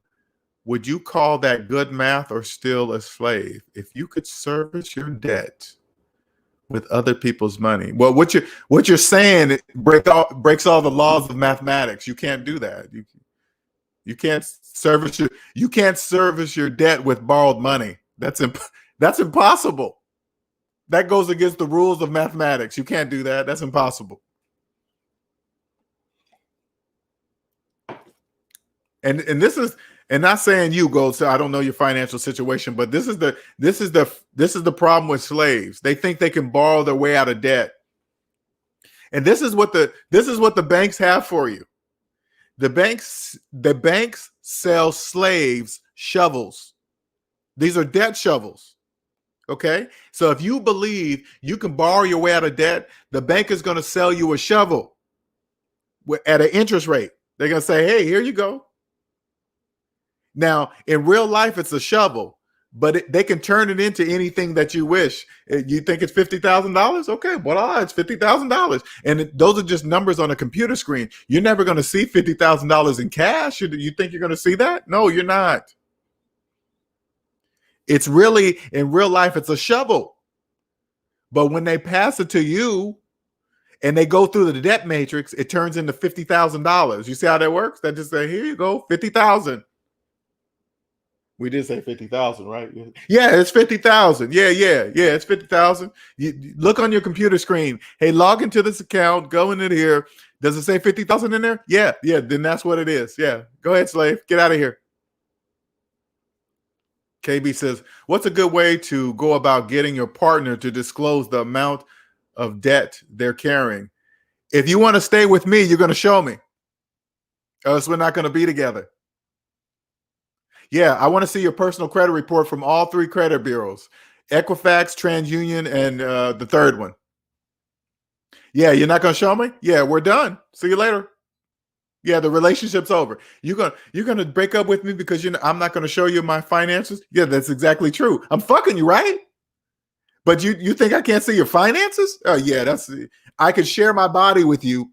would you call that good math or still a slave? If you could service your debt with other people's money. Well, what you're saying breaks all the laws of mathematics. You can't do that. You can't service your debt with borrowed money. That's impossible. That goes against the rules of mathematics. You can't do that. That's impossible. And this is, and not saying you go, so I don't know your financial situation, but this is the problem with slaves. They think they can borrow their way out of debt. And this is what the banks have for you. The banks sell slaves shovels. These are debt shovels. Okay? So if you believe you can borrow your way out of debt, the bank is going to sell you a shovel at an interest rate. They're going to say, hey, here you go. Now, in real life, it's a shovel, but they can turn it into anything that you wish. You think it's $50,000? Okay, well, it's $50,000, and those are just numbers on a computer screen. You're never going to see $50,000 in cash. You think you're going to see that? No, you're not. It's really, in real life, it's a shovel. But when they pass it to you and they go through the debt matrix, it turns into $50,000. You see how that works? That just say, here you go, 50,000. We did say 50,000, right? Yeah, it's 50,000. Yeah, it's 50,000. You look on your computer screen. Hey, log into this account. Go into here. Does it say 50,000 in there? Yeah. Then that's what it is. Yeah. Go ahead, slave. Get out of here. KB says, what's a good way to go about getting your partner to disclose the amount of debt they're carrying? If you want to stay with me, you're going to show me. Or else we're not going to be together. Yeah, I want to see your personal credit report from all three credit bureaus, Equifax, TransUnion, and the third one. Yeah, you're not going to show me? Yeah, we're done. See you later. Yeah, the relationship's over. You're gonna break up with me because I'm not going to show you my finances? Yeah, that's exactly true. I'm fucking you, right? But you think I can't see your finances? Oh yeah, I could share my body with you,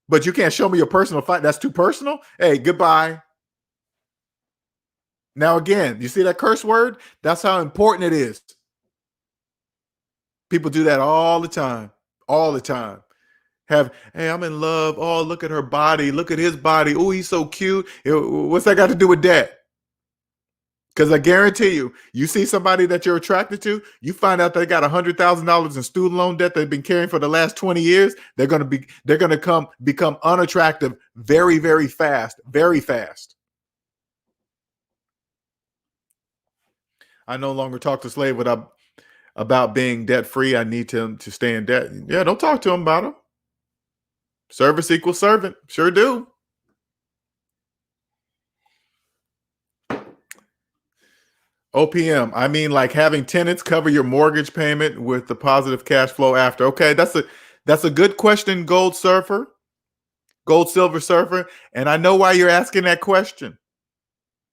but you can't show me your personal that's too personal. Hey, goodbye. Now again, you see that curse word? That's how important it is. People do that all the time. All the time. Hey, I'm in love. Oh, look at her body. Look at his body. Oh, he's so cute. What's that got to do with debt? Because I guarantee you see somebody that you're attracted to, you find out they got $100,000 in student loan debt they've been carrying for the last 20 years. They're going to become unattractive very, very fast. Very fast. I no longer talk to slave about being debt free. I need him to stay in debt. Yeah, don't talk to him about him. Service equals servant. Sure do. OPM, I mean, like having tenants cover your mortgage payment with the positive cash flow after. Okay, that's a good question, Gold Silver Surfer, and I know why you're asking that question.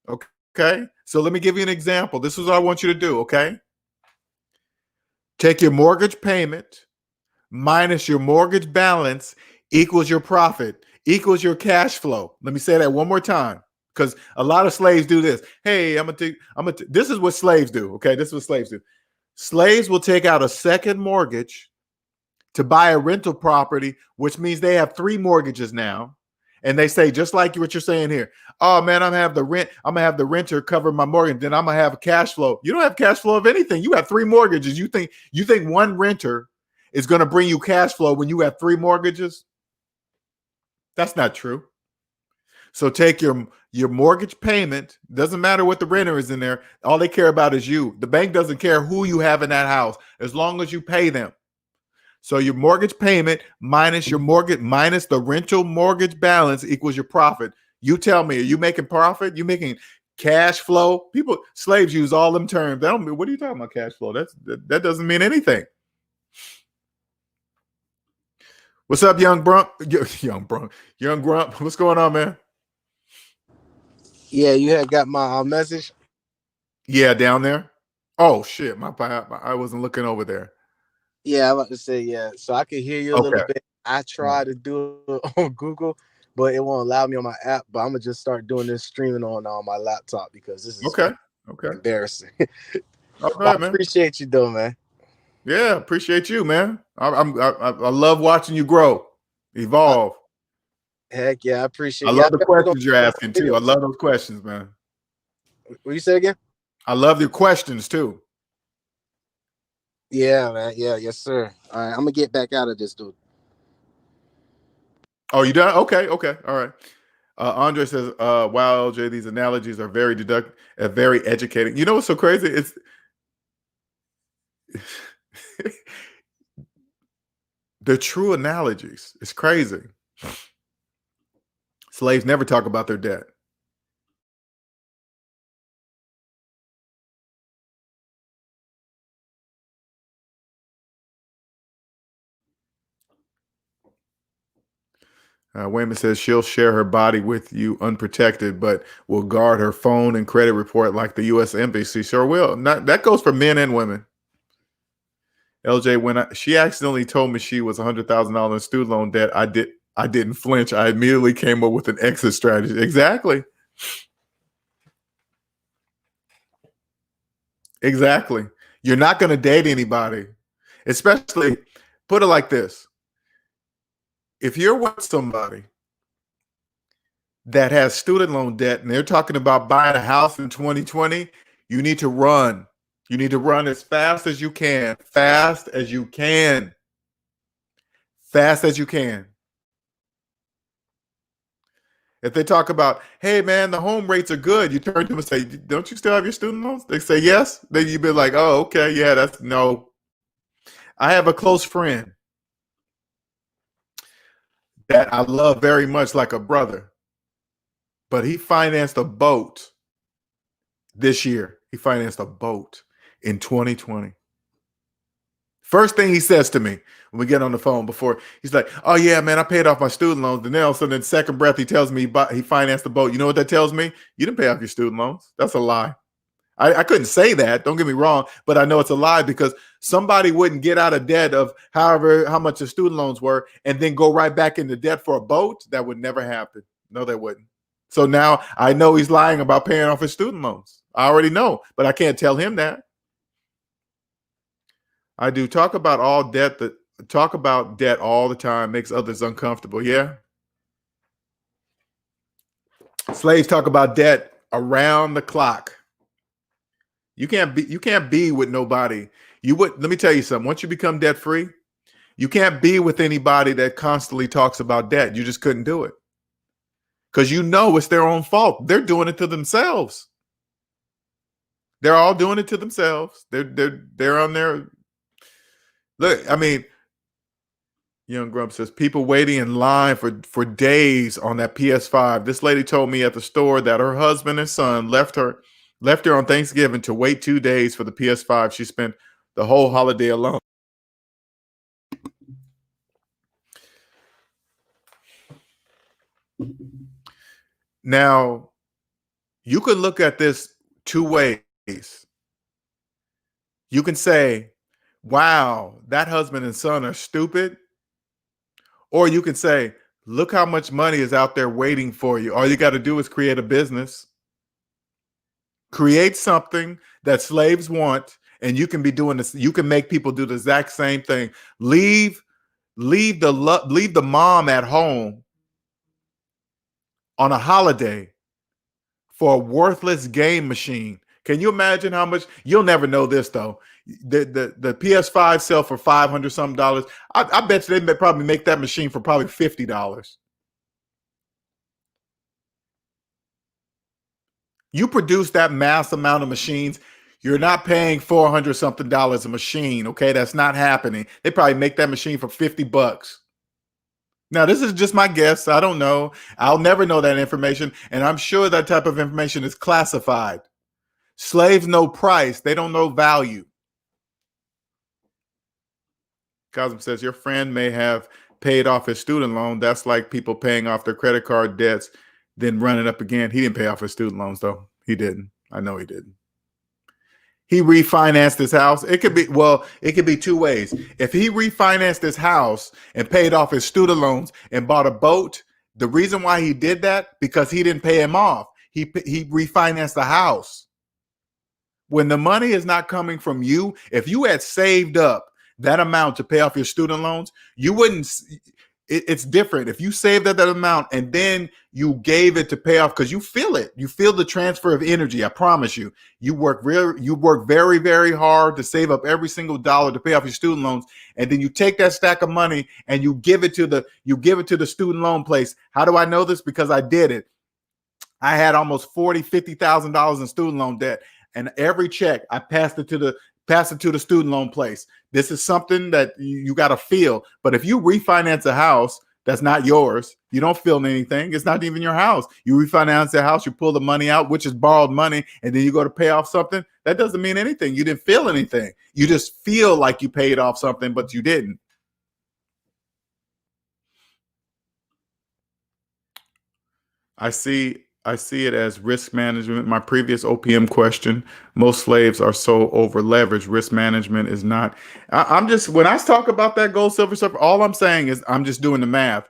Okay, so let me give you an example. This is what I want you to do. Okay, take your mortgage payment minus your mortgage balance equals your profit equals your cash flow. Let me say that one more time. Because a lot of slaves do this. Hey, this is what slaves do. Okay, this is what slaves do. Slaves will take out a second mortgage to buy a rental property, which means they have three mortgages now. And they say, just like what you're saying here, oh man, I'm gonna have the renter cover my mortgage, then I'm gonna have a cash flow. You don't have cash flow of anything. You have three mortgages. You think one renter is gonna bring you cash flow when you have three mortgages? That's not true. So take your mortgage payment. Doesn't matter what the renter is in there. All they care about is you. The bank doesn't care who you have in that house as long as you pay them. So your mortgage payment minus the rental mortgage balance equals your profit. You tell me, are you making profit? You making cash flow? Slaves use all them terms. What are you talking about, cash flow? That doesn't mean anything. What's up, young Grump? Young Grump. What's going on, man? Yeah, you had got my message. Yeah, down there. Oh shit, I wasn't looking over there. Yeah, I'm about to say yeah. So I could hear you a little bit. I tried to do it on Google, but it won't allow me on my app. But I'm gonna just start doing this streaming on my laptop because this is embarrassing. Okay, I appreciate you though, man. Yeah, appreciate you, man. I love watching you grow, evolve. Heck yeah, I appreciate. I love the questions you're asking too. I love those questions, man. What you say again? I love your questions too. Yeah, man. Yeah, yes, sir. All right, I'm gonna get back out of this, dude. Oh, you done? Okay, all right. Andre says, wow, LJ, these analogies are very very educating. You know what's so crazy? It's they're true analogies. It's crazy. Slaves never talk about their debt. Wayman says she'll share her body with you unprotected, but will guard her phone and credit report like the U.S. Embassy. Sure will. That goes for men and women. LJ, when she accidentally told me she was $100,000 in student loan debt, I didn't flinch. I immediately came up with an exit strategy. Exactly. You're not going to date anybody, especially, put it like this. If you're with somebody that has student loan debt and they're talking about buying a house in 2020, you need to run. You need to run as fast as you can. Fast as you can. Fast as you can. If they talk about, hey man, the home rates are good, you turn to them and say, don't you still have your student loans? They say yes. Then you'd be like, oh, okay, yeah, that's no. I have a close friend that I love very much, like a brother, but he financed a boat this year. He financed a boat in 2020. First thing he says to me when we get on the phone, before he's like, oh yeah, man, I paid off my student loans. And then all of a sudden, in second breath, he tells me he financed the boat. You know what that tells me? You didn't pay off your student loans. That's a lie. I couldn't say that. Don't get me wrong, but I know it's a lie, because somebody wouldn't get out of debt of how much the student loans were and then go right back into debt for a boat. That would never happen. No, that wouldn't. So now I know he's lying about paying off his student loans. I already know, but I can't tell him that. I do talk about debt all the time, makes others uncomfortable. Yeah. Slaves talk about debt around the clock. You can't be with nobody. Let me tell you something. Once you become debt free, you can't be with anybody that constantly talks about debt. You just couldn't do it. Because you know it's their own fault. They're doing it to themselves. They're all doing it to themselves. They're on their look. I mean, Young Grump says people waiting in line for days on that PS5. This lady told me at the store that her husband and son left her on Thanksgiving to wait 2 days for the PS5. She spent the whole holiday alone. Now, you could look at this two ways. You can say, wow, that husband and son are stupid. Or you can say, look how much money is out there waiting for you. All you got to do is create a business. Create something that slaves want, and you can be doing this. You can make people do the exact same thing. Leave the mom at home on a holiday for a worthless game machine. Can you imagine how much? You'll never know this though. The PS5 sell for $500 something. I bet you they probably make that machine for probably $50. You produce that mass amount of machines, you're not paying $400 something a machine. Okay, that's not happening. They probably make that machine for $50. Now, this is just my guess. I don't know. I'll never know that information, and I'm sure that type of information is classified. Slaves know price. They don't know value. Cosm says, your friend may have paid off his student loan. That's like people paying off their credit card debts, then running up again. He didn't pay off his student loans, though. He didn't. I know he didn't. He refinanced his house. It could be two ways. If he refinanced his house and paid off his student loans and bought a boat, the reason why he did that, because he didn't pay him off. He refinanced the house. When the money is not coming from you, if you had saved up that amount to pay off your student loans, you wouldn't. It's different. If you saved that amount and then you gave it to pay off, because you feel it. You feel the transfer of energy. I promise you. You work very, very hard to save up every single dollar to pay off your student loans, and then you take that stack of money and you give it to the student loan place. How do I know this? Because I did it. I had almost $50,000 in student loan debt, and every check I passed it to the student loan place. This is something that you got to feel. But if you refinance a house that's not yours, you don't feel anything. It's not even your house. You refinance the house, you pull the money out, which is borrowed money, and then you go to pay off something. That doesn't mean anything. You didn't feel anything. You just feel like you paid off something, but you didn't. I see it as risk management. My previous OPM question, most slaves are so over leveraged. Risk management is not. I'm just, when I talk about that gold, silver, silver, all I'm saying is I'm just doing the math.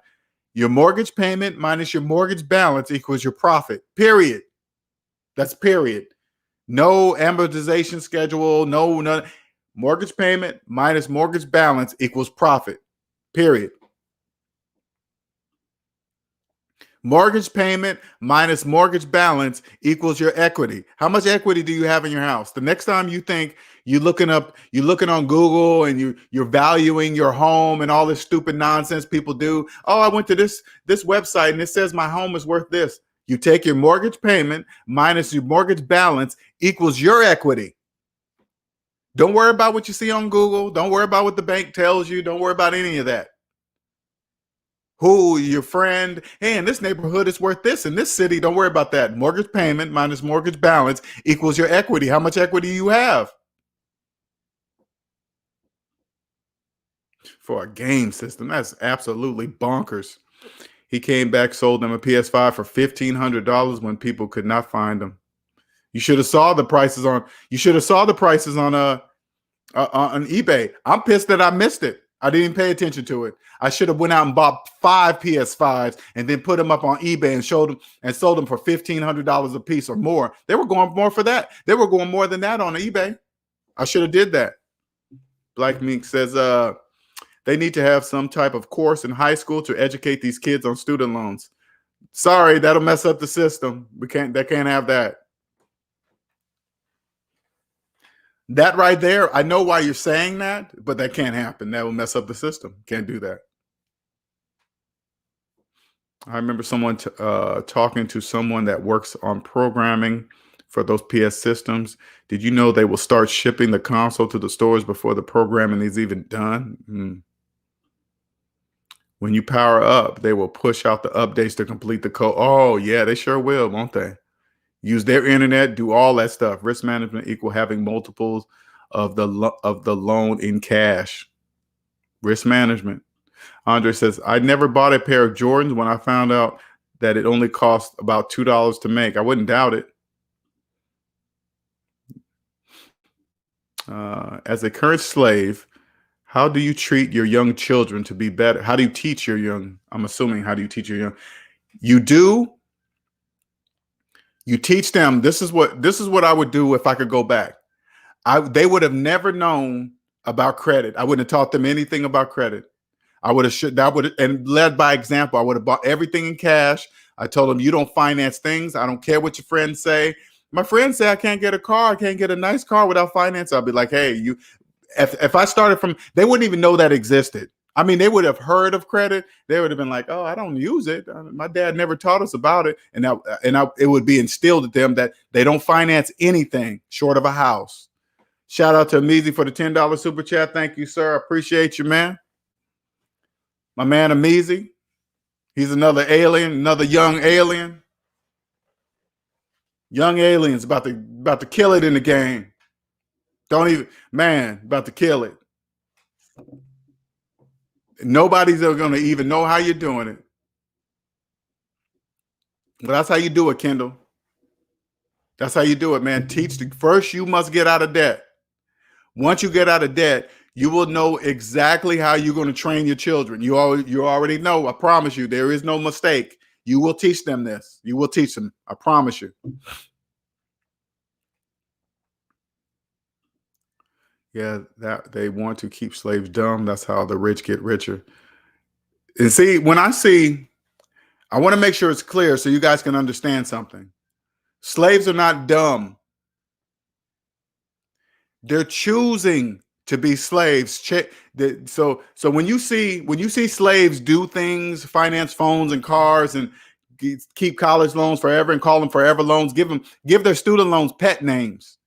Your mortgage payment minus your mortgage balance equals your profit, period. That's period. No amortization schedule, no. Mortgage payment minus mortgage balance equals profit, period. Mortgage payment minus mortgage balance equals your equity. How much equity do you have in your house? The next time you think you're looking on Google and you're valuing your home and all this stupid nonsense people do. Oh, I went to this website and it says my home is worth this. You take your mortgage payment minus your mortgage balance equals your equity. Don't worry about what you see on Google. Don't worry about what the bank tells you. Don't worry about any of that. Who, your friend, hey, in this neighborhood it's worth this. In this city, don't worry about that. Mortgage payment minus mortgage balance equals your equity. How much equity you have? For a game system, that's absolutely bonkers. He came back, sold them a PS5 for $1,500 when people could not find them. You should have saw the prices on eBay. I'm pissed that I missed it. I didn't pay attention to it. I should have went out and bought 5 PS5s and then put them up on eBay and sold them for $1,500 a piece or more. They were going more for that. They were going more than that on eBay. I should have did that. Black Mink says they need to have some type of course in high school to educate these kids on student loans. Sorry, that'll mess up the system. They can't have that. That right there, I know why you're saying that, but that can't happen. That will mess up the system. Can't do that. I remember someone talking to someone that works on programming for those PS systems. Did you know they will start shipping the console to the stores before the programming is even done? When you power up, they will push out the updates to complete the code. Oh, yeah, they sure will, won't they? Use their internet, do all that stuff. Risk management equal having multiples of the loan in cash. Risk management. Andre says, I never bought a pair of Jordans when I found out that it only cost about $2 to make. I wouldn't doubt it. As a current slave, how do you treat your young children to be better? How do you teach your young? I'm assuming, how do you teach your young? You teach them. This is what I would do if I could go back. They would have never known about credit. I wouldn't have taught them anything about credit. And led by example. I would have bought everything in cash. I told them, you don't finance things. I don't care what your friends say. My friends say I can't get a car. I can't get a nice car without finance. I'll be like, hey, if I started from, they wouldn't even know that existed. I mean, they would have heard of credit. They would have been like, oh, I don't use it. My dad never taught us about it. And it would be instilled at them that they don't finance anything short of a house. Shout out to Amizi for the $10 super chat. Thank you, sir. I appreciate you, man. My man Amizi. He's another alien, another young alien. Young aliens about to kill it in the game. About to kill it. Nobody's ever going to even know how you're doing it. But that's how you do it, Kendall. That's how you do it, man. First, you must get out of debt. Once you get out of debt, you will know exactly how you're going to train your children. You already know. I promise you, there is no mistake. You will teach them this. You will teach them. I promise you. Yeah, that they want to keep slaves dumb. That's how the rich get richer. And see, I want to make sure it's clear so you guys can understand something. Slaves are not dumb. They're choosing to be slaves. So when you see slaves do things, finance phones and cars and keep college loans forever and call them forever loans, give their student loans pet names.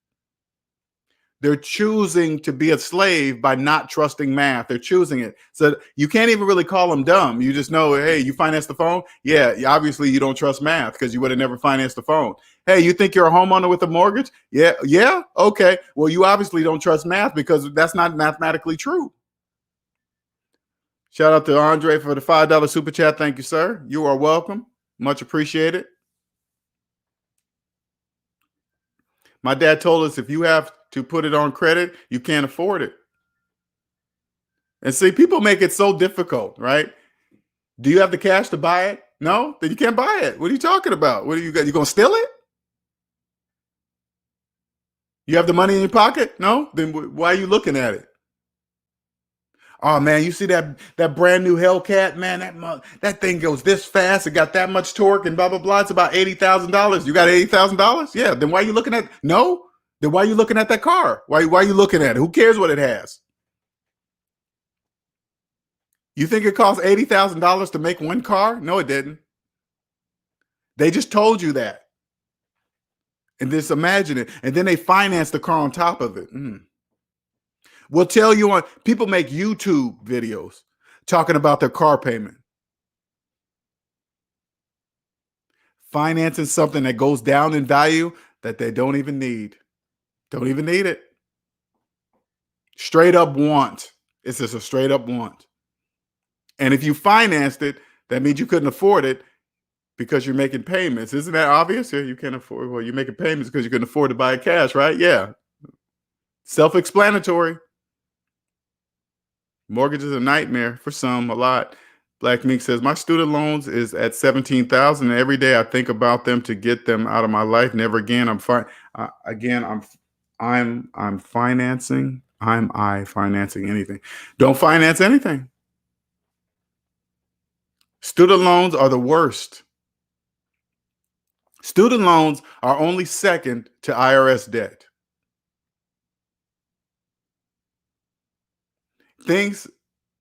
They're choosing to be a slave by not trusting math. They're choosing it. So you can't even really call them dumb. You just know, hey, you finance the phone? Yeah, obviously you don't trust math because you would have never financed the phone. Hey, you think you're a homeowner with a mortgage? Yeah, okay. Well, you obviously don't trust math because that's not mathematically true. Shout out to Andre for the $5 super chat. Thank you, sir. You are welcome. Much appreciated. My dad told us if you have to put it on credit, you can't afford it. And see, people make it so difficult, right? Do you have the cash to buy it? No? Then you can't buy it. What are you talking about? What are you got? You gonna steal it? You have the money in your pocket? No? Then why are you looking at it? Oh man, you see that brand new Hellcat, man? That thing goes this fast. It got that much torque and blah blah blah. It's about $80,000. You got $80,000? Yeah. Then why are you looking at? No. Then why are you looking at that car? Why are you looking at it? Who cares what it has? You think it cost $80,000 to make one car? No, it didn't. They just told you that. And just imagine it. And then they finance the car on top of it. We'll tell you on, people make YouTube videos talking about their car payment. Financing something that goes down in value that they don't even need. Don't even need it. Straight up want. It's just a straight up want. And if you financed it, that means you couldn't afford it because you're making payments. Isn't that obvious? Yeah, you can't afford, well, you're making payments because you couldn't afford to buy it cash, right? Yeah. Self-explanatory. Mortgage is a nightmare for some, a lot. Black Meek says, my student loans is at $17,000. And every day I think about them to get them out of my life. Never again. I'm financing. I'm financing anything. Don't finance anything. Student loans are the worst. Student loans are only second to IRS debt. Things,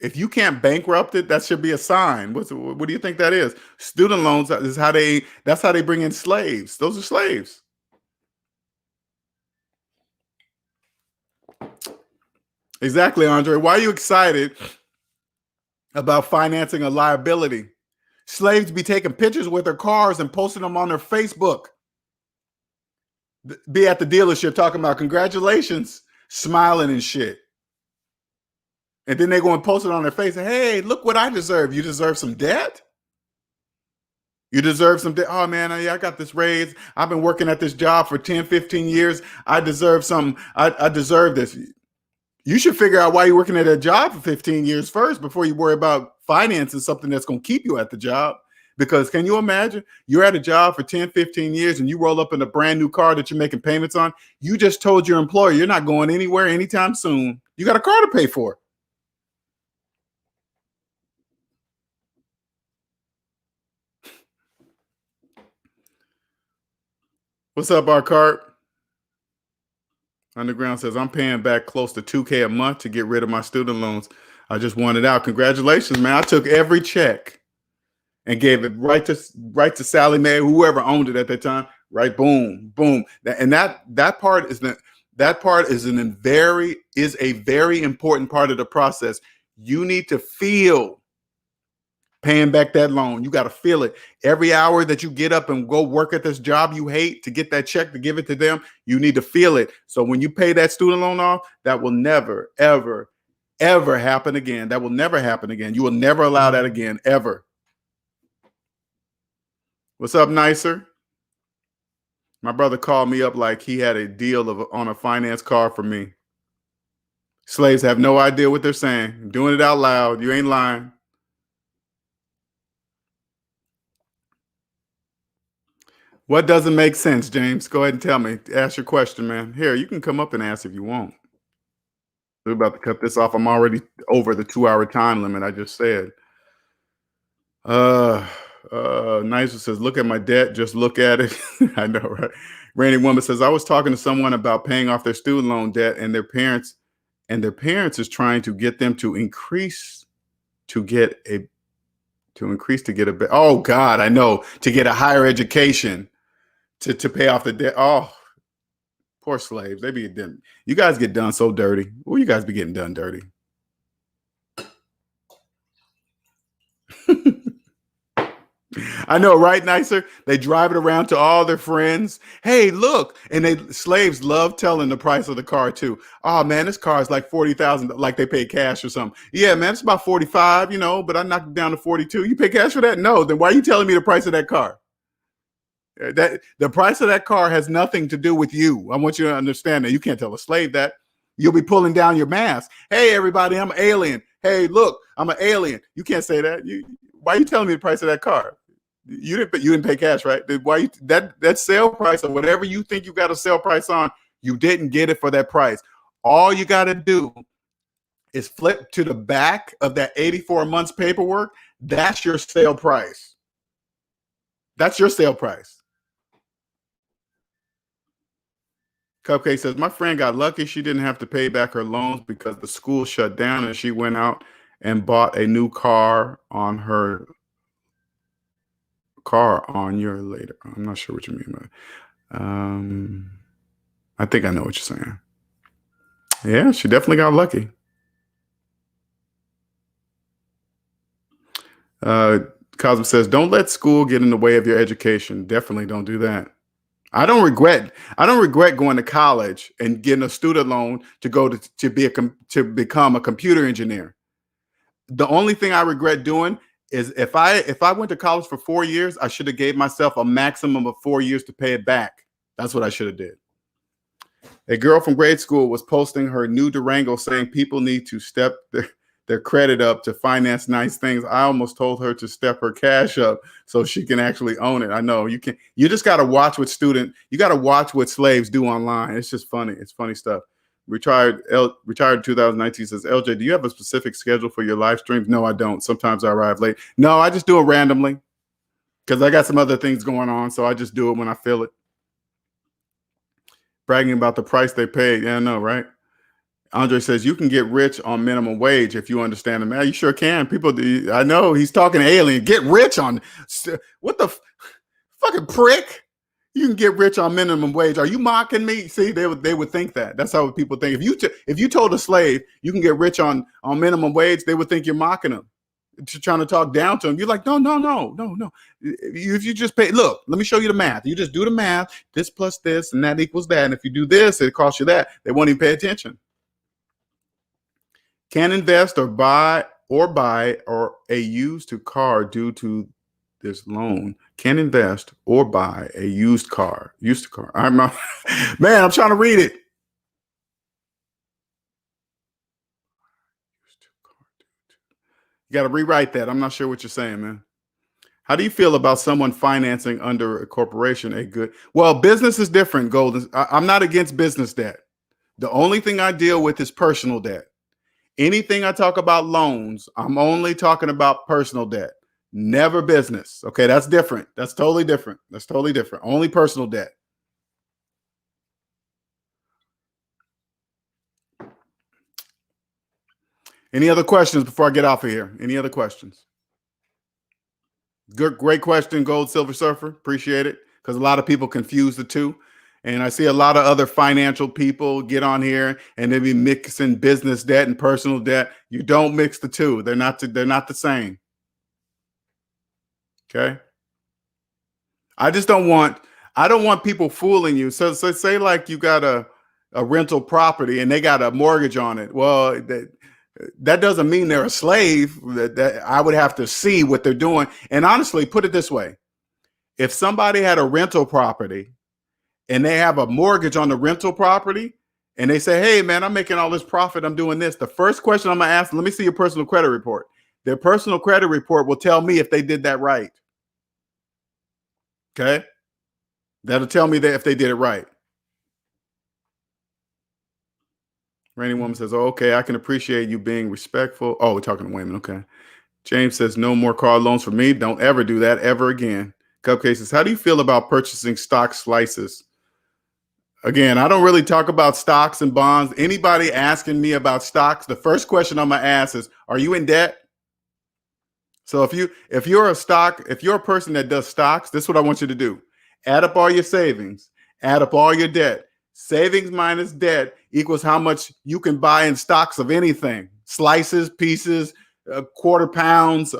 if you can't bankrupt it, that should be a sign. What do you think that is? Student loans is that's how they bring in slaves. Those are slaves. Exactly, Andre. Why are you excited about financing a liability? Slaves be taking pictures with their cars and posting them on their Facebook. Be at the dealership talking about congratulations, smiling and shit. And then they go and post it on their face. Hey, look what I deserve. You deserve some debt? You deserve some debt? Oh, man, I got this raise. I've been working at this job for 10, 15 years. I deserve some. I deserve this. You should figure out why you're working at a job for 15 years first before you worry about financing something that's going to keep you at the job. Because can you imagine? You're at a job for 10, 15 years and you roll up in a brand new car that you're making payments on. You just told your employer you're not going anywhere anytime soon. You got a car to pay for. What's up, Arcart? Underground says, I'm paying back close to $2,000 a month to get rid of my student loans. I just wanted out. Congratulations, man. I took every check and gave it right to Sally Mae, whoever owned it at that time. Right, boom, boom. And that part is a very important part of the process. You need to feel paying back that loan. You got to feel it. Every hour that you get up and go work at this job you hate to get that check to give it to them, you need to feel it. So when you pay that student loan off, that will never, ever, ever happen again. That will never happen again. You will never allow that again, ever. What's up, Nicer? My brother called me up like he had a deal on a finance car for me. Slaves have no idea what they're saying. I'm doing it out loud. You ain't lying. What doesn't make sense, James? Go ahead and tell me. Ask your question, man. Here, you can come up and ask if you want. We're about to cut this off. I'm already over the 2-hour time limit I just said. Nicer says, look at my debt. Just look at it. I know, right? Randy Woman says, I was talking to someone about paying off their student loan debt, and their parents is trying to get them to increase to get a oh God, I know, to get a higher education to pay off the debt. Oh, poor slaves. They be done. You guys get done so dirty. Well, you guys be getting done dirty. I know, right, Nicer? They drive it around to all their friends. Hey, look. And slaves love telling the price of the car too. Oh man, this car is like 40,000, like they pay cash or something. Yeah, man, it's about 45, but I knocked it down to 42. You pay cash for that? No. Then why are you telling me the price of that car? That the price of that car has nothing to do with you. I want you to understand that. You can't tell a slave that. You'll be pulling down your mask. Hey, everybody, I'm an alien. Hey, look, I'm an alien. You can't say that. Why are you telling me the price of that car? You didn't pay cash, right? Why that sale price or whatever you think you got a sale price on, you didn't get it for that price. All you got to do is flip to the back of that 84 months paperwork. That's your sale price. That's your sale price. Cupcake says, my friend got lucky. She didn't have to pay back her loans because the school shut down and she went out and bought a new car on her car on your later. I'm not sure what you mean by it. I think I know what you're saying. Yeah, she definitely got lucky. Cosmo says, don't let school get in the way of your education. Definitely don't do that. I don't regret going to college and getting a student loan to go to become a computer engineer. The only thing I regret doing is if I went to college for 4 years, I should have gave myself a maximum of 4 years to pay it back. That's what I should have did. A girl from grade school was posting her new Durango saying people need to step their credit up to finance nice things. I almost told her to step her cash up so she can actually own it. I know you can. You just got to watch what slaves do online. It's just funny. It's funny stuff. Retired 2019 says, LJ, do you have a specific schedule for your live streams? No, I don't. Sometimes I arrive late. No, I just do it randomly because I got some other things going on. So I just do it when I feel it. Bragging about the price they paid. Yeah, I know, right? Andre says, you can get rich on minimum wage if you understand the math. You sure can. People, I know he's talking alien. Get rich on what the fucking prick? You can get rich on minimum wage. Are you mocking me? See, they would think that. That's how people think. If you told a slave you can get rich on minimum wage, they would think you're mocking them, trying to talk down to them. You're like, no. If you just pay, look, let me show you the math. You just do the math. This plus this and that equals that. And if you do this, it costs you that. They won't even pay attention. Can invest or buy a used car due to this loan. Can invest or buy a used car. Man, I'm trying to read it. You got to rewrite that. I'm not sure what you're saying, man. How do you feel about someone financing under a corporation? Well, business is different, Golden. I'm not against business debt. The only thing I deal with is personal debt. Anything I talk about loans, I'm only talking about personal debt, never business. Okay, that's different. That's totally different. Only personal debt. Any other questions before I get off of here? Any other questions? Good, great question, Gold Silver Surfer. Appreciate it, because a lot of people confuse the two. And I see a lot of other financial people get on here and they be mixing business debt and personal debt. You don't mix the two. They're not the same. Okay. I don't want people fooling you. So say like you got a rental property and they got a mortgage on it. Well, that doesn't mean they're a slave. That I would have to see what they're doing. And honestly, put it this way. If somebody had a rental property and they have a mortgage on the rental property and they say, hey, man, I'm making all this profit. I'm doing this. The first question I'm going to ask, let me see your personal credit report. Their personal credit report will tell me if they did that right. Okay. That'll tell me that if they did it right. Rainy Woman says, oh, okay, I can appreciate you being respectful. Oh, we're talking to women. Okay. James says, no more car loans for me. Don't ever do that ever again. Cupcake says, how do you feel about purchasing stock slices? Again, I don't really talk about stocks and bonds. Anybody asking me about stocks, the first question I'm going to ask is, are you in debt? So if you're a person that does stocks, this is what I want you to do. Add up all your savings, add up all your debt. Savings minus debt equals how much you can buy in stocks of anything. Slices, pieces, quarter pounds,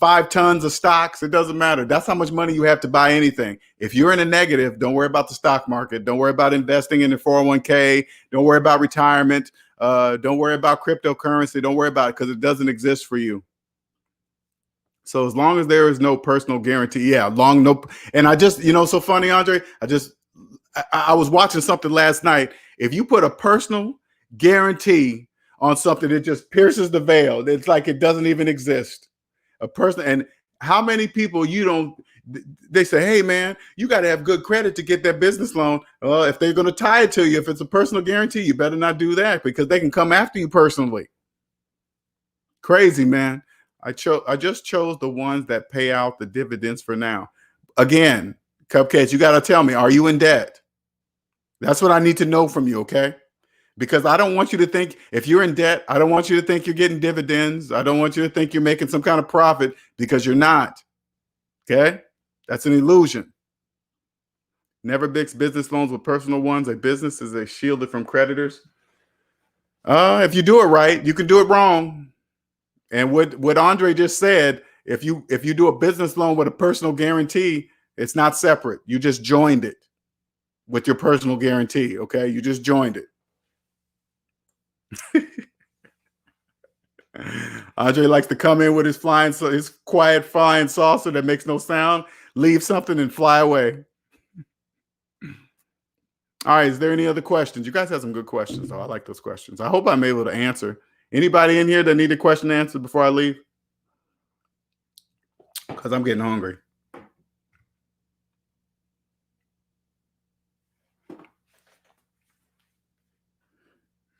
5 tons of stocks. It doesn't matter. That's how much money you have to buy anything. If you're in a negative, don't worry about the stock market. Don't worry about investing in the 401k. Don't worry about retirement. Don't worry about cryptocurrency. Don't worry about it because it doesn't exist for you. So as long as there is no personal guarantee, and I just, so funny, Andre, I was watching something last night. If you put a personal guarantee on something, it just pierces the veil. It's like it doesn't even exist. A person, and how many people they say, hey man, you got to have good credit to get that business loan. Well, if they're going to tie it to you, if it's a personal guarantee, you better not do that because they can come after you personally. Crazy, man. I just chose the ones that pay out the dividends for now. Again, Cupcakes, you got to tell me, are you in debt? That's what I need to know from you, okay? Because I don't want you to think, if you're in debt, I don't want you to think you're getting dividends. I don't want you to think you're making some kind of profit because you're not, okay? That's an illusion. Never mix business loans with personal ones. A business is shielded from creditors. If you do it right, you can do it wrong. And what Andre just said, if you do a business loan with a personal guarantee, it's not separate. You just joined it with your personal guarantee, okay? You just joined it. Andre likes to come in with his quiet flying saucer that makes no sound, leave something and fly away. All right, is there any other questions? You guys have some good questions, though. I like those questions. I hope I'm able to answer. Anybody in here that need a question answered before I leave? Because I'm getting hungry.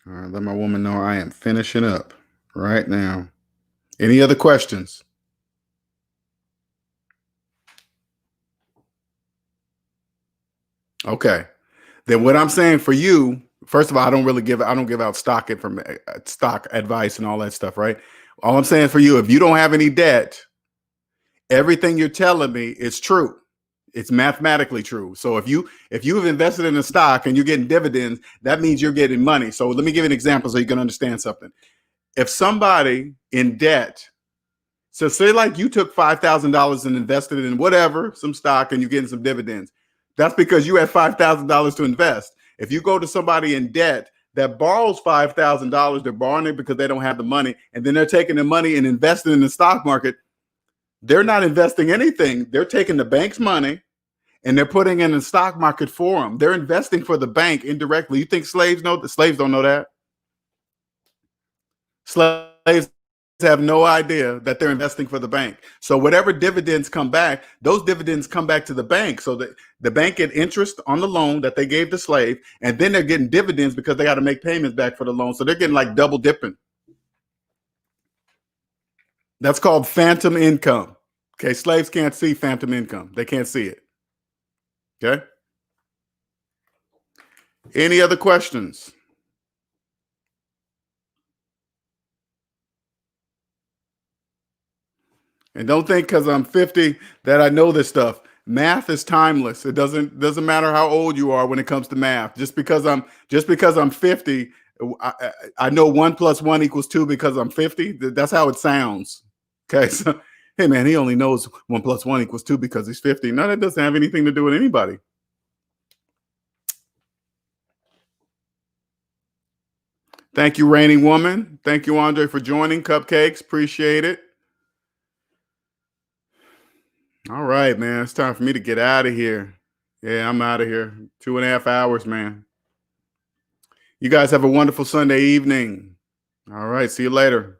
All right, let my woman know I am finishing up right now. Any other questions? Okay. Then what I'm saying for you, first of all, I don't give out stock advice and all that stuff, right? All I'm saying for you, if you don't have any debt, everything you're telling me is true. It's mathematically true. So if you've invested in a stock and you're getting dividends, that means you're getting money. So let me give you an example so you can understand something. If somebody in debt, so say like you took $5,000 and invested in whatever, some stock, and you're getting some dividends. That's because you had $5,000 to invest. If you go to somebody in debt that borrows $5,000, they're borrowing it because they don't have the money, and then they're taking the money and investing in the stock market. They're not investing anything. They're taking the bank's money and they're putting in the stock market for them. They're investing for the bank indirectly. You think slaves know? The slaves don't know that. Slaves have no idea that they're investing for the bank. So whatever dividends come back, those dividends come back to the bank. So that the bank get interest on the loan that they gave the slave, and then they're getting dividends because they got to make payments back for the loan. So they're getting like double dipping. That's called phantom income. Okay, slaves can't see phantom income. They can't see it. Okay. Any other questions? And don't think because I'm 50 that I know this stuff. Math is timeless. It doesn't matter how old you are when it comes to math. Just because I'm 50, I know 1 + 1 = 2 because I'm 50. That's how it sounds. Okay. So, hey man, he only knows 1 + 1 = 2 because he's 50. No, that doesn't have anything to do with anybody. Thank you, Reigning Woman. Thank you, Andre, for joining. Cupcakes. Appreciate it. All right, man. It's time for me to get out of here. Yeah, I'm out of here. 2.5 hours, man. You guys have a wonderful Sunday evening. All right. See you later.